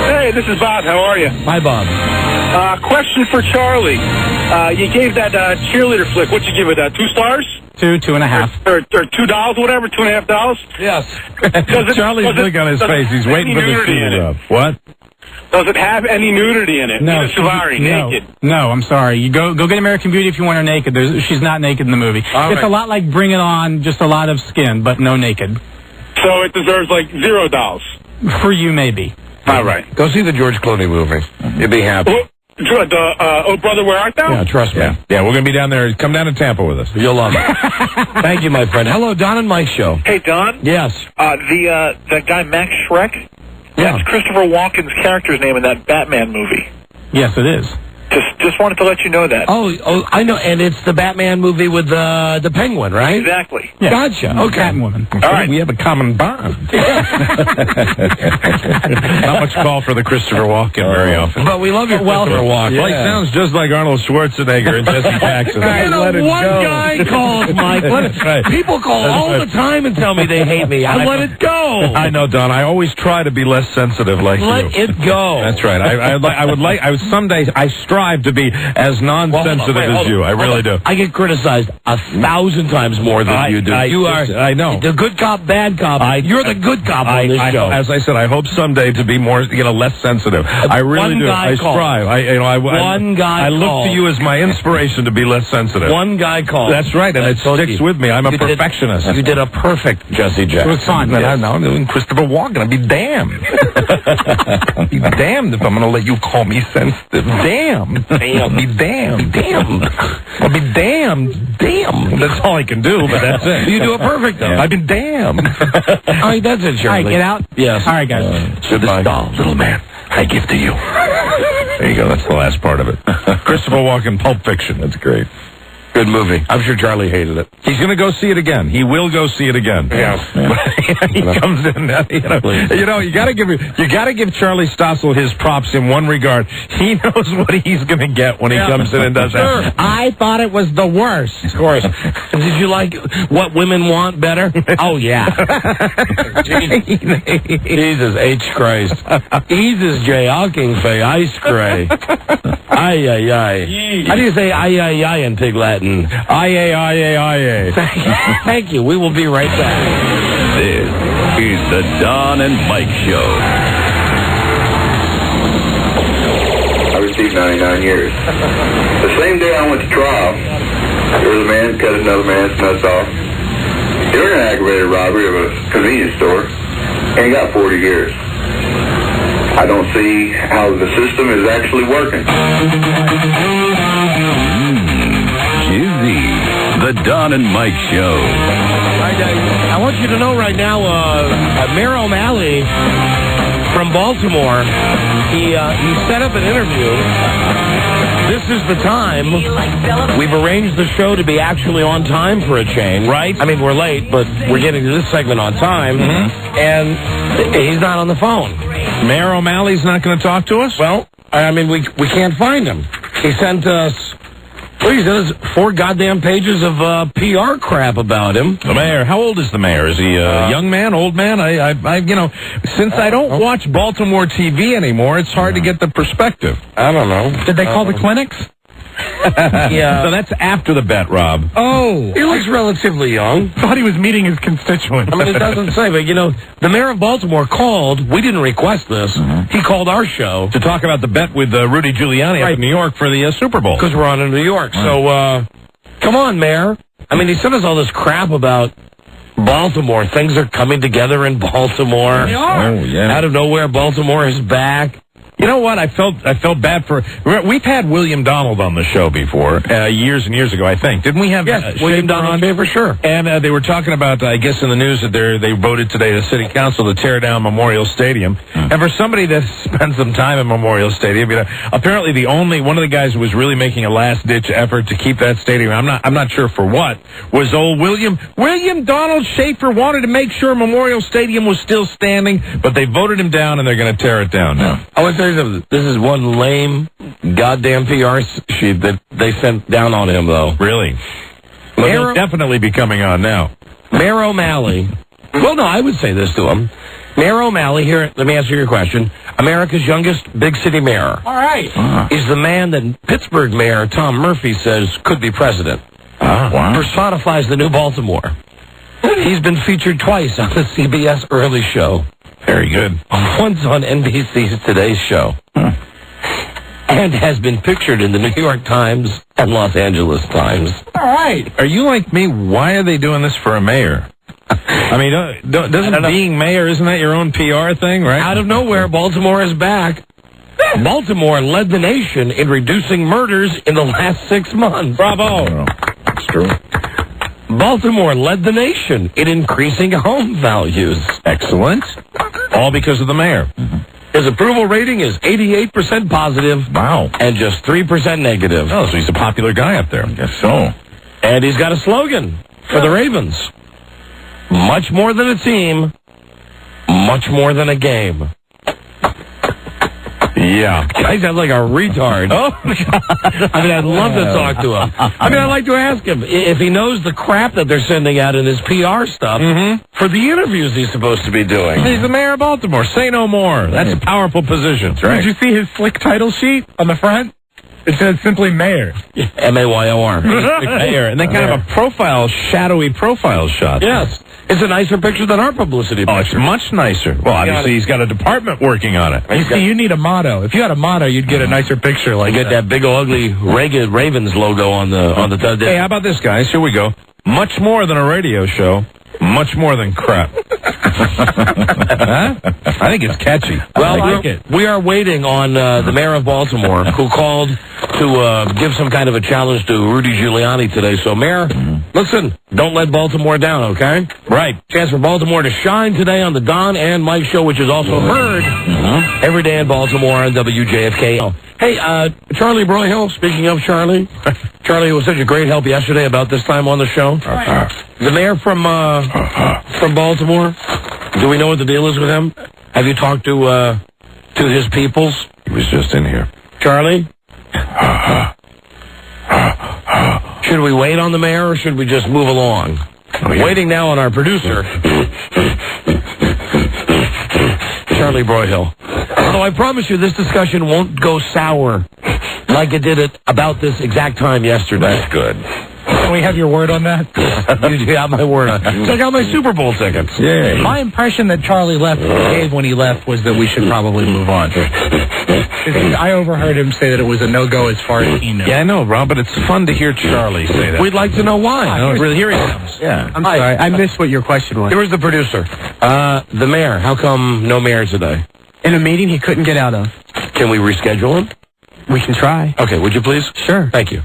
Hey, this is Bob. How are you? Hi, Bob. Question for Charlie. You gave that cheerleader flick. What'd you give it? 2 stars? 2.5. Or $2, whatever, $2.50? Yes. Charlie's looking on his face. He's waiting for the shoe to drop. What? Does it have any nudity in it? No, naked. No, I'm sorry. You go get American Beauty if you want her naked. She's not naked in the movie. It's a lot like Bring It On, just a lot of skin, but no naked. So it deserves like $0. For you, maybe. All right. Go see the George Clooney movie. You'll be happy. Oh, brother, where art thou? Yeah, trust me. Yeah, we're going to be down there. Come down to Tampa with us. You'll love it. Thank you, my friend. Hello, Don and Mike show. Hey, Don? Yes. The guy Max Schreck? Yeah. That's Christopher Walken's character's name in that Batman movie. Yes, it is. Just wanted to let you know that. Oh, I know, and it's the Batman movie with the Penguin, right? Exactly. Yeah. Gotcha. Okay. Catwoman. All right. We have a common bond. Not much call for the Christopher Walken very often. But we love your Christopher Walken. Well, he sounds just like Arnold Schwarzenegger and Jesse Jackson. You know, one guy calls, Mike. People call all the time and tell me they hate me. I let it go. I know, Don. I always try to be less sensitive like you. Let it go. That's right. Someday I strive to be as non-sensitive as you. I really do. I get criticized 1,000 times more than you do. You are. I know. The good cop, bad cop. You're the good cop on this show. As I said, I hope someday to be more, less sensitive. I really do. I strive. One guy I look to you as my inspiration to be less sensitive. One guy called. That's right, and it sticks with me. I'm a perfectionist. You did a perfect Jesse Jackson. It was fine. Now I'm doing Christopher Walken. I'll be damned. I'll be damned if I'm going to let you call me sensitive. Damn. I'll be damned. Damn. I'll be damned. Damn. That's all I can do, but that's it. You do it perfect, though. I've been damned. All right, that's it, Charlie. All right, get out? Yes. All right, guys. So this doll, little man, I give to you. There you go. That's the last part of it. Christopher Walken, Pulp Fiction. That's great. Good movie. I'm sure Charlie hated it. He's going to go see it again. He will go see it again. Yeah. He comes in. You got to give Charlie Stossel his props in one regard. He knows what he's going to get when he comes in and does that. I thought it was the worst. Of course. Did you like What Women Want better? Oh yeah. Jesus H Christ. Jesus J. Hawking Fay Ice Cray. Ay ay ay. How do you say ay ay ay in Pig Latin? Aye. Thank you. We will be right back. This is the Don and Mike Show. I received 99 years. The same day I went to trial, there was a man cut another man's nuts off during an aggravated robbery of a convenience store, and he got 40 years. I don't see how the system is actually working. The Don and Mike Show. I want you to know right now, Mayor O'Malley from Baltimore, he set up an interview. This is the time. We've arranged the show to be actually on time for a change. Right. I mean, we're late, but we're getting to this segment on time. Mm-hmm. And he's not on the phone. Mayor O'Malley's not going to talk to us? Well, I mean, we can't find him. He sent us... He says 4 goddamn pages of PR crap about him. The mayor. How old is the mayor? Is he a young man, old man? I since I don't watch Baltimore TV anymore, it's hard to get the perspective. I don't know. Did they call the clinics? Yeah. So that's after the bet, Rob. Oh. He looks relatively young. Thought he was meeting his constituents. I mean, it doesn't say, but, the mayor of Baltimore called. We didn't request this. He called our show. To talk about the bet with Rudy Giuliani up in New York for the Super Bowl. Because we're on in New York. So, come on, Mayor. I mean, he sent us all this crap about Baltimore. Things are coming together in Baltimore. They are. Oh, yeah. Out of nowhere, Baltimore is back. You know what? I felt bad for. We've had William Donald on the show before, years and years ago, I think. Didn't we have William Donald for sure. And they were talking about, I guess, in the news that they voted today to City Council to tear down Memorial Stadium. And for somebody that spent some time in Memorial Stadium, apparently one of the guys who was really making a last-ditch effort to keep that stadium, I'm not sure for what, was old William Donald Schaefer wanted to make sure Memorial Stadium was still standing, but they voted him down and they're going to tear it down now. I would say this is one lame goddamn PR sheet that they sent down on him, though. Really? Well, he'll definitely be coming on now. Mayor O'Malley. Well, no, I would say this to him. Mayor O'Malley, here, let me answer your question. America's youngest big city mayor. All right. Is the man that Pittsburgh Mayor Tom Murphy says could be president. Wow. Personifies the new Baltimore. He's been featured twice on the CBS Early Show. Very good. Once on NBC's Today's Show. And has been pictured in the New York Times and Los Angeles Times. All right. Are you like me? Why are they doing this for a mayor? I mean, doesn't being mayor, isn't that your own PR thing, right? Out of nowhere, Baltimore is back. Baltimore led the nation in reducing murders in the last 6 months. Bravo. That's true. Baltimore led the nation in increasing home values. Excellent. All because of the mayor. His approval rating is 88% positive. Wow. And just 3% negative. Oh, so he's a popular guy up there. I guess so. And he's got a slogan for the Ravens. Much more than a team, much more than a game. Yeah. I sound like a retard. Oh, God. I mean, I'd love to talk to him. I mean, I'd like to ask him if he knows the crap that they're sending out in his PR stuff for the interviews he's supposed to be doing. He's the mayor of Baltimore. Say no more. That's a powerful position. Right. Did you see his slick title sheet on the front? It says simply mayor. M-A-Y-O-R. Mayor. And then kind of a shadowy profile shot. Yes. It's a nicer picture than our publicity picture. Oh, it's much nicer. Well, obviously, he's got a department working on it. You see, you need a motto. If you had a motto, you'd get a nicer picture like get that big, ugly Ravens logo on the Hey, how about this, guys? Here we go. Much more than a radio show. Much more than crap. Huh? I think it's catchy. Well, I like it. We are waiting on the mayor of Baltimore, who called to give some kind of a challenge to Rudy Giuliani today. So, Mayor, listen, don't let Baltimore down, okay? Right. Chance for Baltimore to shine today on the Don and Mike Show, which is also heard every day in Baltimore on WJFK. Hey, Charlie Broyhill, speaking of Charlie. Charlie was such a great help yesterday about this time on the show. The mayor from Baltimore, do we know what the deal is with him? Have you talked to his peoples? He was just in here. Charlie? Should we wait on the mayor or should we just move along? Waiting now on our producer, Charlie Broyhill. Although I promise you this discussion won't go sour like it did about this exact time yesterday. That's good. Can we have your word on that? You got my word on it. Check out my Super Bowl tickets. Yeah. My impression that Charlie gave when he left was that we should probably move on. I overheard him say that it was a no-go as far as he knew. Yeah, I know, Rob, but it's fun to hear Charlie say that. We'd like to know why. Really, here he comes. Yeah. I'm sorry. I missed what your question was. Here's the producer. The mayor. How come no mayor today? In a meeting he couldn't get out of. Can we reschedule him? We can try. Okay, would you please? Sure. Thank you.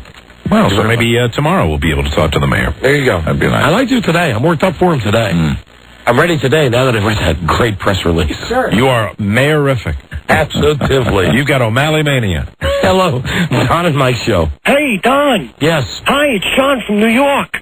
Well, so maybe tomorrow we'll be able to talk to the mayor. There you go. That'd be nice. I'd like to today. I'm worked up for him today. I'm ready today now that I've read that great press release. Sure. You are mayorific. Absolutely. You've got O'Malley mania. Hello, Don and Mike Show. Hey, Don. Yes. Hi, it's Sean from New York.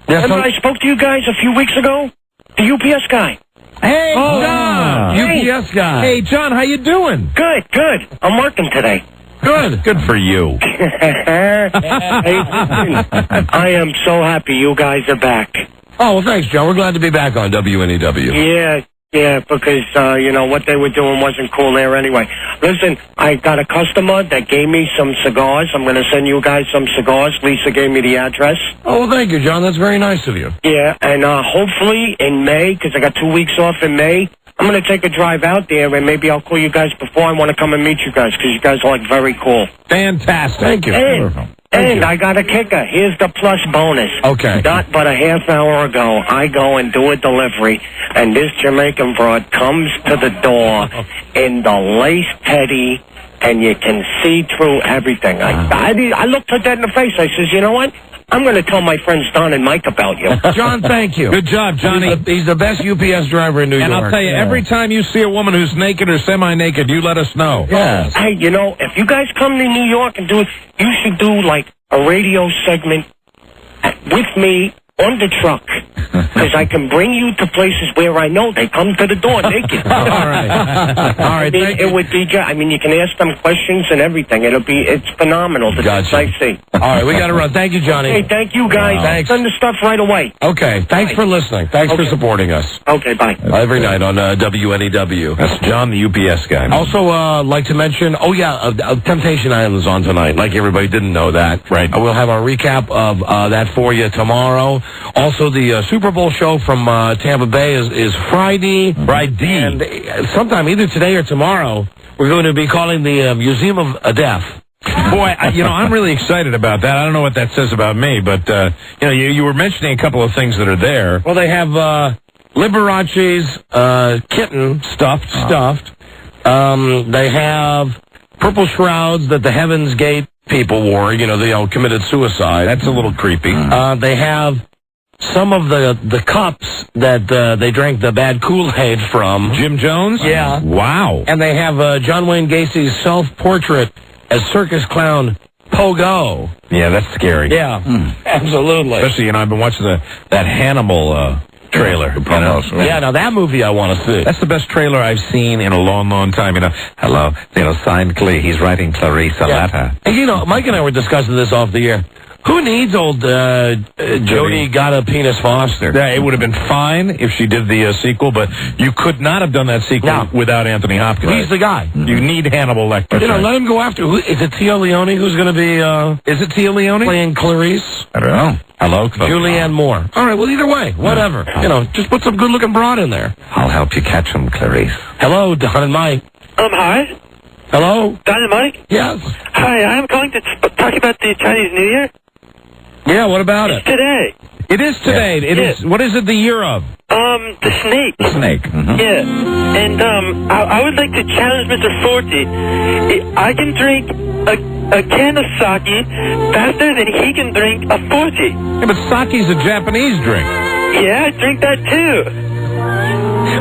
Yes, Remember I spoke to you guys a few weeks ago? The UPS guy. Hey, Don. UPS guy. Hey, John, how you doing? Good, good. I'm working today. Good. Good for you. Hey, listen, I am so happy you guys are back. Oh, well, thanks, John. We're glad to be back on WNEW. Yeah, because, what they were doing wasn't cool there anyway. Listen, I got a customer that gave me some cigars. I'm going to send you guys some cigars. Lisa gave me the address. Oh, well, thank you, John. That's very nice of you. Yeah, and hopefully in May, because I got 2 weeks off in May, I'm going to take a drive out there, and maybe I'll call you guys before I want to come and meet you guys, because you guys are, very cool. Fantastic. Thank you. And I got a kicker. Here's the plus bonus. Okay. Not but a half hour ago, I go and do a delivery, and this Jamaican broad comes to the door in the lace teddy, and you can see through everything. I looked her dead in the face. I says, you know what? I'm going to tell my friends Don and Mike about you. John, thank you. Good job, Johnny. He's the best UPS driver in New York. And I'll tell you, every time you see a woman who's naked or semi-naked, you let us know. Yes. Hey, if you guys come to New York and do it, you should do, a radio segment with me on the truck. Because I can bring you to places where I know they come to the door naked. All right. It would be, you can ask them questions and everything. It's phenomenal. Gotcha. I see. All right, we got to run. Thank you, Johnny. Hey, thank you, guys. Thanks. Send the stuff right away. Okay, thanks for listening. Thanks for supporting us. Okay, bye. Every night on WNEW. That's John, the UPS guy. Also, like to mention, Temptation Island is on tonight. Like everybody didn't know that. Right. We'll have a recap of that for you tomorrow. Also, the Super Bowl show from Tampa Bay is Friday. And sometime either today or tomorrow, we're going to be calling the Museum of Death. Boy, I'm really excited about that. I don't know what that says about me, but, you were mentioning a couple of things that are there. Well, they have Liberace's kitten stuffed. They have purple shrouds that the Heaven's Gate people wore. They all committed suicide. That's a little creepy. They have some of the cups that they drank the bad Kool-Aid from. Jim Jones? Yeah. Wow. And they have John Wayne Gacy's self-portrait as circus clown Pogo. Yeah, that's scary. Yeah, absolutely. Especially, I've been watching that Hannibal trailer. Yeah, now that movie I want to see. That's the best trailer I've seen in a long, long time. Hello, signed Clay. He's writing Clarice a letter. And Mike and I were discussing this off the air. Who needs old Jodie Gotta Penis Foster? Yeah, it would have been fine if she did the sequel, but you could not have done that sequel without Anthony Hopkins. He's the guy. You need Hannibal Lecter. Let him go after. Is it Tia Leone who's going to be? Is it Tia Leone playing Clarice? I don't know. Hello, Julianne Moore. All right. Well, either way, whatever. Just put some good-looking broad in there. I'll help you catch him, Clarice. Hello, Don and Mike. Hi. Hello. Don and Mike. Yes. Hi. I'm calling to talk about the Chinese New Year. Yeah, what about it? Today. It is today. Yeah. It is. What is it the year of? The snake. The snake. Mm-hmm. Yeah. And, I would like to challenge Mr. Forty. I can drink a can of sake faster than he can drink a 40. Yeah, but sake's a Japanese drink. Yeah, I drink that too.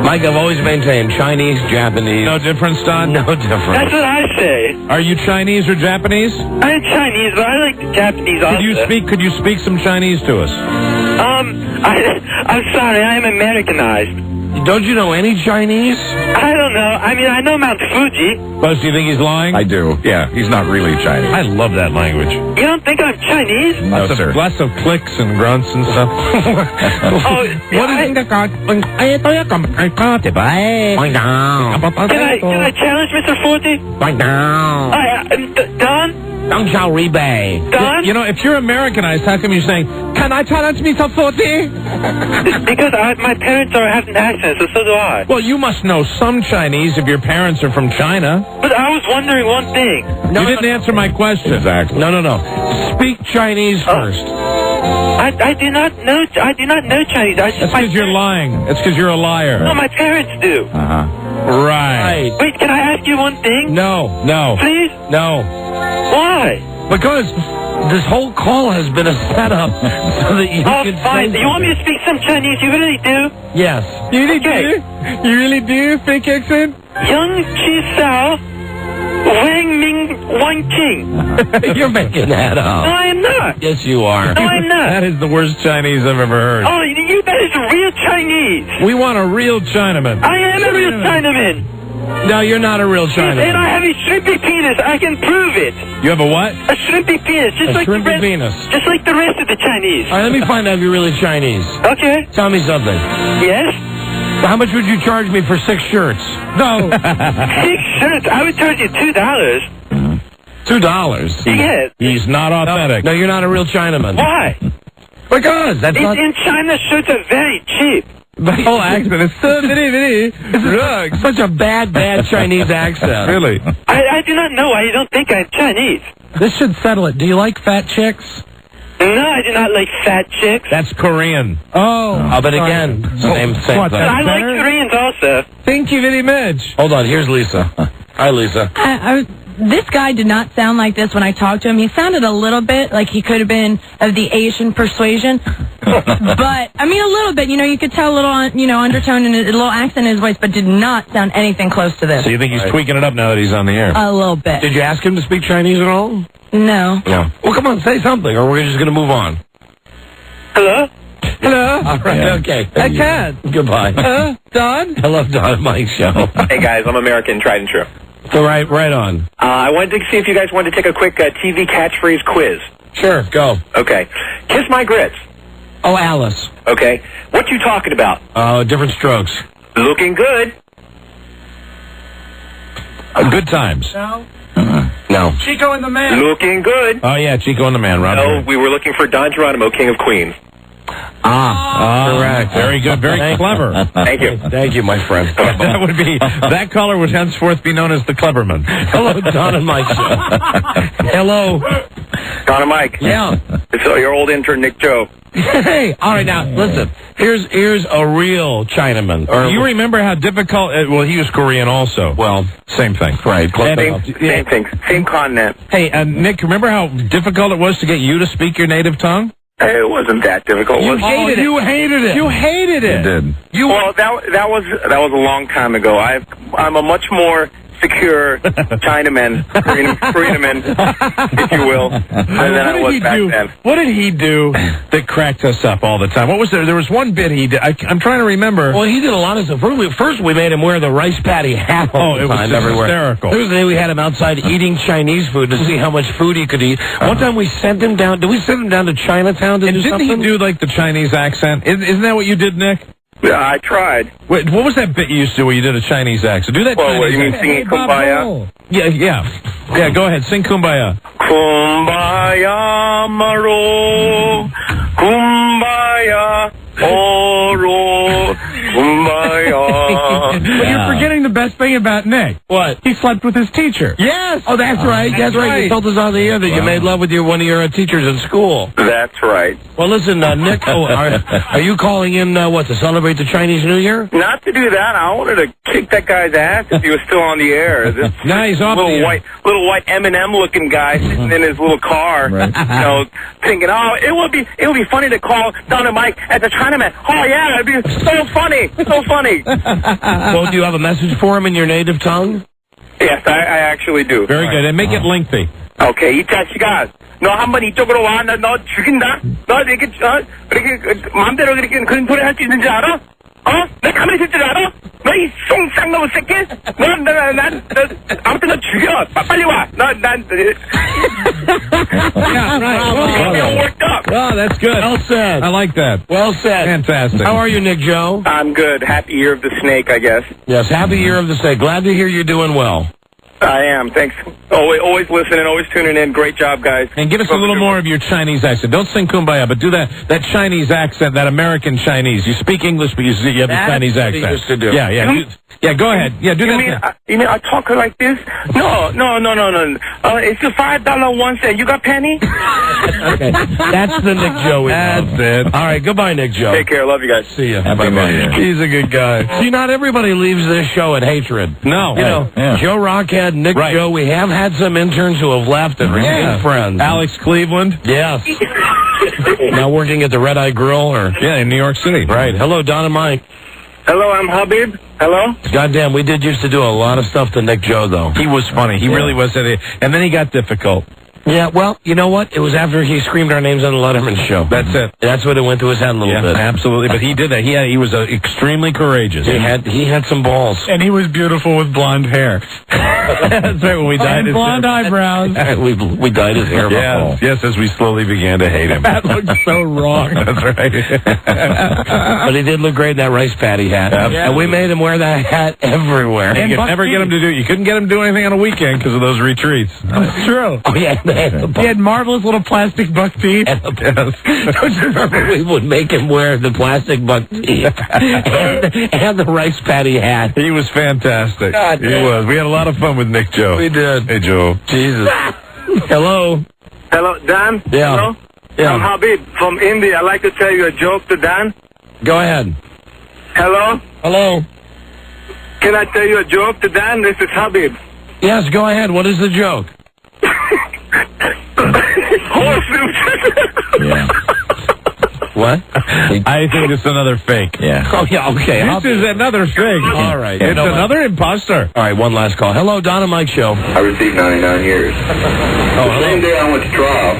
Mike, I've always maintained Chinese, Japanese. No difference, Don? No difference. That's what I say. Are you Chinese or Japanese? I'm Chinese, but I like the Japanese also. Could you speak some Chinese to us? I'm sorry, I am Americanized. Don't you know any Chinese? I don't know. I know Mount Fuji. Buzz, do you think he's lying? I do. Yeah, he's not really Chinese. I love that language. You don't think I'm Chinese? No, sir. Lots of clicks and grunts and stuff. What is it? Can I challenge Mr. Forty? Don? Don't shall rebay. Don? If you're Americanized, how come you're saying, can I challenge Mr. Forty? Because my parents have an accent, so do I. Well, you must know some Chinese if your parents are from China. But I was wondering one thing. You didn't answer my question. Exactly. No. Speak Chinese first. I do not know Chinese. That's because you're lying. It's because you're a liar. No, my parents do. Right. Wait, can I ask you one thing? No. Please? No. Why? Because this whole call has been a setup so that you can fine. say You want me to speak some Chinese? You really do? Yes. You really do? You really do? Fake accent? Young Chi Sao, Wang Ming Wan King. You're making that up. No, I am not. Yes, you are. No, I'm not. That is the worst Chinese I've ever heard. Oh, that is real Chinese. We want a real Chinaman. I am a real Chinaman. No, you're not a real Chinaman. And I have a shrimpy penis. I can prove it. You have a what? A shrimpy penis. Just like shrimpy penis. Just like the rest of the Chinese. All right, let me find out if you're really Chinese. Okay. Tell me something. Yes? How much would you charge me for 6 shirts? No. 6 shirts? I would charge you $2. $2? Yes. He's not authentic. No, you're not a real Chinaman. Why? Because that's not... In China, shirts are very cheap. The whole accent is so drugs. Such a bad Chinese accent. Really? I do not know why you don't think I'm Chinese. This should settle it. Do you like fat chicks? No, I do not like fat chicks. That's Korean. Oh, but again, same thing. What, I like Koreans also. Thank you very much. Hold on, here's Lisa. Hi, Lisa. This guy did not sound like this when I talked to him. He sounded a little bit like he could have been of the Asian persuasion. But, I mean, a little bit. You know, you could tell a little, undertone and a little accent in his voice, but did not sound anything close to this. So you think he's tweaking it up now that he's on the air? A little bit. Did you ask him to speak Chinese at all? No. No. Well, come on, say something, or we're just going to move on. Hello? Hello? All right, okay. I can. Goodbye. Don? Hello, Don Mike Show. Hey, guys, I'm American, tried and true. So right on. I wanted to see if you guys wanted to take a quick TV catchphrase quiz. Sure, go. Okay. Kiss my grits. Oh, Alice. Okay. What you talking about? Different strokes. Looking good. Good times. No. No. Chico and the Man. Looking good. Oh, yeah, Chico and the Man. Ron. No, we were looking for Don Geronimo, King of Queens. Correct. Very good. Very clever. Thank you. Thank you, my friend. That caller would henceforth be known as the Cleverman. Hello, Don and Mike Show. Hello. Don and Mike. Yeah. It's your old intern, Nick Joe. Hey, all right, now, listen. Here's a real Chinaman. Do you remember how difficult... well, he was Korean also. Well, same thing. Right. Same thing. Same continent. Hey, Nick, remember how difficult it was to get you to speak your native tongue? It wasn't that difficult. You hated it. You hated it. You hated it. You did. Well, that was a long time ago. I'm a much more secure Chinaman, Koreaman, if you will, than I was back then. What did he do that cracked us up all the time? What was there? There was one bit he did. I'm trying to remember. Well, he did a lot of stuff. First, we made him wear the rice patty hat all the time everywhere. Hysterical. There was the day we had him outside eating Chinese food to see how much food he could eat. One time we sent him down. Did we send him down to Chinatown to do something? Didn't he do like the Chinese accent? Isn't that what you did, Nick? Yeah, I tried. Wait, what was that bit you used to do where you did a Chinese accent? Do that Well, Chinese you mean accent. singing Kumbaya? Yeah, go ahead. Sing Kumbaya. Kumbaya, Maro. Kumbaya, Oro. Kumbaya. But you're forgetting the best thing about Nick. What? He slept with his teacher. Yes. Oh, that's right. That's right. You told us on the air that you made love with one of your teachers in school. That's right. Well, listen, Nick, are you calling in, to celebrate the Chinese New Year? Not to do that. I wanted to kick that guy's ass if he was still on the air. This he's off the air. Little white M&M-looking guy sitting in his little car, thinking, it would be funny to call Don and Mike as a Chinaman. Oh, yeah, it'd be so funny. So funny. Well, do you have a message for him in your native tongue? Yes, I actually do. Very good. And make it lengthy. Okay, 이 자식아, 너 한번 이쪽으로 와, 너 죽인다. 너 이렇게 마음대로 그렇게 그런 소리 할 수 있는지 알아? 내 가만히 있을 줄 알아? 너 이 똥쌍놈의 새끼? 난 아무튼 너 죽여. 빨리 와. Yeah, worked up. Oh, that's good. Well said. I like that. Well said. Fantastic. How are you, Nick Joe? I'm good. Happy Year of the Snake, I guess. Yes, happy Year of the Snake. Glad to hear you're doing well. I am. Thanks. Always listening, always tuning in. Great job, guys. And give us a little more of your Chinese accent. Don't sing Kumbaya, but do that Chinese accent, that American Chinese. You speak English, but you have the Chinese accent. That's what you used to do. Yeah, go ahead. Yeah, do that. You mean I talk like this? No. It's a $5 1 cent. You got penny? Okay. That's the Nick Joe. That's it. All right, goodbye, Nick Joe. Take care. Love you guys. See ya. Happy New Year. He's a good guy. See, not everybody leaves this show at hatred. No. Joe Rockhead, Nick Joe, we have had some interns who have left and remained friends. Alex Cleveland. Yes. Now working at the Red Eye Grill in New York City. Right. Hello, Don and Mike. Hello, I'm Habib. Hello? Goddamn, we used to do a lot of stuff to Nick Joe, though. He was funny. He really was. And then he got difficult. Yeah, well, you know what? It was after he screamed our names on the Letterman show. That's it. That's what it went through his head a little bit. Absolutely. But he did that. He was extremely courageous. He had some balls. And he was beautiful with blonde hair. That's right, when we dyed his blonde eyebrows. we dyed his hair. Yes, as we slowly began to hate him. That looked so wrong. That's right. But he did look great in that rice patty hat. And we made him wear that hat everywhere. And you could never get him to do. You couldn't get him to do anything on a weekend because of those retreats. That's true. Oh, yeah. He had marvelous little plastic buck teeth. Don't you remember we would make him wear the plastic buck teeth and the rice patty hat? He was fantastic. God, he was. We had a lot of fun with Nick Joe. We did. Hey, Joe. Jesus. Hello. Hello, Dan? Yeah. Hello? Yeah. I'm Habib from India. I'd like to tell you a joke to Dan. Go ahead. Hello? Hello. Can I tell you a joke to Dan? This is Habib. Yes, go ahead. What is the joke? Yeah. What? I think it's another fake. Yeah. Oh, yeah, okay. This is another fake. All right. It's another imposter. All right, one last call. Hello, Don and Mike Show. I received 99 years. The same day I went to trial,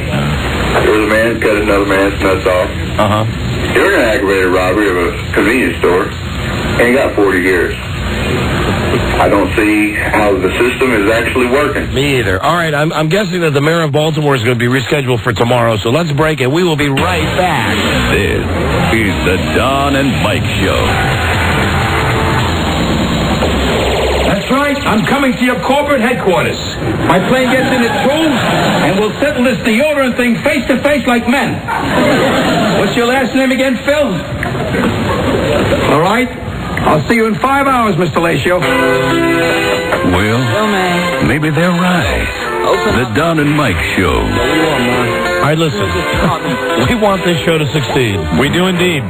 there was a man cut another man's nuts off. During an aggravated robbery of a convenience store, and he got 40 years. I don't see how the system is actually working. Me either. All right, I'm guessing that the mayor of Baltimore is going to be rescheduled for tomorrow, so let's break it. We will be right back. This is the Don and Mike Show. That's right. I'm coming to your corporate headquarters. My plane gets in at 2, and we'll settle this deodorant thing face to face like men. What's your last name again, Phil? All right. I'll see you in 5 hours, Mr. Lacio. Well, maybe they're right. The Don and Mike Show. All right, listen. We want this show to succeed. We do indeed.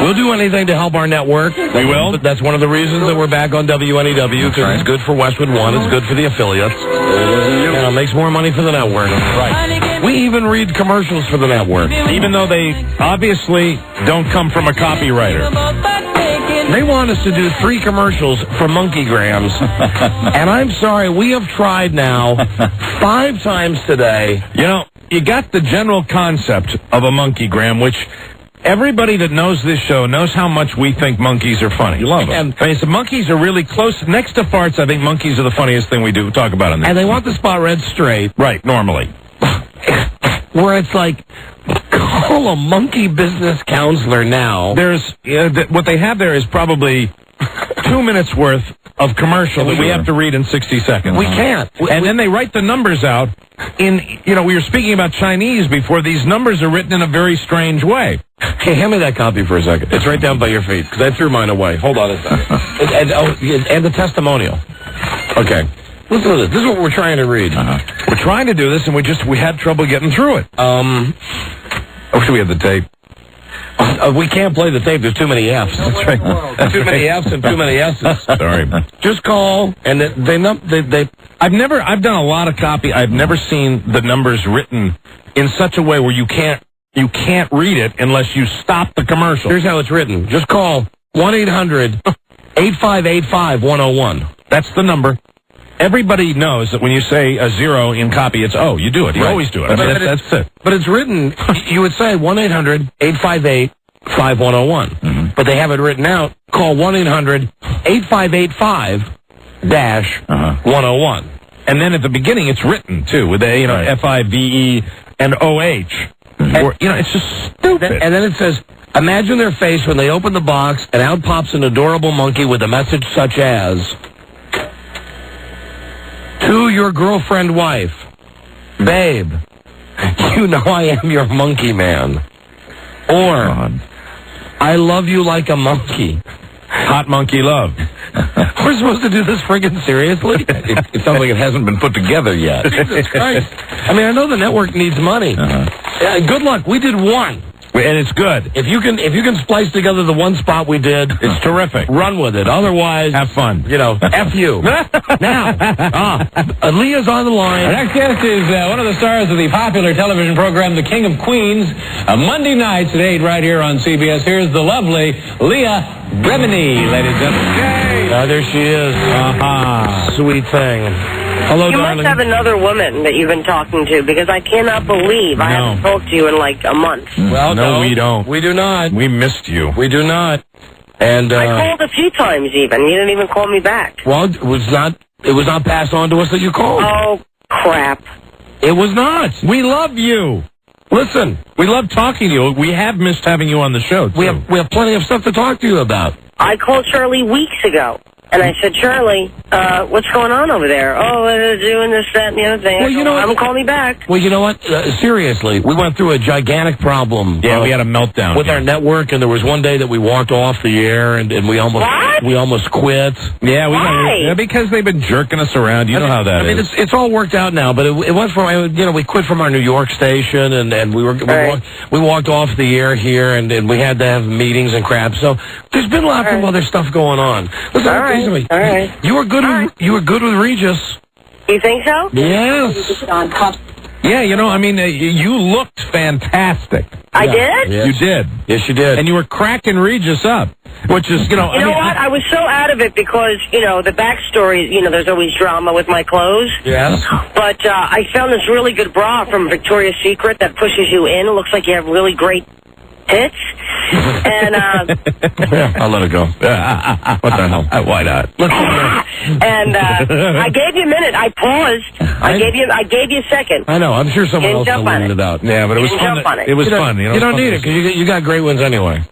We'll do anything to help our network. We will. That's one of the reasons that we're back on WNEW, because it's good for Westwood One. It's good for the affiliates. It makes more money for the network. Right. We even read commercials for the network. Even though they obviously don't come from a copywriter. They want us to do 3 commercials for Monkeygrams. And I'm sorry, we have tried now 5 times today. You know, you got the general concept of a monkeygram, which everybody that knows this show knows how much we think monkeys are funny. You love them. I mean, so monkeys are really close. Next to farts, I think monkeys are the funniest thing we do talk about on this. And they want the spot read straight. Right, normally. Where it's like, call a monkey business counselor now. There's what they have there is probably 2 minutes worth of commercial that we have to read in 60 seconds. We can't. Then they write the numbers out in, we were speaking about Chinese before. These numbers are written in a very strange way. Hey, hand me that copy for a second. It's right down by your feet, because I threw mine away. Hold on a second. and the testimonial. Okay. Listen to this. This is what we're trying to read. We're trying to do this, and we had trouble getting through it. I wish we had the tape. We can't play the tape. There's too many F's. That's right. Too many F's and too many S's. Sorry. Just call, and they. I've done a lot of copy. I've never seen the numbers written in such a way where you can't read it unless you stop the commercial. Here's how it's written. Just call 1-800-8585-101. That's the number. Everybody knows that when you say a 0 in copy, it's O. You do it. You always do it. I mean, that's it. But it's written, you would say 1-800-858-5101. But they have it written out. Call 1-800-8585-101. And then at the beginning, it's written, too, with a, F-I-V-E and O-H. It's just stupid. And then it says, imagine their face when they open the box, and out pops an adorable monkey with a message such as, to your girlfriend wife, babe, you know I am your monkey man. Or, I love you like a monkey. Hot monkey love. We're supposed to do this friggin' seriously? It sounds like it hasn't been put together yet. Jesus Christ. I mean, I know the network needs money. Good luck. We did 1. And it's good. If you can splice together the 1 spot we did, it's terrific. Run with it. Otherwise, have fun. F you. Now, Leah's on the line. Our next guest is one of the stars of the popular television program, The King of Queens, Monday nights at 8 right here on CBS. Here's the lovely Leah Remini, ladies and gentlemen. There she is. Sweet thing. Hello, you darling. must have another woman that you've been talking to, because I cannot believe I haven't talked to you in like a month. Well, no, we don't. We do not. We missed you. We do not. And I called a few times even. You didn't even call me back. well, it was not passed on to us that you called. Oh, crap. It was not. We love you. Listen, we love talking to you. We have missed having you on the show, too. we have plenty of stuff to talk to you about. I called Charlie weeks ago, and I said, Charlie, what's going on over there? Oh, they're doing this, that, and the other thing. Well, you know what? Haven't called me back. Well, you know what? Seriously, we went through a gigantic problem. Yeah, we had a meltdown with our network, and there was one day that we walked off the air, and we almost quit. Yeah, Why? because they've been jerking us around. You know how that is. It's all worked out now, but it went from we quit from our New York station, and we walked off the air here, and we had to have meetings and crap. So there's been lots of other stuff going on. Listen, All right. You were good. You were good with Regis. You think so? Yes. Yeah, you looked fantastic. I did? Yes. You did. Yes, you did. And you were cracking Regis up, which is, You know what? I was so out of it because, the backstory, there's always drama with my clothes. Yes. But I found this really good bra from Victoria's Secret that pushes you in. It looks like you have really great tits. And, I'll let it go. What the hell? Why not? and I gave you a minute. I paused. I gave you a second. I know. I'm sure someone You else didn't will jump on leave it. it out. Yeah, but it was You fun. jump on it. It was You fun. You don't need it because you got great ones anyway.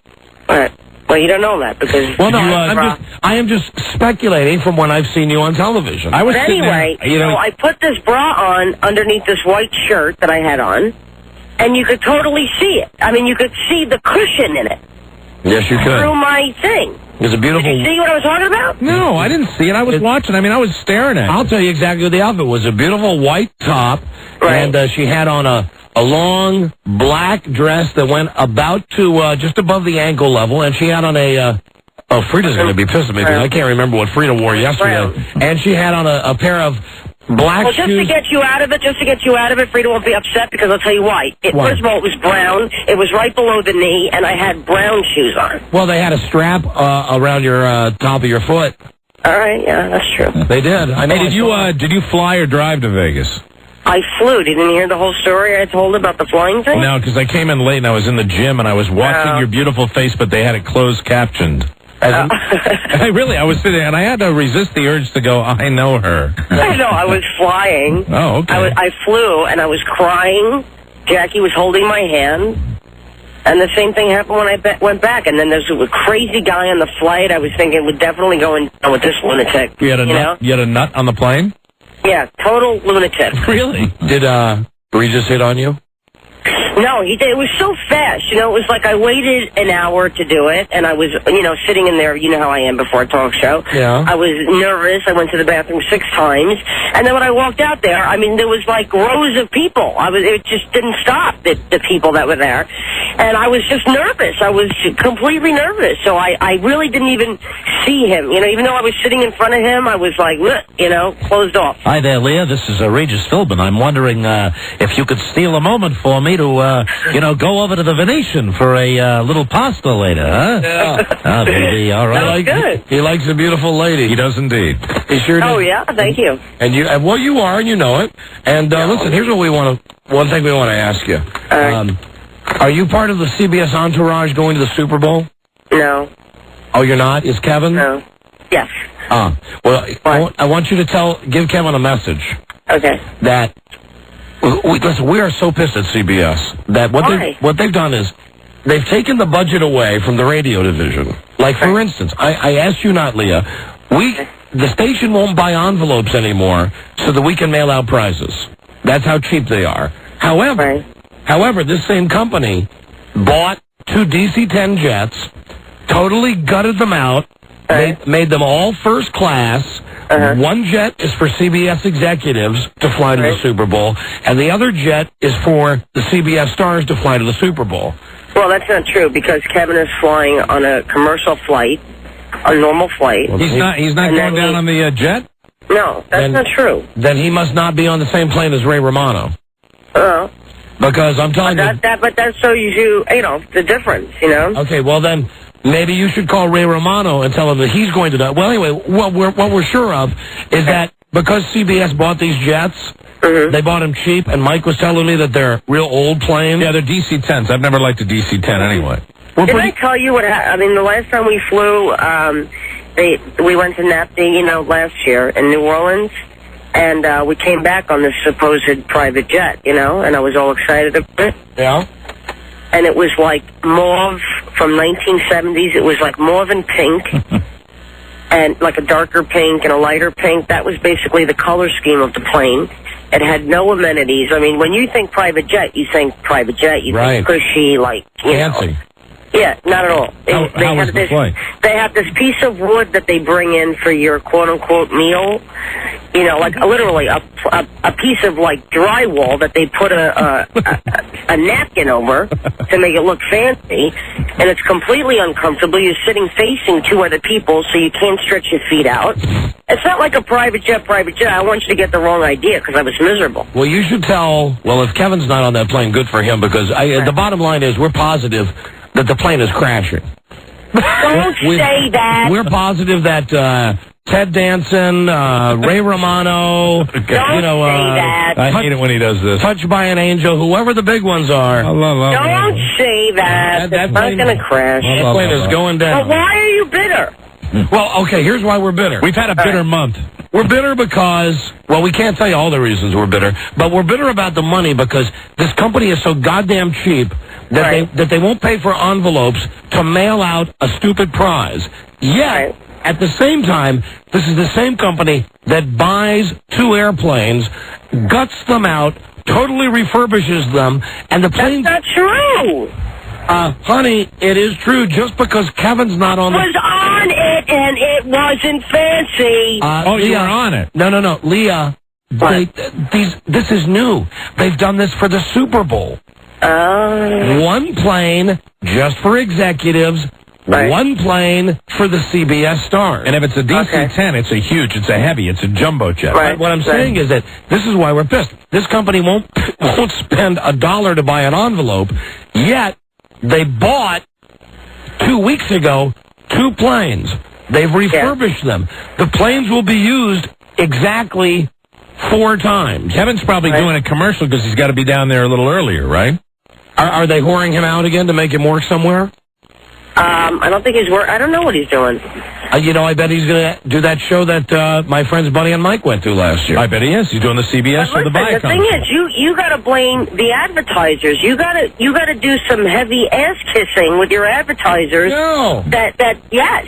All right. Well, you don't know that because... Well, no, I am just speculating from when I've seen you on television. But anyway, I put this bra on underneath this white shirt that I had on, and you could totally see it. I mean, you could see the cushion in it. Yes, you could. Through my thing. It was a beautiful... Did you see what I was talking about? No, I didn't see it. I was watching. I was staring at it. I'll tell you exactly what the outfit was. A beautiful white top, and she had on a long black dress that went about to just above the ankle level, and she had on a... Frida's going to be pissed at me because I can't remember what Frida wore yesterday. And she had on a pair of black just shoes. to get you out of it, Frida won't be upset because I'll tell you why. First of all, it was brown. It was right below the knee, and I had brown shoes on. Well, they had a strap around your top of your foot. All right, yeah, that's true. They did. I know. Hey, did you fly or drive to Vegas? I flew. Didn't you hear the whole story I told about the flying thing? No, because I came in late and I was in the gym and I was watching your beautiful face, but they had it closed captioned. I was sitting and I had to resist the urge to go, I know her. I know, I was flying. Oh, okay. I flew and I was crying. Jackie was holding my hand. And the same thing happened when I went back. And then there's a crazy guy on the flight. I was thinking we're definitely going down with this lunatic. You had a nut? You had a nut on the plane? Yeah, total lunatic. Really? Did Regis hit on you? No, he did. It was so fast. It was like I waited an hour to do it, and I was, sitting in there. You know how I am before a talk show. Yeah. I was nervous. I went to the bathroom 6 times, and then when I walked out there, there was like rows of people. It just didn't stop, the people that were there, and I was just nervous. I was completely nervous. So I really didn't even see him. Even though I was sitting in front of him, I was like, closed off. Hi there, Leah. This is Regis Philbin. I'm wondering if you could steal a moment for me to, go over to the Venetian for a little pasta later, huh? Yeah. Baby, all right. Good. He likes a beautiful lady. He does indeed. He sure does. Oh, yeah? Thank you. And you are, and you know it. And listen, here's what one thing we want to ask you. Are you part of the CBS entourage going to the Super Bowl? No. Oh, you're not? Is Kevin? No. Yes. Well, I want you to give Kevin a message. Okay. That, listen, we are so pissed at CBS that what they've done is they've taken the budget away from the radio division. Like, for instance, I asked you not, Leah, the station won't buy envelopes anymore so that we can mail out prizes. That's how cheap they are. However, this same company bought 2 DC-10 jets, totally gutted them out, made them all first class. One jet is for CBS executives to fly to the Super Bowl, and the other jet is for the CBS stars to fly to the Super Bowl. Well, that's not true because Kevin is flying on a commercial flight, a normal flight. Well, he's not going down on the jet? No, that's not true. Then he must not be on the same plane as Ray Romano. Oh. Because I'm telling you... But that shows you, the difference, Okay, well then, maybe you should call Ray Romano and tell him that he's going to die. Well, anyway, what we're sure of is that because CBS bought these jets, they bought them cheap, and Mike was telling me that they're real old planes. Yeah, they're DC-10s. I've never liked a DC-10 anyway. Did I tell you what happened? I mean, the last time we flew, we went to NAPD, last year in New Orleans, and we came back on this supposed private jet, and I was all excited about it. Yeah. And it was like mauve from 1970s. It was like mauve and pink, and like a darker pink and a lighter pink. That was basically the color scheme of the plane. It had no amenities. I mean, when you think private jet, you think private jet. You think cushy, like, fancy. Yeah, not at all. How was the flight? They have this piece of wood that they bring in for your quote-unquote meal. Like literally a piece of like drywall that they put a napkin over to make it look fancy, and it's completely uncomfortable. You're sitting facing two other people, so you can't stretch your feet out. It's not like a private jet. I want you to get the wrong idea because I was miserable. Well, you should tell. Well, if Kevin's not on that plane, good for him, because the bottom line is we're positive that the plane is crashing. Don't say that. We're positive that Ted Danson, Ray Romano, say that. I hate it when he does this. Touched by an Angel, whoever the big ones are. Don't say that. It's not going to crash. That plane is going down. But why are you bitter? Well, okay, here's why we're bitter. We've had a bitter month. We're bitter because, well, we can't tell you all the reasons we're bitter, but we're bitter about the money because this company is so goddamn cheap that they won't pay for envelopes to mail out a stupid prize. Yet, at the same time, this is the same company that buys two airplanes, guts them out, totally refurbishes them, and the planes... That's not true! Honey, it is true. Just because Kevin's not on was on it, and it wasn't fancy. Leah, you were on it. No. Leah, this is new. They've done this for the Super Bowl. One plane just for executives, one plane for the CBS stars. And if it's a DC-10, it's a heavy, it's a jumbo jet. What I'm saying is that this is why we're pissed. This company won't spend $1 to buy an envelope, yet they bought 2 weeks ago 2 planes. They've refurbished them. The planes will be used exactly 4 times. Kevin's probably doing a commercial because he's got to be down there a little earlier, right? Are they whoring him out again to make him work somewhere? I don't think he's I don't know what he's doing. I bet he's going to do that show that my friends Buddy and Mike went to last year. I bet he is. He's doing the CBS or the Viacom. The thing is, you got to blame the advertisers. You got to do some heavy ass kissing with your advertisers. No. That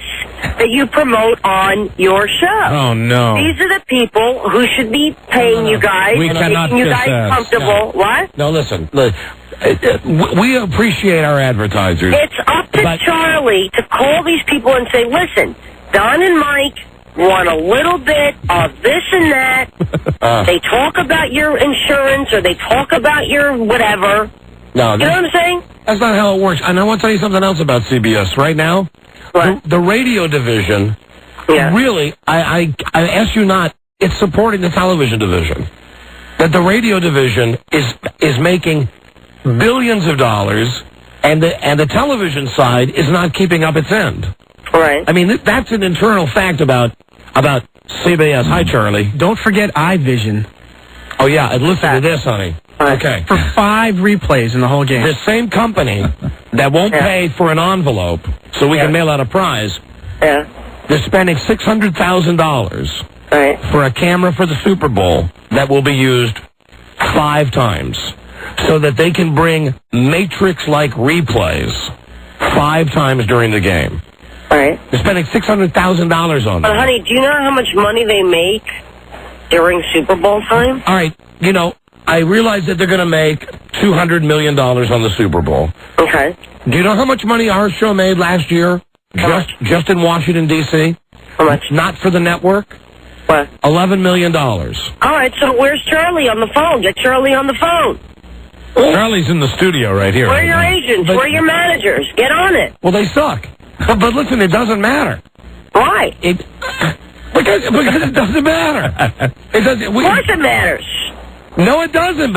you promote on your show. Oh no. These are the people who should be paying you guys, making you guys comfortable. No. What? No, listen. We appreciate our advertisers. It's up to Charlie to call these people and say, listen, Don and Mike want a little bit of this and that. They talk about your insurance or they talk about your whatever. No, you know what I'm saying? That's not how it works. And I want to tell you something else about CBS right now. The radio division, really, I ask you not, it's supporting the television division. That the radio division is making billions of dollars, and the television side is not keeping up its end. Right. I mean, that's an internal fact about CBS. Hi, Charlie. Don't forget iVision. Oh, yeah, and listen to this, honey. Okay. For 5 replays in the whole game. The same company that won't pay for an envelope so we can mail out a prize, they're spending $600,000 for a camera for the Super Bowl that will be used 5 times so that they can bring Matrix-like replays 5 times during the game. Right. They're spending $600,000 on that. But, honey, do you know how much money they make during Super Bowl time? All right. I realize that they're going to make $200 million on the Super Bowl. Okay. Do you know how much money our show made last year? Just in Washington, D.C.? How much? Not for the network? What? $11 million. All right, so where's Charlie on the phone? Get Charlie on the phone. Charlie's in the studio right here. Where are your agents? Where are your managers? Get on it. Well, they suck. But listen, it doesn't matter. Why? Because it doesn't matter. It doesn't. Of course it matters. No, it doesn't.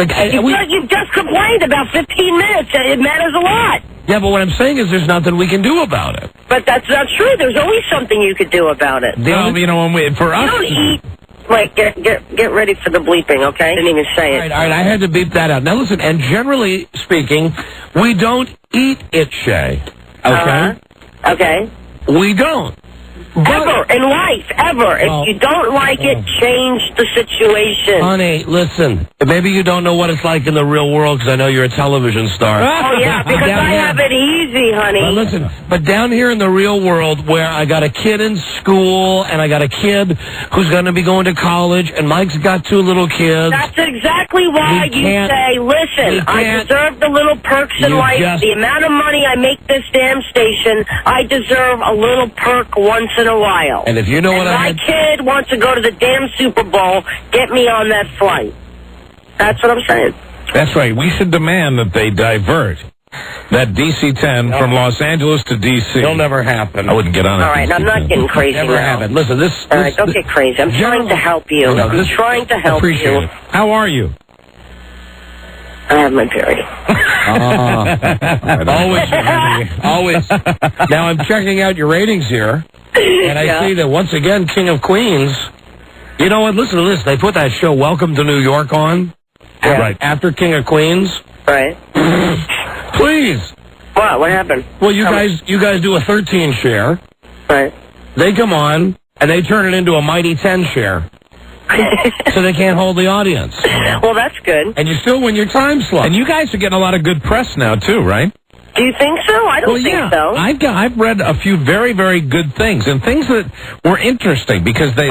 You've just complained about 15 minutes. It matters a lot. Yeah, but what I'm saying is there's nothing we can do about it. But that's not true. There's always something you could do about it. For us... You don't eat Wait, get ready for the bleeping, okay? I didn't even say it. All right, I had to beep that out. Now listen, and generally speaking, we don't eat it, Shay. Okay? Okay. We don't. Ever in life, ever. If you don't like it, change the situation. Honey, listen. Maybe you don't know what it's like in the real world because I know you're a television star. Oh, yeah, because I have it easy, honey. But listen, but down here in the real world where I got a kid in school and I got a kid who's going to be going to college and Mike's got 2 little kids. That's exactly why you say, listen, I deserve the little perks in life. The amount of money I make this damn station, I deserve a little perk once in a while. And if you know what my kid wants to go to the damn Super Bowl, get me on that flight. That's what I'm saying. That's right. We should demand that they divert that DC-10 from Los Angeles to D.C. It'll never happen. I wouldn't get on it. All right, I'm not getting crazy Never now. happen. Listen, this... All right, don't get crazy. I'm trying to help you. I'm trying to help you. How are you? I have my period. Always. Now, I'm checking out your ratings here, and I see that, once again, King of Queens... You know what? Listen to this. They put that show, Welcome to New York, on after King of Queens. Right. Please. What happened? Well, you guys do a 13 share. Right. They come on, and they turn it into a mighty 10 share. So they can't hold the audience. Well, that's good. And you still win your time slot. And you guys are getting a lot of good press now, too, right? Do you think so? I don't think so. I've read a few very, very good things, and things that were interesting because the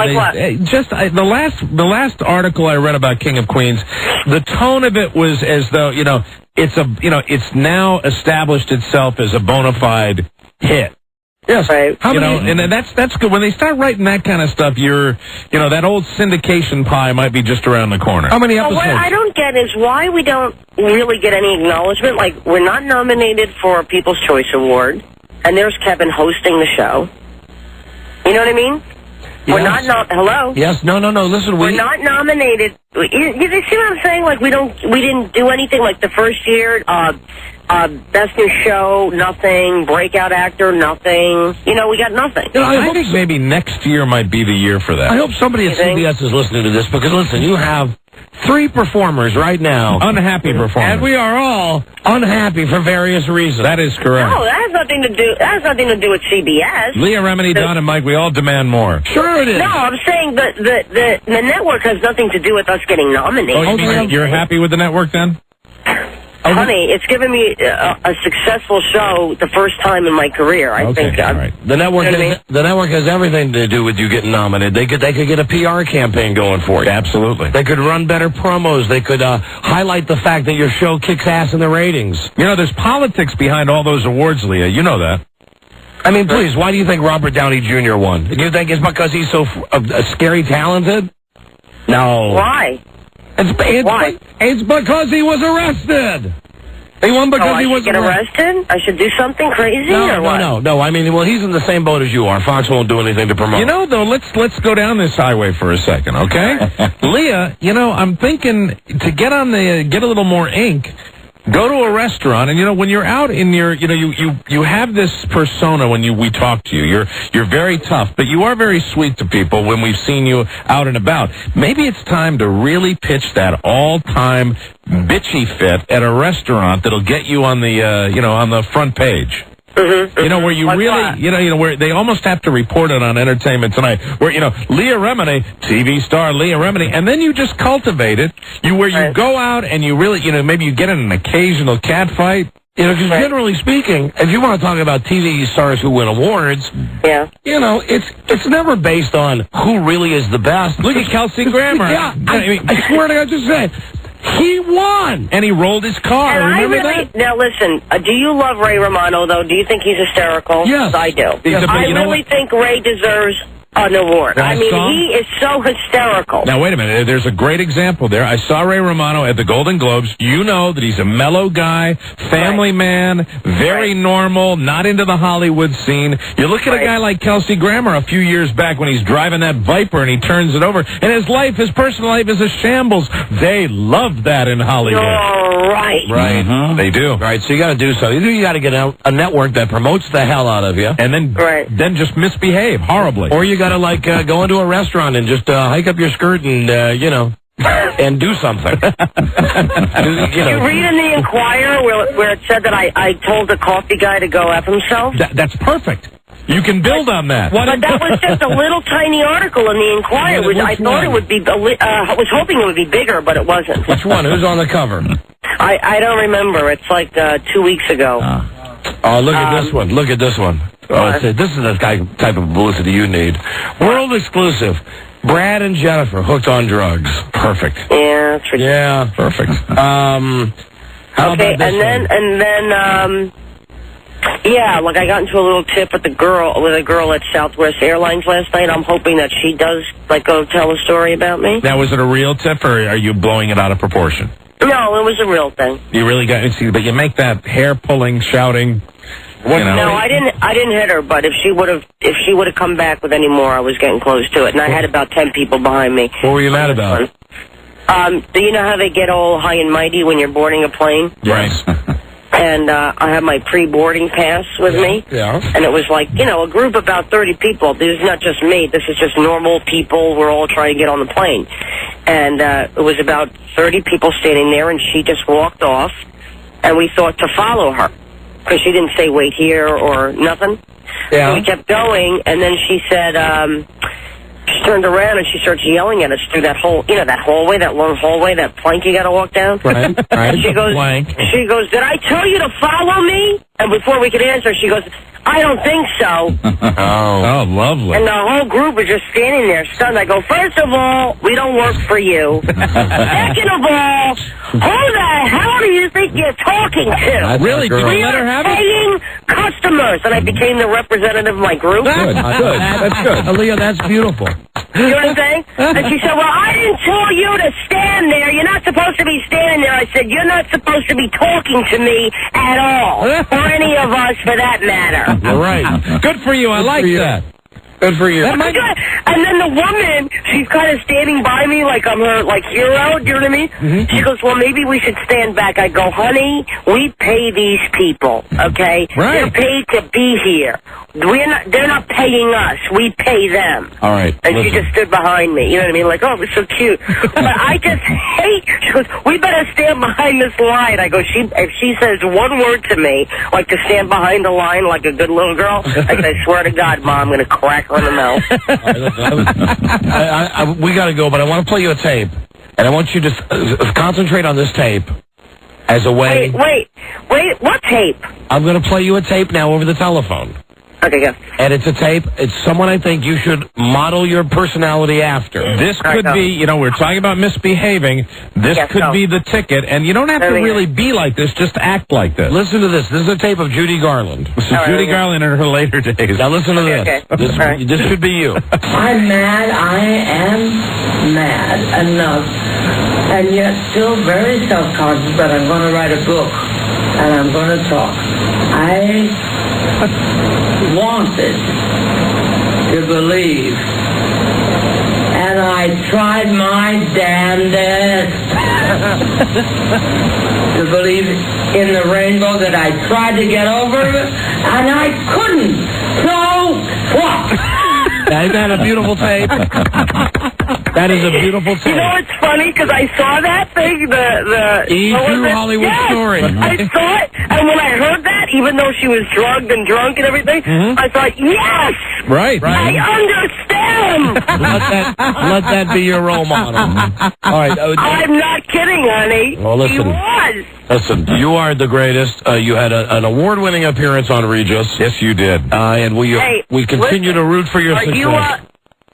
last article I read about King of Queens, the tone of it was as though it's now established itself as a bona fide hit. Yes, and that's good. When they start writing that kind of stuff, that old syndication pie might be just around the corner. How many episodes? What I don't get is why we don't really get any acknowledgement. Like, we're not nominated for a People's Choice Award, and there's Kevin hosting the show. You know what I mean? Yes. We're not hello? Yes, no. Listen, we're not nominated. You see what I'm saying? Like, we didn't do anything. Like the first year, best new show, nothing. Breakout actor, nothing. We got nothing. I think maybe next year might be the year for that. I hope somebody at CBS is listening to this because, listen, you have 3 performers right now. Unhappy performers. And we are all unhappy for various reasons. That is correct. No, that has nothing to do with CBS. Leah, Remini, Don, and Mike, we all demand more. Sure it is. No, I'm saying the network has nothing to do with us getting nominated. Oh, you mean you're happy with the network then? Honey, it's given me a successful show the first time in my career. I think. All right. The network has everything to do with you getting nominated. They could get a PR campaign going for you. Absolutely. They could run better promos. They could highlight the fact that your show kicks ass in the ratings. There's politics behind all those awards, Leah. You know that. I mean, please, why do you think Robert Downey Jr. won? Do you think it's because he's so scary talented? No. Why? It's because he was arrested. He won because he was arrested. I should do something crazy or what? No. I mean, well, he's in the same boat as you are. Fox won't do anything to promote. Though, let's go down this highway for a second, okay? Leah, I'm thinking to get a little more ink. Go to a restaurant, and when you're out in your, you have this persona when we talk to you. You're very tough, but you are very sweet to people when we've seen you out and about. Maybe it's time to really pitch that all-time bitchy fit at a restaurant that'll get you on the, on the front page. Where you really, where they almost have to report it on Entertainment Tonight, where, Leah Remini, TV star Leah Remini, and then you just cultivate it, where you go out and you really, maybe you get in an occasional cat fight. Because generally speaking, if you want to talk about TV stars who win awards, it's never based on who really is the best. Look at Kelsey Grammer. I swear to God, just say he won, and he rolled his car. Remember that? Now listen, do you love Ray Romano though? Do you think he's hysterical? Yes, I do. I really think Ray deserves an award. He is so hysterical. Now, wait a minute. There's a great example there. I saw Ray Romano at the Golden Globes. You know that he's a mellow guy, family man, very normal, not into the Hollywood scene. You look at a guy like Kelsey Grammer a few years back when he's driving that Viper and he turns it over, and his personal life is a shambles. They love that in Hollywood. Right. Right. They do. Right, so you got to do something. You got to get a network that promotes the hell out of you. And then just misbehave horribly. Or you got to, like, go into a restaurant and just hike up your skirt and, and do something. Did you read in the Enquirer where it said that I told the coffee guy to go F himself? That's perfect. You can build on that. But that was just a little tiny article in the Enquirer. I thought it would be, I was hoping it would be bigger, but it wasn't. Which one? Who's on the cover? I don't remember. It's like 2 weeks ago. Oh, look at this one. Look at this one. Oh, this is the type of publicity you need. World exclusive. Brad and Jennifer hooked on drugs. Perfect. Yeah, that's ridiculous. Yeah, perfect. How okay, about this and then, yeah, like I got into a little tip with a girl at Southwest Airlines last night. I'm hoping that she does, like, go tell a story about me. Now, was it a real tip, or are you blowing it out of proportion? No, it was a real thing. You really got to see, but you make that hair-pulling, shouting. No, I didn't hit her, but if she would have come back with any more, I was getting close to it, and I had about 10 people behind me. What were you mad about? Do you know how they get all high and mighty when you're boarding a plane? Right. And I have my pre-boarding pass with me. Yeah. And it was like, a group of about 30 people. This is not just me. This is just normal people. We're all trying to get on the plane. And it was about 30 people standing there, and she just walked off, and we thought to follow her, because she didn't say wait here or nothing. Yeah. So we kept going, and then she said, she turned around and she starts yelling at us through that whole, that hallway, that long hallway, that plank you got to walk down. Right. And she goes, did I tell you to follow me? And before we could answer, she goes, I don't think so. Oh, lovely. And the whole group was just standing there stunned. I go, first of all, we don't work for you. Second of all, who the hell do you think you're talking to? Really? Did you let her have it? Paying customers. And I became the representative of my group. Good. That's good. Aaliyah, that's beautiful. You know what I'm saying? And she said, well, I didn't tell you to stand there. You're not supposed to be standing there. I said, you're not supposed to be talking to me at all. Or any of us, for that matter. You're right. Good for you. I like that. Good for you. And then the woman, she's kind of standing by me like I'm her, hero. Do you know what I mean? Mm-hmm. She goes, well, maybe we should stand back. I go, honey, we pay these people, okay? Right. They're paid to be here. They're not paying us. We pay them. All right. And she just stood behind me. You know what I mean? Like, oh, it was so cute. But I just hate. She goes, we better stand behind this line. I go, if she says one word to me, like to stand behind the line like a good little girl, I swear to God, Mom, I'm going to crack her in the mouth. We got to go, but I want to play you a tape. And I want you to concentrate on this tape as a way. Wait, what tape? I'm going to play you a tape now over the telephone. Okay, go. And it's a tape. It's someone I think you should model your personality after. This could be, we're talking about misbehaving. This could be the ticket, and you don't have to really be like this, just act like this. Listen to this. This is a tape of Judy Garland. This is Judy Garland in her later days. Now listen to this. Okay. This should be you. I'm mad. I am mad enough, and yet still very self-conscious that I'm going to write a book, and I'm going to talk. I wanted to believe, and I tried my damnedest to believe in the rainbow that I tried to get over, and I couldn't. So what? Isn't that a beautiful tape? That is a beautiful tape. You know what's funny? Because I saw that thing, the True Hollywood Story. I saw it, and when I heard that, even though she was drugged and drunk and everything, I thought, yes! Right. I understand! Let that be your role model. All right. I'm not kidding, honey. Well, listen. He was. Listen, you are the greatest. You had an award-winning appearance on Regis. Yes, you did. And we continue to root for your Are success.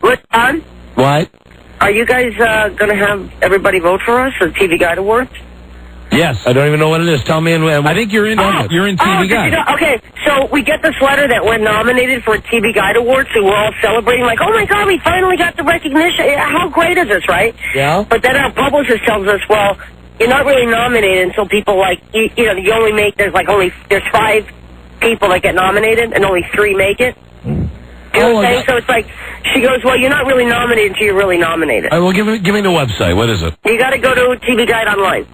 Listen, What? are you guys going to have everybody vote for us for the TV Guide Awards? Yes. I don't even know what it is. Tell me. I think you're in. You're in TV Guide. Okay, so we get this letter that we're nominated for a TV Guide Awards, so we're all celebrating, like, oh my God, we finally got the recognition. How great is this, right? Yeah. But then our publicist tells us, well, you're not really nominated until people you only make, there's 5 people that get nominated and only 3 make it. You know what I'm saying? So it's like, she goes, well, you're not really nominated until you're really nominated. All right, well, give me the website. What is it? You got to go to TV Guide online.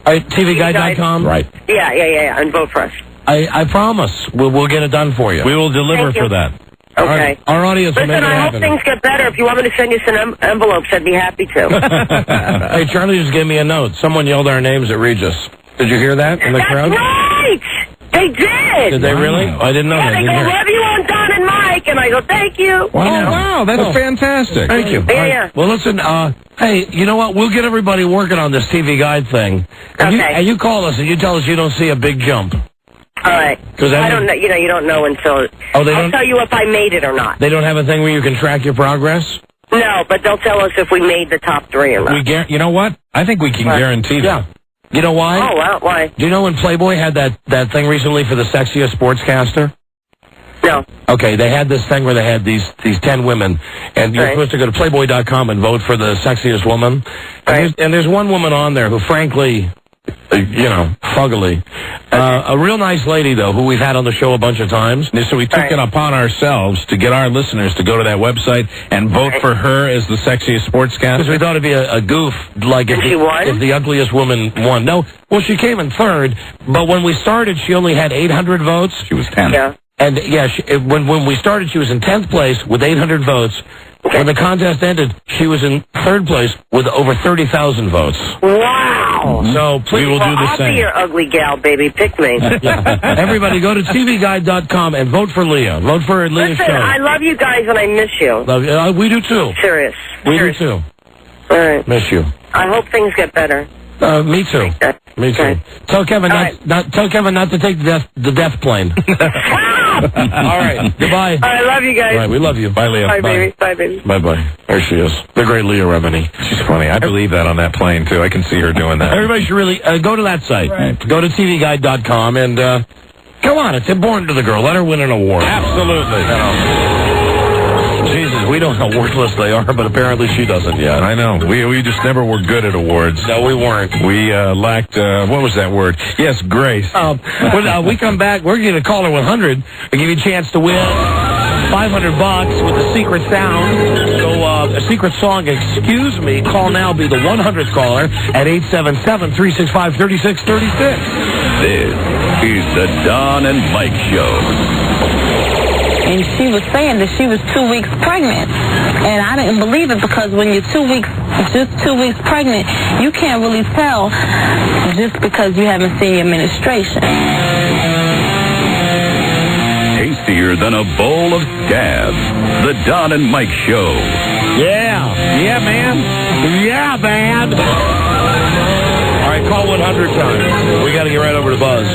All right, TVGuide.com? Right. Yeah, and vote for us. I promise. We'll get it done for you. We will deliver Thank you. for that. Okay. Our audience will Listen, make it I hope happen. things get better. If you want me to send you some envelopes, I'd be happy to. Hey, Charlie just gave me a note. Someone yelled our names at Regis. Did you hear that in the crowd? Right! They did! Did they really? I didn't know that. They go, love you on Don and Mike, and I go, thank you. Wow, that's fantastic. Thank you. Yeah, All right. yeah. Well, listen, hey, you know what? We'll get everybody working on this TV guide thing. And Okay. you call us and you tell us you don't see a big jump. All right. I don't know. You don't know until. Oh, they I'll don't? tell you if I made it or not. They don't have a thing where you can track your progress? No, but they'll tell us if we made the top 3 or not. You know what? I think we can guarantee that. Yeah. You know why? Oh, wow, why? Do you know when Playboy had that thing recently for the sexiest sportscaster? No. Okay, they had this thing where they had these 10 women, and you're supposed to go to Playboy.com and vote for the sexiest woman. And there's one woman on there who, frankly, fuggily. A real nice lady, though, who we've had on the show a bunch of times. So we took it upon ourselves to get our listeners to go to that website and vote for her as the sexiest sportscaster. Because we thought it'd be a goof, like if the ugliest woman won. No, well, she came in third, but when we started, she only had 800 votes. She was 10. Yeah. And, when we started, she was in 10th place with 800 votes. When the contest ended, she was in third place with over 30,000 votes. Wow. So please, we will do the I'll same. be your ugly gal, baby. Pick me. Everybody go to tvguide.com and vote for Leah. Vote for Leah's Listen, show. I love you guys and I miss you. Love you. We do too. Serious. We do too. All right. Miss you. I hope things get better. Me too. Me too. Tell Kevin tell Kevin not to take the death plane. All right. Goodbye. I love you guys. All right. We love you. Bye, Leah. Bye, baby. Bye, baby. Bye. There she is. The great Leah Remini. She's funny. I believe that on that plane, too. I can see her doing that. Everybody should really go to that site. Right. Go to tvguide.com and come on. It's important to the girl. Let her win an award. Absolutely. Jesus, we don't know how worthless they are, but apparently she doesn't yet. I know. We just never were good at awards. No, we weren't. We lacked, what was that word? Yes, grace. When we come back, we're going to call her 100 and give you a chance to win $500 with a secret sound. So, a secret song, excuse me. Call now, be the 100th caller at 877-365-3636. This is the Don and Mike Show. And she was saying that she was 2 weeks pregnant. And I didn't believe it because when you're 2 weeks, just 2 weeks pregnant, you can't really tell just because you haven't seen your menstruation. Tastier than a bowl of scab. The Don and Mike Show. Yeah. Yeah, man. Yeah, man. All right, call 100 times. We got to get right over to Buzz.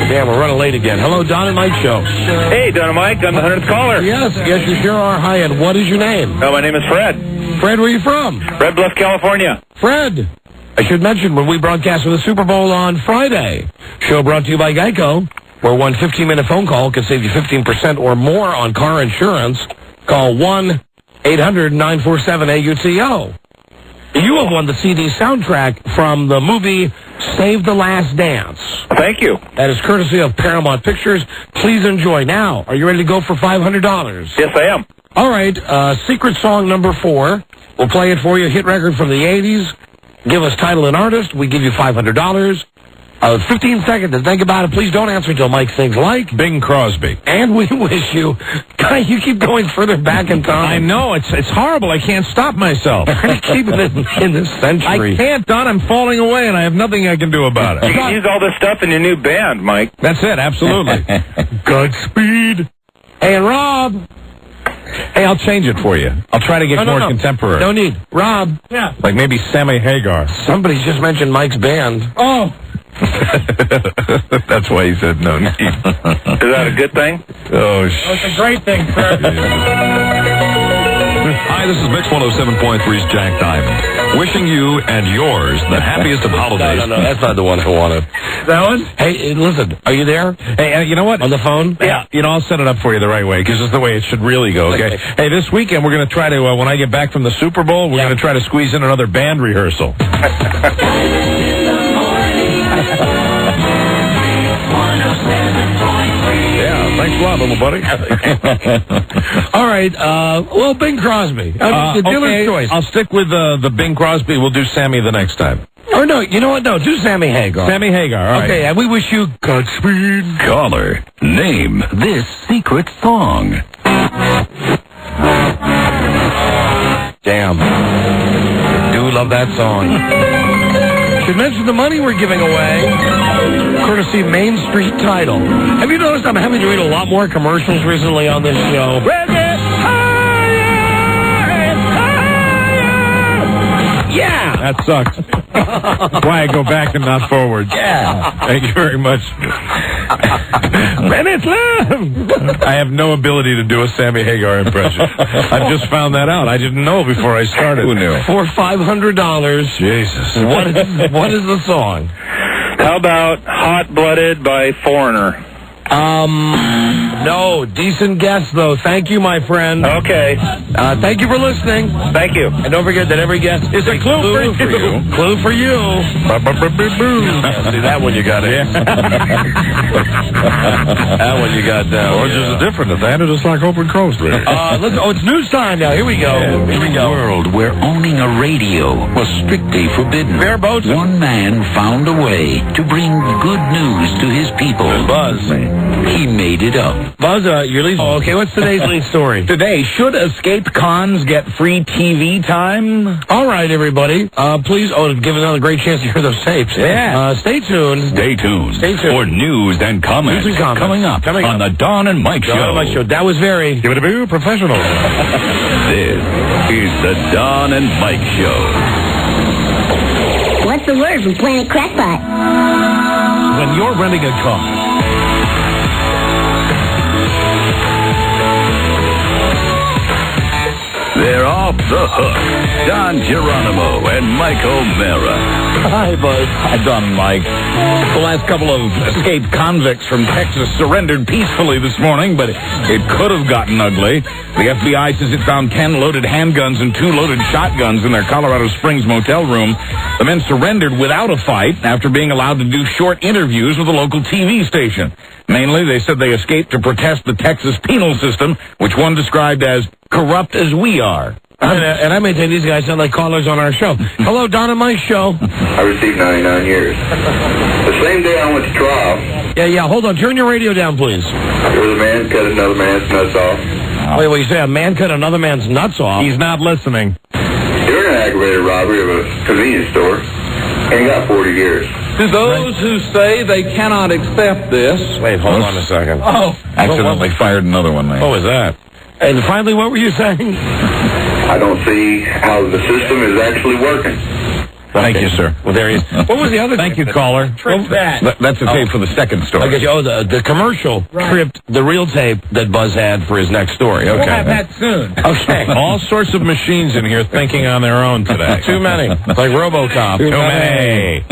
Damn, we're running late again. Hello, Don and Mike Show. Hey, Don and Mike. I'm the 100th caller. Yes, you sure are. Hi, and what is your name? My name is Fred. Fred, where are you from? Red Bluff, California. Fred. I should mention, when we broadcast for the Super Bowl on Friday, show brought to you by Geico, where one 15-minute phone call can save you 15% or more on car insurance. Call 1-800-947-AUTO. You have won the CD soundtrack from the movie Save the Last Dance. Thank you. That is courtesy of Paramount Pictures. Please enjoy. Now, are you ready to go for $500? Yes, I am. All right, secret song number 4. We'll play it for you. Hit record from the 80s. Give us title and artist. We give you $500. 15 seconds to think about it. Please don't answer until Mike sings like Bing Crosby. And we wish you... God, you keep going further back in time. I know. It's horrible. I can't stop myself. Keep it in this century. I can't, Don. I'm falling away, and I have nothing I can do about it. You can use all this stuff in your new band, Mike. That's it. Absolutely. Godspeed. Hey, and Rob. Hey, I'll change it for you. I'll try to get more contemporary. No need. Rob. Yeah. Like maybe Sammy Hagar. Somebody just mentioned Mike's band. Oh. That's why he said no need. Is that a good thing? Oh, it's a great thing, sir. Hi, this is Mix 107.3's Jack Diamond. Wishing you and yours the happiest of holidays. No, that's not the one I wanted. That one? Hey, listen, are you there? Hey, you know what? On the phone? Yeah. You know, I'll set it up for you the right way, because it's the way it should really go, okay? Hey, this weekend we're going to try to, when I get back from the Super Bowl, we're going to try to squeeze in another band rehearsal. Yeah, thanks a lot, little buddy. All right, well, Bing Crosby. Okay, choice. I'll stick with the Bing Crosby. We'll do Sammy the next time. Or no, you know what? No, do Sammy Hagar. Sammy Hagar, all right. Okay, and we wish you Godspeed. Caller, name this secret song. Damn. I do love that song. Should mention the money we're giving away, courtesy Main Street Title. Have you noticed I'm having to read a lot more commercials recently on this show? Yeah! That sucks. Why I go back and not forward. Yeah. Thank you very much. Bennett Love! I have no ability to do a Sammy Hagar impression. I just found that out. I didn't know before I started. Who knew? For $500. Jesus. What is the song? How about Hot Blooded by Foreigner? No. Decent guess, though. Thank you, my friend. Okay. Thank you for listening. Thank you. And don't forget that every guest is a clue for you. Clue for you. See, that one you got in. That one you got down. Or just different. That is just like open crows. It's news time now. Here we go. Here we In a go. world where owning a radio was strictly forbidden, Fair boats. one man found a way to bring good news to his people. Buzz. He made it up. Buzz, your lead. Oh, okay, what's today's lead story? Today, should escaped cons get free TV time? All right, everybody. Please, give another great chance to hear those tapes. Yeah. Stay tuned. Stay tuned for news and comments. News and comments. Coming up on the Don and Mike Show. Don and Mike Show. That was very... Give it a boo, professional. This is the Don and Mike Show. What's the word from Planet Crackpot? When you're renting a car, They're off the hook. Don Geronimo and Mike O'Mara. Hi, Buzz. Hi, Don and Mike. The last couple of escaped convicts from Texas surrendered peacefully this morning, but it could have gotten ugly. The FBI says it found 10 loaded handguns and 2 loaded shotguns in their Colorado Springs motel room. The men surrendered without a fight after being allowed to do short interviews with a local TV station. Mainly, they said they escaped to protest the Texas penal system, which one described as corrupt as we are. And I maintain these guys sound like callers on our show. Hello, Don and Mike Show. I received 99 years. The same day I went to trial, Yeah, hold on. Turn your radio down, please. there was a man cut another man's nuts off. Wait, you say a man cut another man's nuts off? He's not listening. During an aggravated robbery of a convenience store, and he got 40 years. To those who say they cannot accept this... Wait, hold on a second. Oh. Accidentally fired another one, man. What was that? And finally, what were you saying? I don't see how the system is actually working. Thank you, sir. Well, there he is. What was the other Thank you, caller. That's the tape for the second story. Okay, the commercial tripped the real tape that Buzz had for his next story. Okay. We'll have that soon. Okay. All sorts of machines in here thinking on their own today. Too many. Like RoboCop. Too many.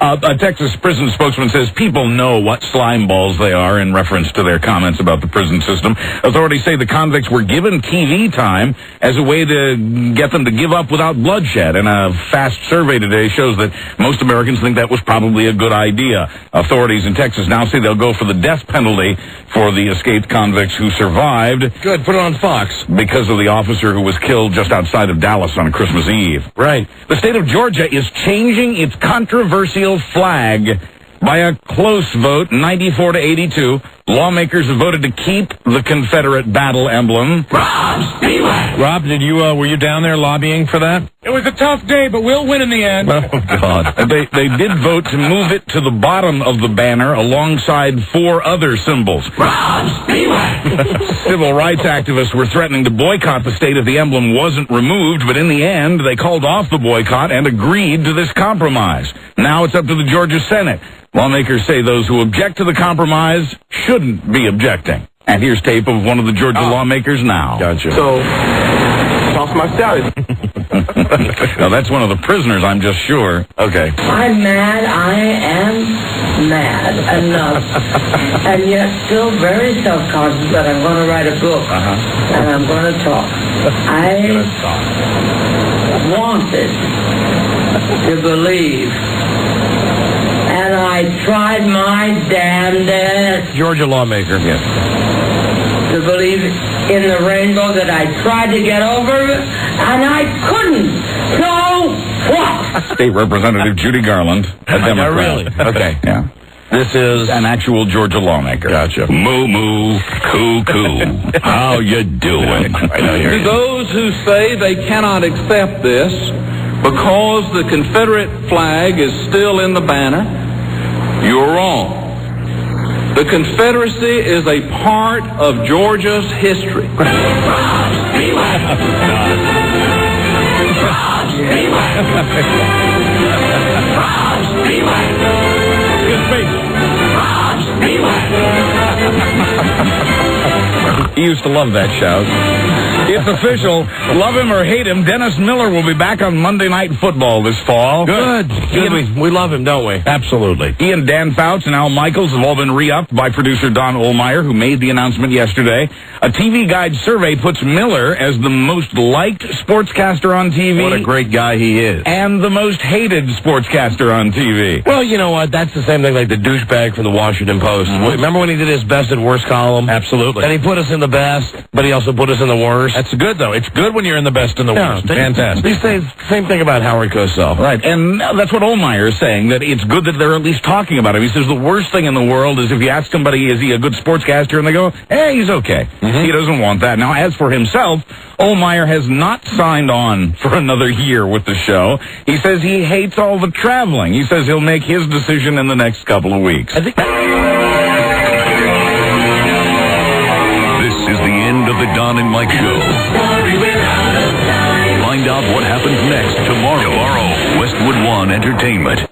A Texas prison spokesman says people know what slime balls they are in reference to their comments about the prison system. Authorities say the convicts were given TV time as a way to get them to give up without bloodshed, and a fast survey today shows that most Americans think that was probably a good idea. Authorities in Texas now say they'll go for the death penalty for the escaped convicts who survived. Good, put it on Fox. Because of the officer who was killed just outside of Dallas on Christmas Eve. Right. The state of Georgia is changing its controversial flag. By a close vote, 94 to 82, lawmakers have voted to keep the Confederate battle emblem. Rob, were you down there lobbying for that? It was a tough day, but we'll win in the end. Oh, God. They did vote to move it to the bottom of the banner alongside 4 other symbols. Civil rights activists were threatening to boycott the state if the emblem wasn't removed, but in the end, they called off the boycott and agreed to this compromise. Now it's up to the Georgia Senate. Lawmakers say those who object to the compromise shouldn't be objecting. And here's tape of one of the Georgia lawmakers now. Gotcha. So, toss my salary. Now, that's one of the prisoners, I'm just sure. Okay. I'm mad. I am mad enough. And yet still very self-conscious that I'm going to write a book. And I'm going to talk. I wanted to believe. And I tried my damnedest. Georgia lawmaker. Yes. To believe in the rainbow that I tried to get over, and I couldn't. So what? State Representative Judy Garland, a Democrat. Really? Okay. Yeah. This is an actual Georgia lawmaker. Gotcha. Moo moo, coo coo. How you doing? To those who say they cannot accept this because the Confederate flag is still in the banner, you're wrong. The Confederacy is a part of Georgia's history. He used to love that shout. It's official. Love him or hate him, Dennis Miller will be back on Monday Night Football this fall. Good. We love him, don't we? Absolutely. He and Dan Fouts and Al Michaels have all been re-upped by producer Don Ohlmeyer, who made the announcement yesterday. A TV Guide survey puts Miller as the most liked sportscaster on TV. What a great guy he is. And the most hated sportscaster on TV. Well, you know what? That's the same thing like the douchebag from the Washington Post. Remember when he did his best and worst column? Absolutely. And he put us in the best, but he also put us in the worst. That's good, though. It's good when you're in the best and the worst. Fantastic. He says the same thing about Howard Cosell. Right, and that's what Ohlmeyer is saying, that it's good that they're at least talking about him. He says the worst thing in the world is if you ask somebody, is he a good sportscaster, and they go, he's okay. He doesn't want that. Now, as for himself, Ohlmeyer has not signed on for another year with the show. He says he hates all the traveling. He says he'll make his decision in the next couple of weeks. This is the end of the Don and Mike Show. Find out what happens next tomorrow. Westwood One Entertainment.